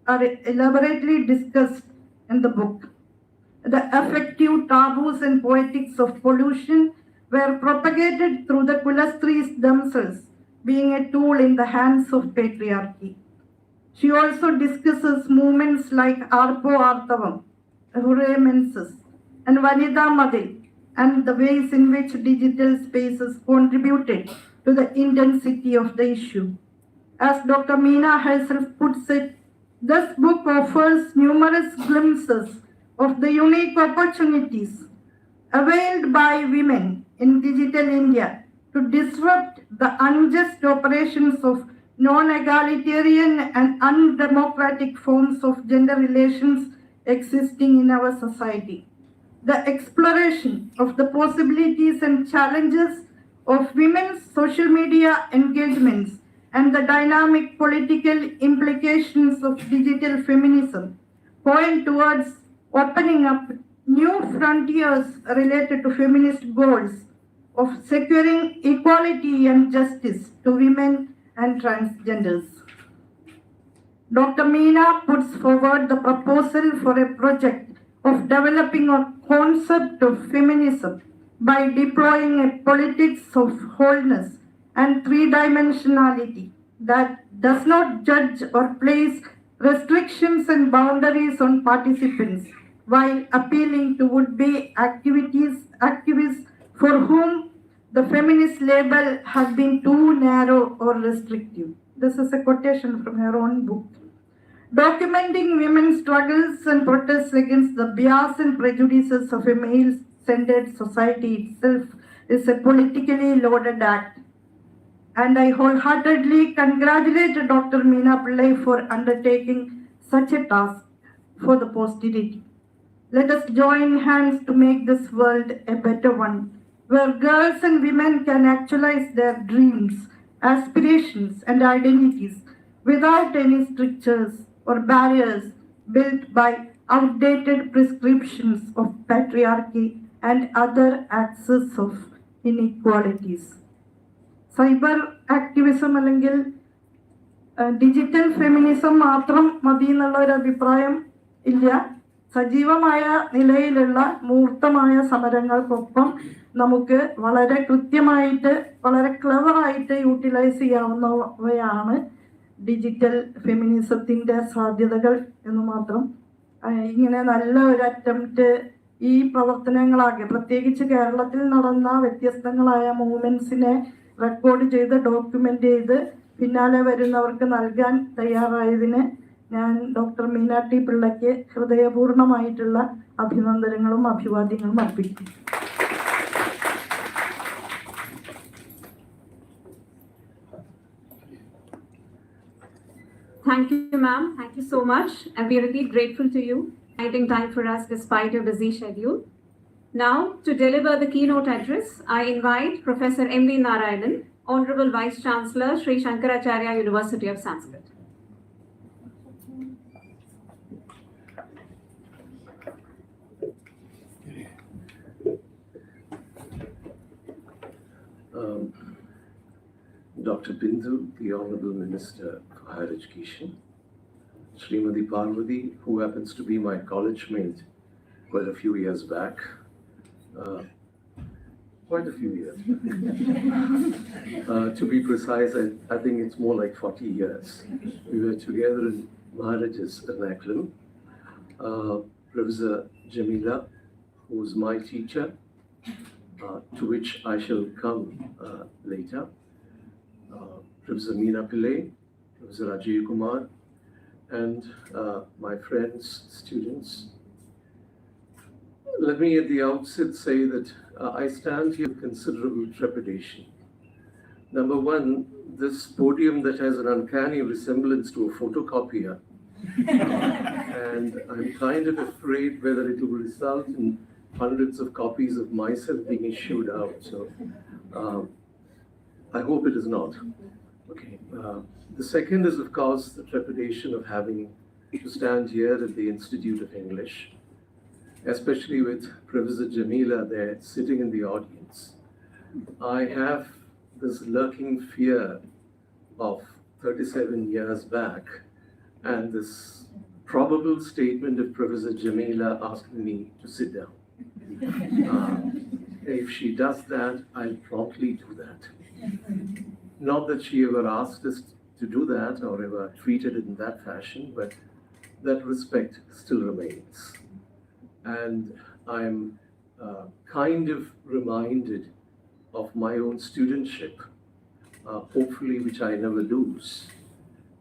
are elaborately discussed in the book. The affective taboos and poetics of pollution were propagated through the Kulastris themselves, being a tool in the hands of patriarchy. She also discusses movements like Arpo Artavam, Hure Menses, and Vanida Madil, and the ways in which digital spaces contributed to the intensity of the issue. As Dr. Meena herself puts it, this book offers numerous glimpses of the unique opportunities availed by women in digital India to disrupt the unjust operations of non-egalitarian and undemocratic forms of gender relations existing in our society. The exploration of the possibilities and challenges of women's social media engagements and the dynamic political implications of digital feminism point towards opening up new frontiers related to feminist goals of securing equality and justice to women and transgenders. Dr. Meena puts forward the proposal for a project of developing a concept of feminism by deploying a politics of wholeness and three-dimensionality that does not judge or place restrictions and boundaries on participants while appealing to would-be activists for whom the feminist label has been too narrow or restrictive. This is a quotation from her own book. Documenting women's struggles and protests against the bias and prejudices of a male-centered society itself is a politically loaded act. And I wholeheartedly congratulate Dr. Meena Pillai for undertaking such a task for the posterity. Let us join hands to make this world a better one, where girls and women can actualize their dreams, aspirations, and identities without any strictures or barriers built by outdated prescriptions of patriarchy and other axes of inequalities. Cyber activism അല്ലെങ്കിൽ digital feminism മാത്രം മതി എന്നുള്ള ഒരു അഭിപ്രായം ഇല്ല. സജീവമായ നിലയിലുള്ള മൂർത്തമായ സമരങ്ങൾക്കൊപ്പം നമുക്ക് വളരെ കൃത്യമായിട്ട് വളരെ ക്ലെവറായിട്ട് യൂട്ടിലൈസ് ചെയ്യാവുന്നവയാണ് ഡിജിറ്റൽ ഫെമിനിസത്തിൻ്റെ സാധ്യതകൾ എന്ന് മാത്രം. ഇങ്ങനെ നല്ല ഒരു അറ്റംപ്റ്റ് ഈ പ്രവർത്തനങ്ങളാകെ പ്രത്യേകിച്ച് കേരളത്തിൽ നടന്ന വ്യത്യസ്തങ്ങളായ മൂവ്മെൻറ്റ്സിനെ റെക്കോർഡ് ചെയ്ത് ഡോക്യുമെൻ്റ് ചെയ്ത് പിന്നാലെ വരുന്നവർക്ക് നൽകാൻ തയ്യാറായതിന് ഞാൻ ഡോക്ടർ മീന ടി പിള്ളയ്ക്ക് ഹൃദയപൂർണമായിട്ടുള്ള അഭിനന്ദനങ്ങളും അഭിവാദ്യങ്ങളും അർപ്പിക്കുന്നു. Thank you, ma'am. Thank you so much. And we're really grateful to you finding time for us despite your busy schedule. Now, to deliver the keynote address, I invite Professor M.V. Narayanan, Honorable Vice Chancellor, Sri Shankaracharya University of Sanskrit. Dr. Bindu, the Honorable Minister for Higher Education, Srimati Parvati, who happens to be my college mate quite a few years back. Quite a few years. To be precise, I think it's more like 40 years. We were together in Maharajas Ernakulam. Professor Jamila, who was my teacher, to which I shall come later. Professor Meena Pillai, Professor Ajay Kumar, and my friends, students. Let me at the outset say that I stand here with considerable trepidation. Number one, this podium that has an uncanny resemblance to a photocopier, and I'm kind of afraid whether it will result in hundreds of copies of myself being issued out. So I hope it is not. Okay. The second is, of course, the trepidation of having to stand here at the Institute of English, especially with Professor Jamila there sitting in the audience. I have this lurking fear of 37 years back and this probable statement of Professor Jamila asking me to sit down. If she does that, I'll promptly do that. Not that she ever asked us to do that or ever treated it in that fashion, but that respect still remains. And I'm kind of reminded of my own studentship, hopefully which I never lose.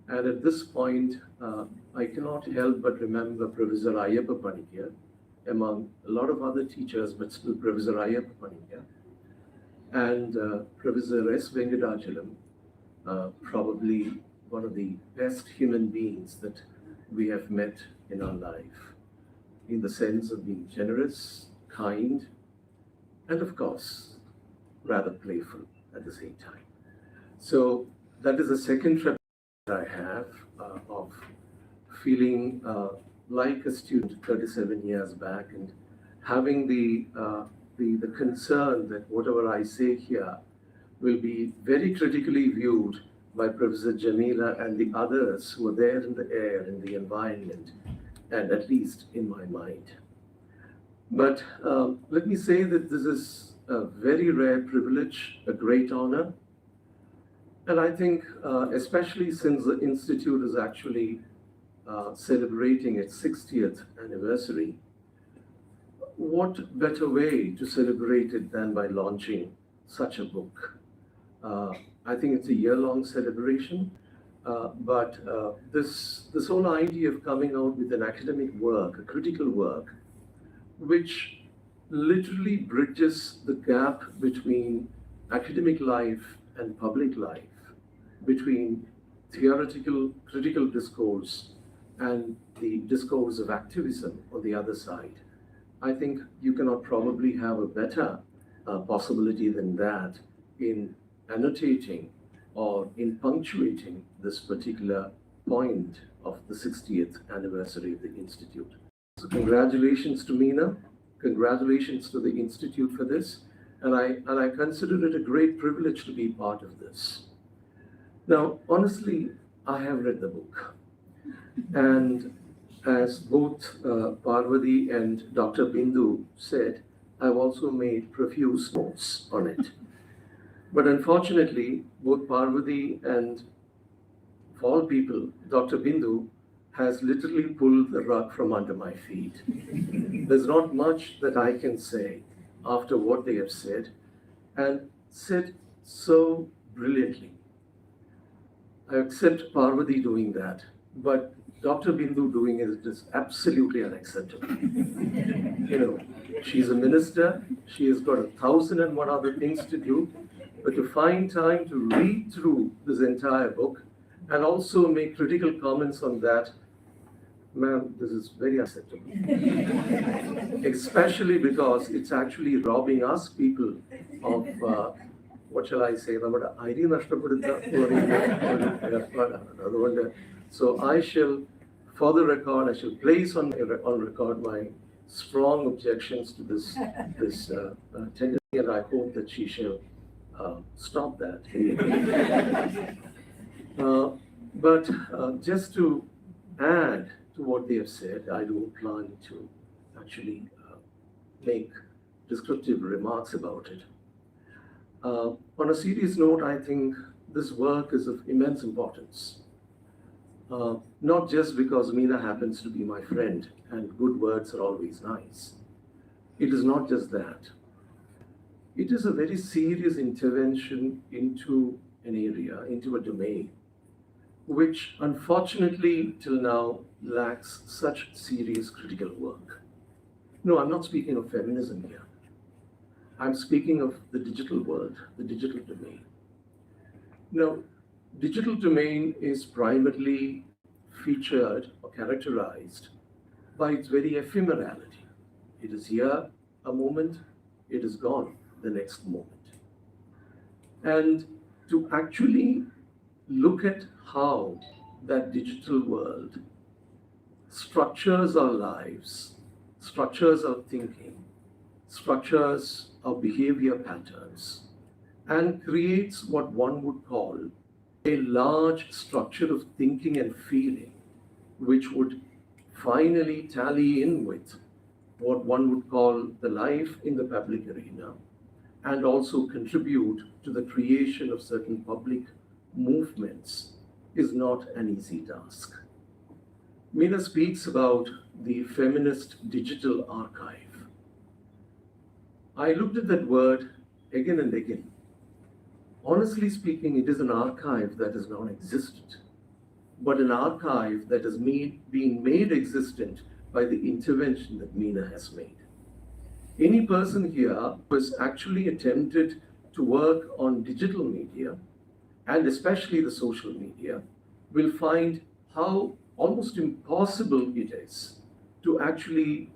And at this point, I cannot help but remember Professor Ayyappa Panikar, among a lot of other teachers, but still Professor Ayyappa Panikar, and Professor S. Venkatachalam, probably one of the best human beings that we have met in our life, in the sense of being generous, kind, and of course, rather playful at the same time. So that is the second trip that I have of feeling like a student 37 years back and having the concern that whatever I say here will be very critically viewed by Professor Jamila and the others who are there in the air, in the environment, and at least in my mind. But let me say that this is a very rare privilege, a great honor. And I think, especially since the Institute is actually celebrating its 60th anniversary, what better way to celebrate it than by launching such a book? I think it's a year-long celebration, but this whole idea of coming out with an academic work, a critical work, which literally bridges the gap between academic life and public life, between theoretical critical discourse and the discourse of activism on the other side. I think you cannot probably have a better possibility than that in annotating or in punctuating this particular point of the 60th anniversary of the Institute. So congratulations to Meena, congratulations to the Institute for this, and I consider it a great privilege to be part of this. Now, honestly, I have read the book, and as both Parvati and Dr. Bindu said, I've also made profuse notes on it. But unfortunately, both Parvati and, of all people, Dr. Bindu has literally pulled the rug from under my feet. There's not much that I can say after what they have said, and said so brilliantly. I accept Parvati doing that, but Dr. Bindu doing it is absolutely unacceptable. You know, she's a minister, she has got 1,001 other things to do, but to find time to read through this entire book and also make critical comments on that, ma'am, this is very unacceptable. Especially because it's actually robbing us people of, what shall I say, so I shall, for the record, I shall place on record my strong objections to this tendency, and I hope that she shall stop that. But just to add to what they have said. I don't plan to actually make descriptive remarks about it. On a serious note, I think this work is of immense importance. Not just because Meena happens to be my friend and good words are always nice. It is not just that. It is a very serious intervention into an area, into a domain, which unfortunately till now lacks such serious critical work. No, I'm not speaking of feminism here. I'm speaking of the digital world, the digital domain. Now, digital domain is primarily featured or characterized by its very ephemerality. It is here a moment, it is gone the next moment. And to actually look at how that digital world structures our lives, structures our thinking, structures our behavior patterns, and creates what one would call a large structure of thinking and feeling, which would finally tally in with what one would call the life in the public arena, and also contribute to the creation of certain public movements, is not an easy task. Meena speaks about the feminist digital archive. I looked at that word again and again. Honestly speaking, it is an archive that is non-existent, but an archive that is being made existent by the intervention that Meena has made. Any person here who has actually attempted to work on digital media, and especially the social media, will find how almost impossible it is to actually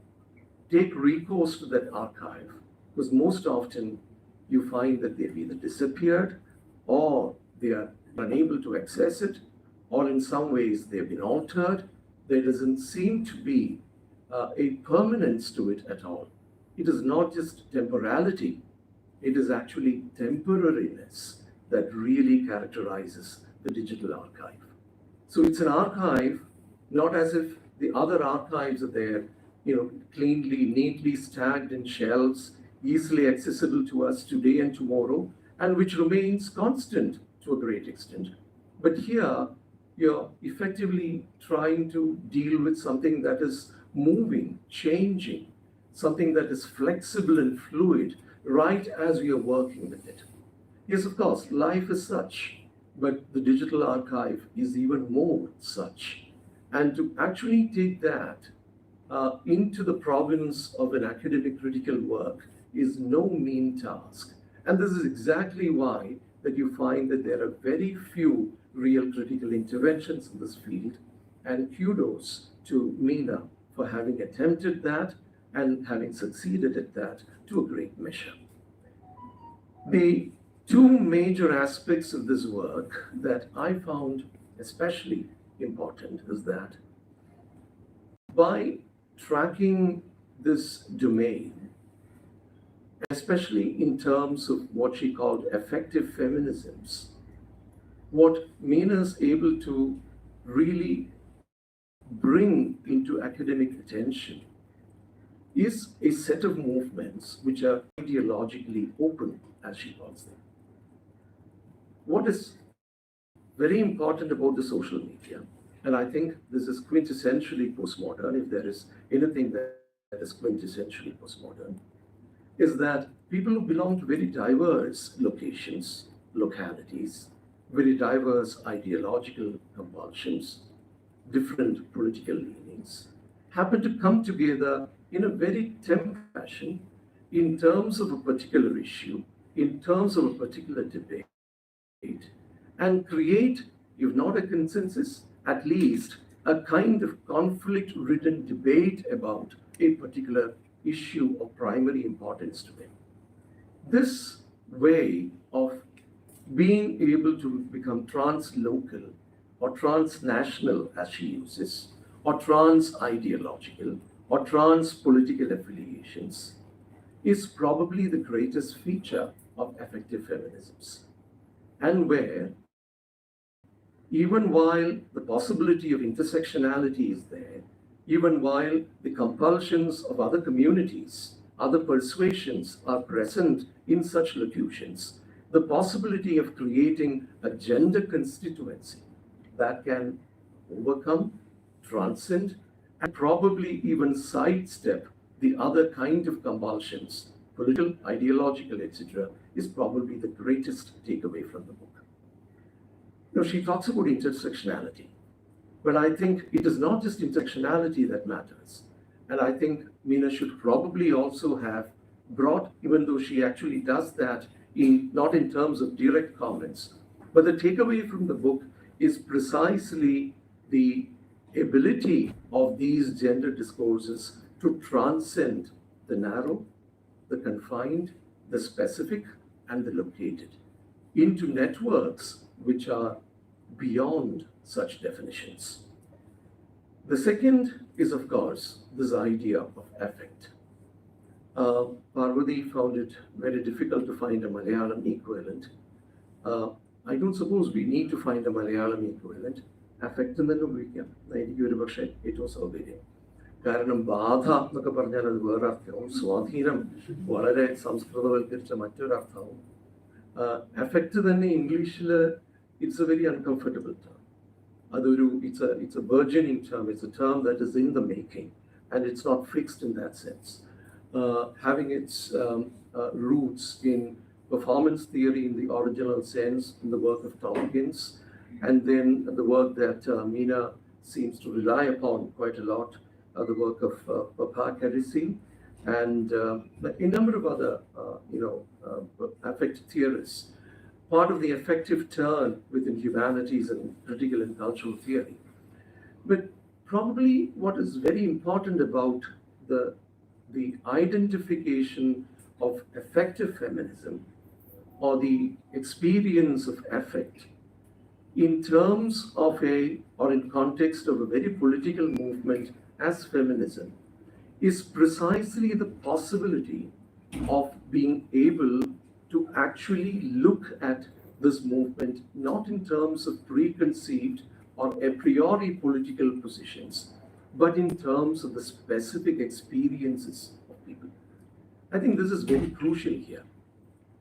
take recourse to that archive, because most often you find that they've either disappeared or they are unable to access it, or in some ways they've been altered. There doesn't seem to be a permanence to it at all. It is not just temporality, it is actually temporariness that really characterizes the digital archive. So it's an archive, not as if the other archives are there, cleanly, neatly stacked in shelves, easily accessible to us today and tomorrow, and which remains constant to a great extent. But here, you're effectively trying to deal with something that is moving, changing, something that is flexible and fluid, right as we are working with it. Yes, of course, life is such, but the digital archive is even more such. And to actually take that into the province of an academic critical work is no mean task. And this is exactly why that you find that there are very few real critical interventions in this field. And kudos to Meena for having attempted that and having succeeded at that to a great measure. The two major aspects of this work that I found especially important is that by tracking this domain, especially in terms of what she called affective feminisms, what Meena is able to really bring into academic attention is a set of movements which are ideologically open, as she calls them. What is very important about the social media, and I think this is quintessentially postmodern, if there is anything that is quintessentially postmodern, is that people who belong to very diverse locations, localities, very diverse ideological compulsions, different political leanings, happen to come together in a very temporary fashion in terms of a particular issue, in terms of a particular debate, and create, if not a consensus, at least a kind of conflict-ridden debate about a particular issue of primary importance to them. This way of being able to become translocal or transnational, as she uses, or trans-ideological or trans-political affiliations, is probably the greatest feature of affective feminisms, and where even while the possibility of intersectionality is there, even while the compulsions of other communities, other persuasions are present in such locutions, the possibility of creating a gender constituency that can overcome, transcend, and probably even sidestep the other kind of compulsions, political, ideological, etc., is probably the greatest takeaway from the book. She talks about intersectionality, but I think it is not just intersectionality that matters. And I think Meena should probably also have brought, even though she actually does that not in terms of direct comments, but the takeaway from the book is precisely the ability of these gender discourses to transcend the narrow, the confined, the specific, and the located into networks which are beyond such definitions. The second is, of course, this idea of affect. Parvati found it very difficult to find a Malayalam equivalent. I don't suppose we need to find a Malayalam equivalent. Affect എന്ന് തന്നെ ഉപയോഗിക്കാം. എനിക്ക് ഒരു പക്ഷേ ഏറ്റവും സൗകര്യം. കാരണം ബാധ എന്നൊക്കെ പറഞ്ഞാൽ അത് വേറൊരർത്ഥവും സ്വാധീനം വളരെ സംസ്കൃതവൽക്കരിച്ച മറ്റൊരർത്ഥവും. Affect തന്നെ ഇംഗ്ലീഷിൽ it's a very uncomfortable term. It's a burgeoning term. It's a term that is in the making, and it's not fixed in that sense. Having its roots in performance theory in the original sense, in the work of Tompkins, and then the work that Meena seems to rely upon quite a lot, the work of Papa Carisi, and a number of other, affective theorists. Part of the affective turn within humanities and critical and cultural theory. But probably what is very important about the identification of affective feminism or the experience of affect in terms of or in context of a very political movement as feminism is precisely the possibility of being able to actually look at this movement not in terms of preconceived or a priori political positions, but in terms of the specific experiences of people. I think this is very crucial here.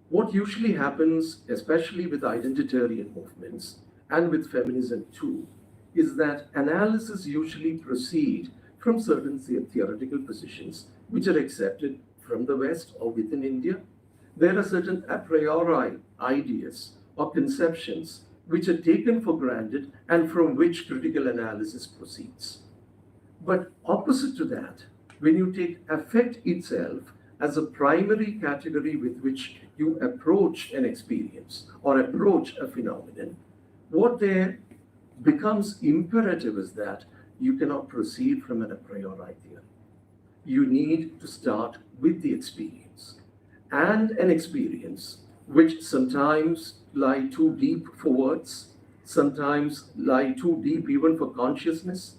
What usually happens, especially with identitarian movements and with feminism too, is that analysis usually proceed from certain theoretical positions which are accepted from the West or within India. There are certain a priori ideas or conceptions which are taken for granted and from which critical analysis proceeds. But opposite to that, when you take affect itself as a primary category with which you approach an experience or approach a phenomenon, what there becomes imperative is that you cannot proceed from an a priori theory. You need to start with the experience. And an experience which sometimes lie too deep for words, sometimes lie too deep even for consciousness,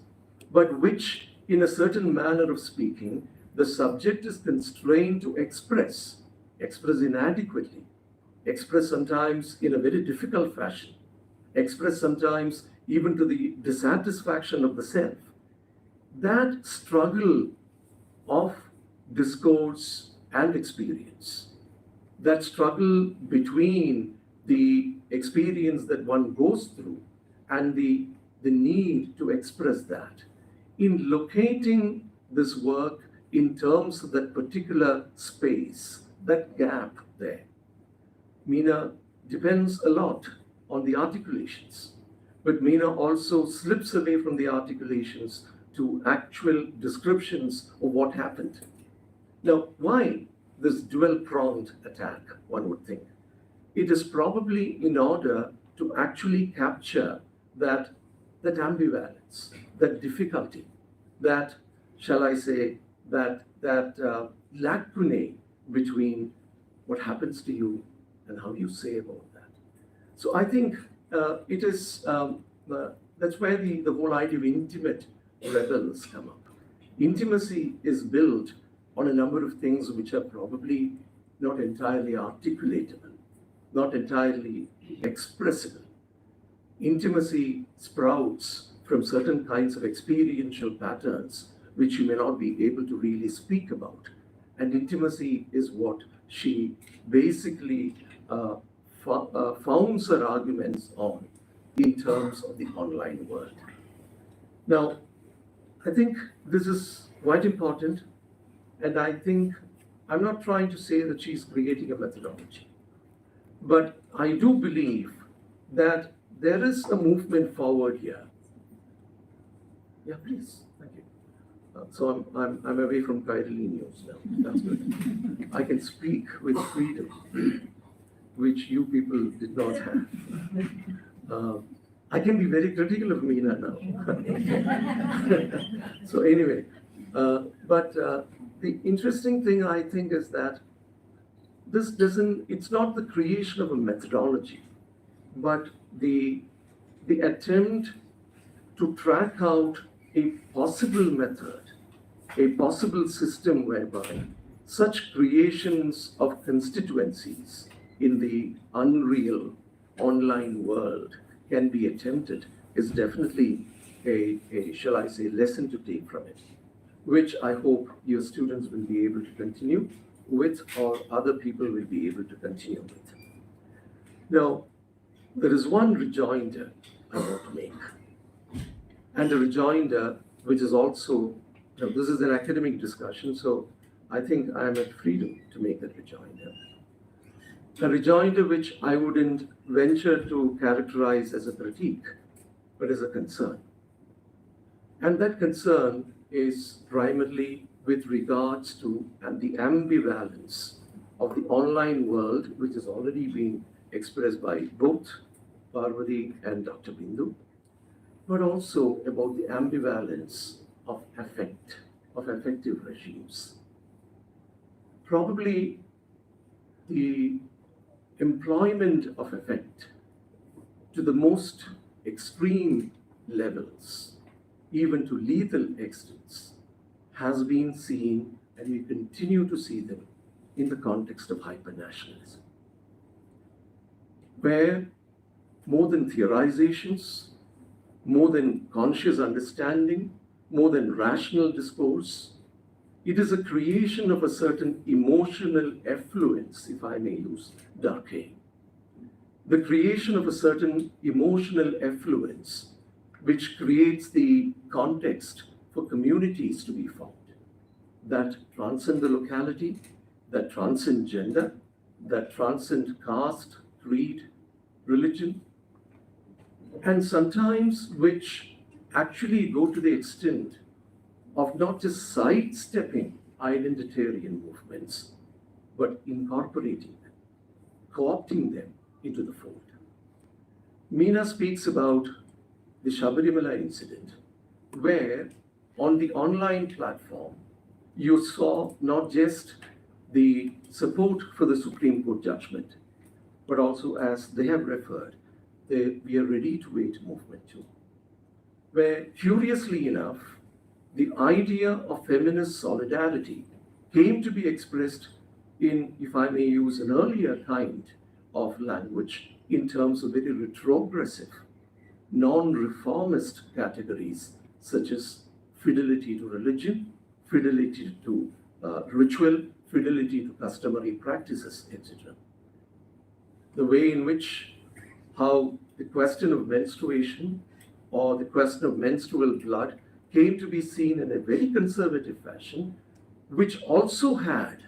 but which, in a certain manner of speaking, the subject is constrained to express inadequately, express sometimes in a very difficult fashion, express sometimes even to the dissatisfaction of the self. That struggle of discourse and experience, that struggle between the experience that one goes through and the need to express that, in locating this work in terms of that particular space, that gap there, Meena depends a lot on the articulations, but Meena also slips away from the articulations to actual descriptions of what happened. Now, why this dual-pronged attack, one would think? It is probably in order to actually capture that ambivalence, that difficulty, that, shall I say, that lacunae between what happens to you and how you say about that. So I think it is, that's where the whole idea of intimate rebels come up. Intimacy is built on a number of things which are probably not entirely articulatable, not entirely expressible. intimacy sprouts from certain kinds of experiential patterns which you may not be able to really speak about. And intimacy is what she basically founds her arguments on in terms of the online world. Now, I think this is quite important, and I think I'm not trying to say that she's creating a methodology, but I do believe that there is a movement forward here. Yeah, please, thank you. So I'm away from Kairali News now. That's good. I can speak with freedom, which you people did not have. I can be very critical of Meena now. So anyway, but the interesting thing I think is that it's not the creation of a methodology, but the attempt to track out a possible method, a possible system whereby such creations of constituencies in the unreal online world can be attempted is definitely a shall I say, lesson to take from it, which I hope your students will be able to continue with, or other people will be able to continue with. Now, there is one rejoinder I want to make. And a rejoinder which is also, this is an academic discussion, so I think I am at freedom to make that rejoinder. A rejoinder which I wouldn't venture to characterize as a critique, but as a concern. And that concern is primarily with regards to the ambivalence of the online world, which has already been expressed by both Parvati and Dr. Bindu, but also about the ambivalence of affective regimes. Probably the employment of affect to the most extreme levels, even to lethal extents, has been seen, and we continue to see them in the context of hypernationalism, where more than theorizations, more than conscious understanding, more than rational discourse, it is a creation of a certain emotional effluence, if I may use Durkheim. The creation of a certain emotional effluence which creates the context for communities to be formed that transcend the locality, that transcend gender, that transcend caste, creed, religion, and sometimes which actually go to the extent of not just sidestepping identitarian movements, but incorporating them, co-opting them into the fold. Meena speaks about the Shabarimala incident, where on the online platform, you saw not just the support for the Supreme Court judgment, but also, as they have referred, the We Are Ready to Wait movement too, where curiously enough, the idea of feminist solidarity came to be expressed in, if I may use an earlier kind of language, in terms of very retrogressive, non-reformist categories such as fidelity to religion, fidelity to ritual, fidelity to customary practices, etc. The way in which, how the question of menstruation or the question of menstrual blood came to be seen in a very conservative fashion, which also had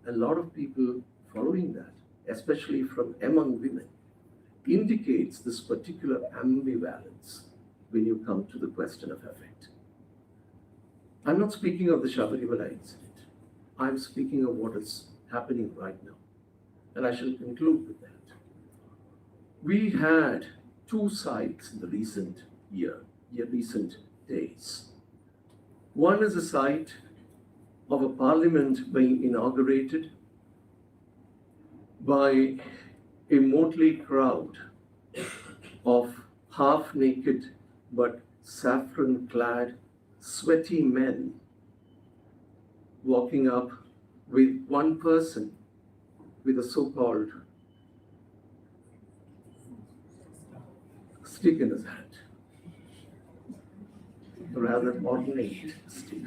a lot of people following that, especially from among women, indicates this particular ambivalence when you come to the question of affect. I'm not speaking of the Shabarimala incident. I'm speaking of what is happening right now. And I shall conclude with that. We had two sites in the recent recent days. One is a site of a parliament being inaugurated by a motley crowd of half-naked but saffron-clad, sweaty men walking up with one person with a so-called stick in his hand, a rather ornate stick.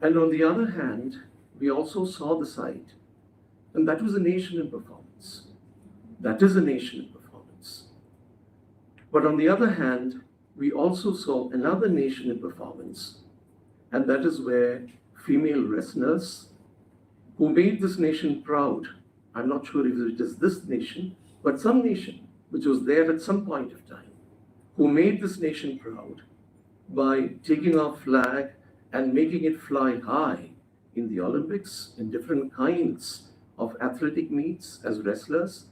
And on the other hand, we also saw the side, and that was a nation in performance. That is a nation in performance. But on the other hand, we also saw another nation in performance, and that is where female wrestlers who made this nation proud, I'm not sure if it is this nation, but some nation which was there at some point of time, who made this nation proud by taking our flag and making it fly high in the Olympics, in different kinds of athletic meets as wrestlers,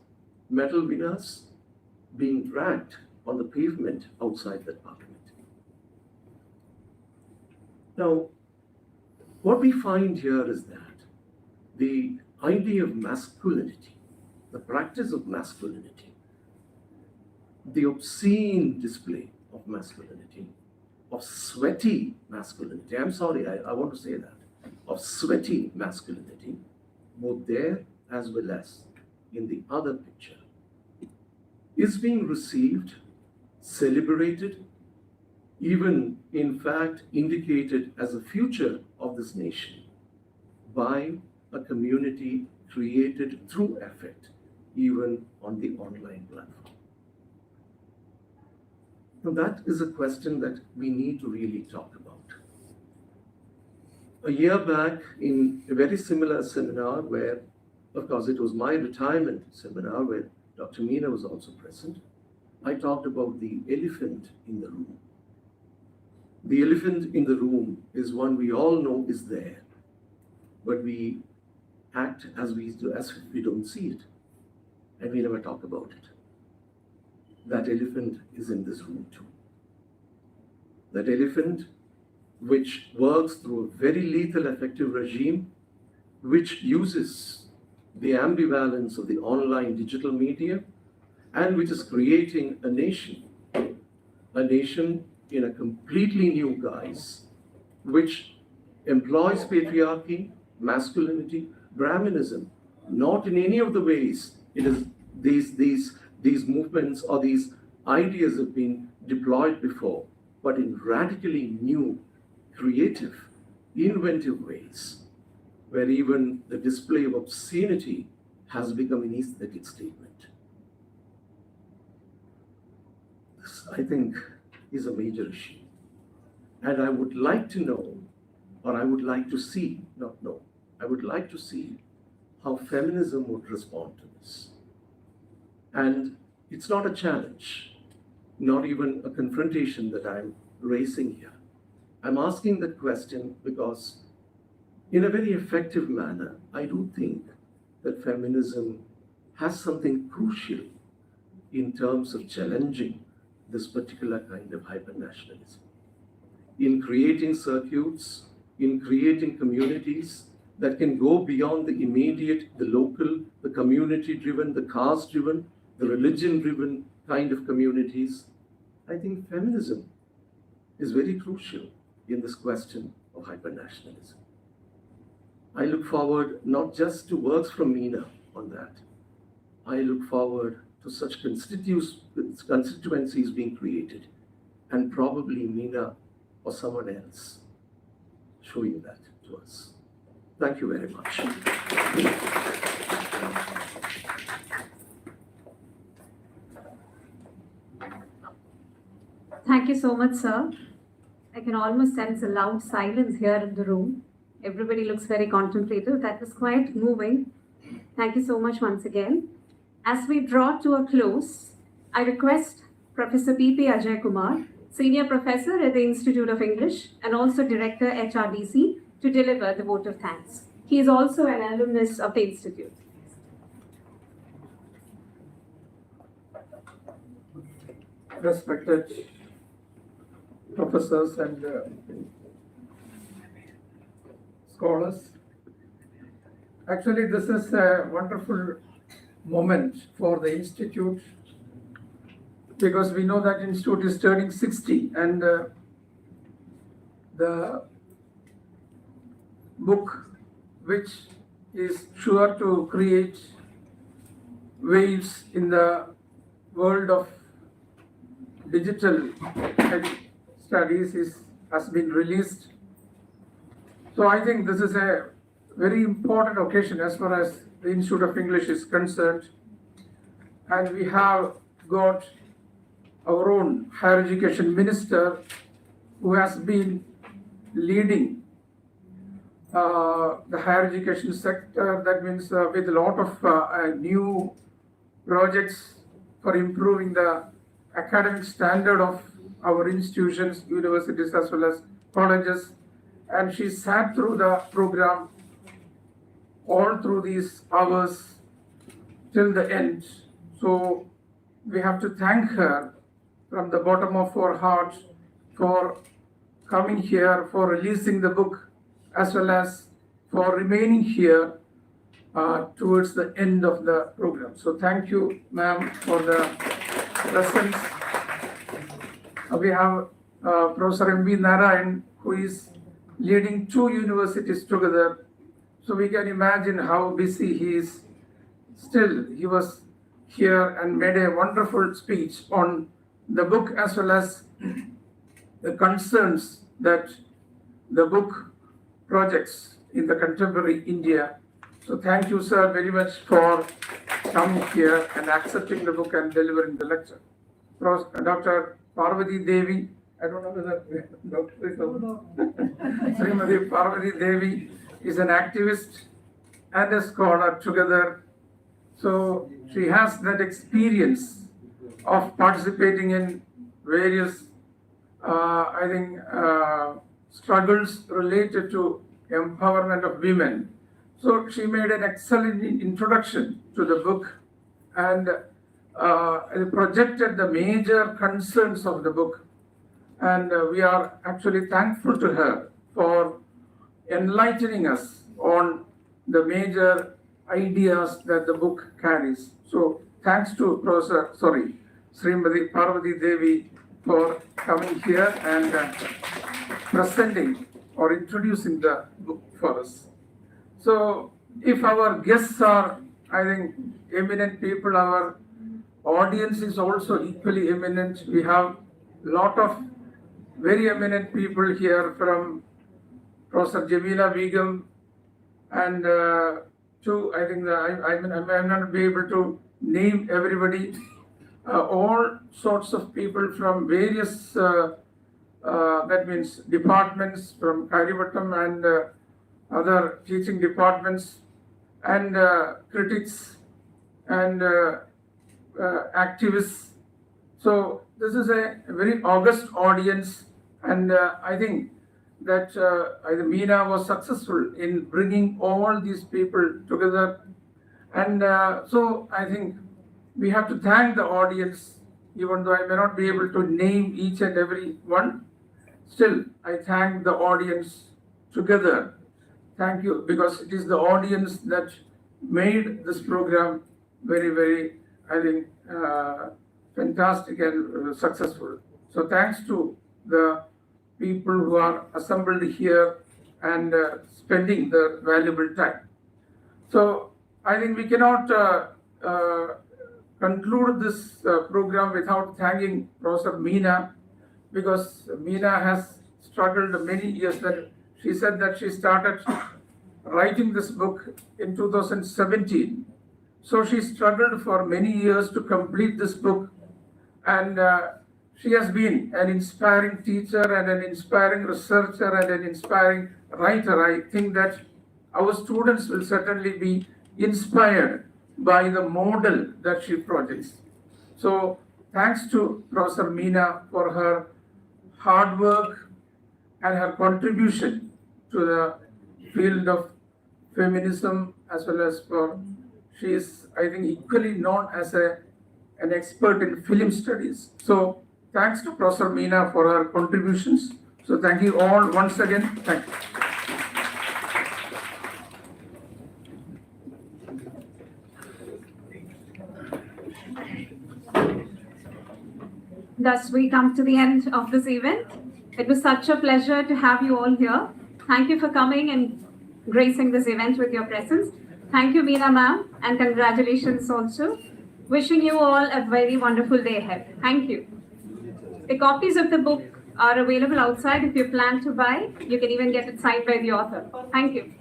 medal winners being dragged on the pavement outside that parliament. Now, what we find here is that the idea of masculinity, the practice of masculinity, the obscene display of masculinity, of sweaty masculinity, I'm sorry, I want to say that, of sweaty masculinity, both there as well as in the other picture, is being received, celebrated, even in fact indicated as a future of this nation by a community created through affect, even on the online platform. Now that is a question that we need to really talk about. A year back in a very similar seminar where, of course, it was my retirement seminar where Dr. Meena was also present, I talked about the elephant in the room. The elephant in the room is one we all know is there, but we act as if we don't see it, and we never talk about it. That elephant is in this room too. That elephant which works through a very lethal affective regime, which uses the ambivalence of the online digital media, and which is creating a nation in a completely new guise, which employs patriarchy, masculinity, Brahminism. Not in any of the ways it is these movements or these ideas have been deployed before, but in radically new, creative, inventive ways, where even the display of obscenity has become an aesthetic statement. This, I think, is a major issue. And I would like to know, or I would like to see, not know, I would like to see how feminism would respond to this. And it's not a challenge, not even a confrontation that I'm raising here. I'm asking that question because in a very effective manner, I do think that feminism has something crucial in terms of challenging this particular kind of hypernationalism, in creating circuits, in creating communities that can go beyond the immediate, the local, the community-driven, the caste-driven, the religion-driven kind of communities. I think feminism is very crucial in this question of hypernationalism. I look forward not just to works from Meena on that. I look forward to such constituencies being created, and probably Meena or someone else showing that to us. Thank you very much. Thank you so much, sir. I can almost sense a loud silence here in the room. Everybody looks very contemplative. That was quite moving. Thank you so much once again. As we draw to a close, I request Professor P.P. Ajay Kumar, Senior Professor at the Institute of English and also Director HRDC, to deliver the vote of thanks. He is also an alumnus of the Institute. Respected professors and scholars, actually this is a wonderful moment for the Institute, because we know that Institute is turning 60, and the book which is sure to create waves in the world of digital studies has been released. So I think this is a very important occasion as far as the Institute of English is concerned. And we have got our own higher education minister who has been leading the higher education sector. That means with a lot of new projects for improving the academic standard of our institutions, universities as well as colleges. And she sat through the program all through these hours till the end. So we have to thank her from the bottom of our heart for coming here, for releasing the book, as well as for remaining here towards the end of the program. So thank you, ma'am, for the presence. We have Professor M.V. Narayan, who is leading 2 universities together. So we can imagine how busy he is. Still, he was here and made a wonderful speech on the book as well as the concerns that the book projects in the contemporary India. So thank you, sir, very much for coming here and accepting the book and delivering the lecture. Dr. Parvati Devi, I don't know whether Dr. Srimati Parvati Devi is an activist and a scholar together. So she has that experience of participating in various, struggles related to empowerment of women. So she made an excellent introduction to the book and projected the major concerns of the book. And we are actually thankful to her for enlightening us on the major ideas that the book carries. So thanks to Srimati Parvati Devi for coming here and presenting or introducing the book for us. So if our guests are, I think, eminent people, our audience is also equally eminent. We have a lot of very eminent people here, from Professor Jamila Begum and I may not be able to name everybody, all sorts of people from various that means departments, from Karivattam and other teaching departments, and critics and activists. So this is a very august audience, and I think that Meena was successful in bringing all these people together. And so I think we have to thank the audience, even though I may not be able to name each and every one. Still, I thank the audience together. Thank you, because it is the audience that made this program very, very, I think, fantastic and successful. So thanks to the people who are assembled here and spending their valuable time. So I think we cannot conclude this program without thanking Professor Meena, because Meena has struggled many years. That she said that she started writing this book in 2017. So she struggled for many years to complete this book, and she has been an inspiring teacher and an inspiring researcher and an inspiring writer. I think that our students will certainly be inspired by the model that she projects. So thanks to Professor Meena for her hard work and her contribution to the field of feminism, as well as she is, I think, equally known as an expert in film studies. So thanks to Professor Meena for her contributions. So thank you all once again. Thank you. Thus, we come to the end of this event. It was such a pleasure to have you all here. Thank you for coming and gracing this event with your presence. Thank you, Meena ma'am, and congratulations also. Wishing you all a very wonderful day ahead. Thank you. The copies of the book are available outside if you plan to buy. You can even get it signed by the author. Thank you.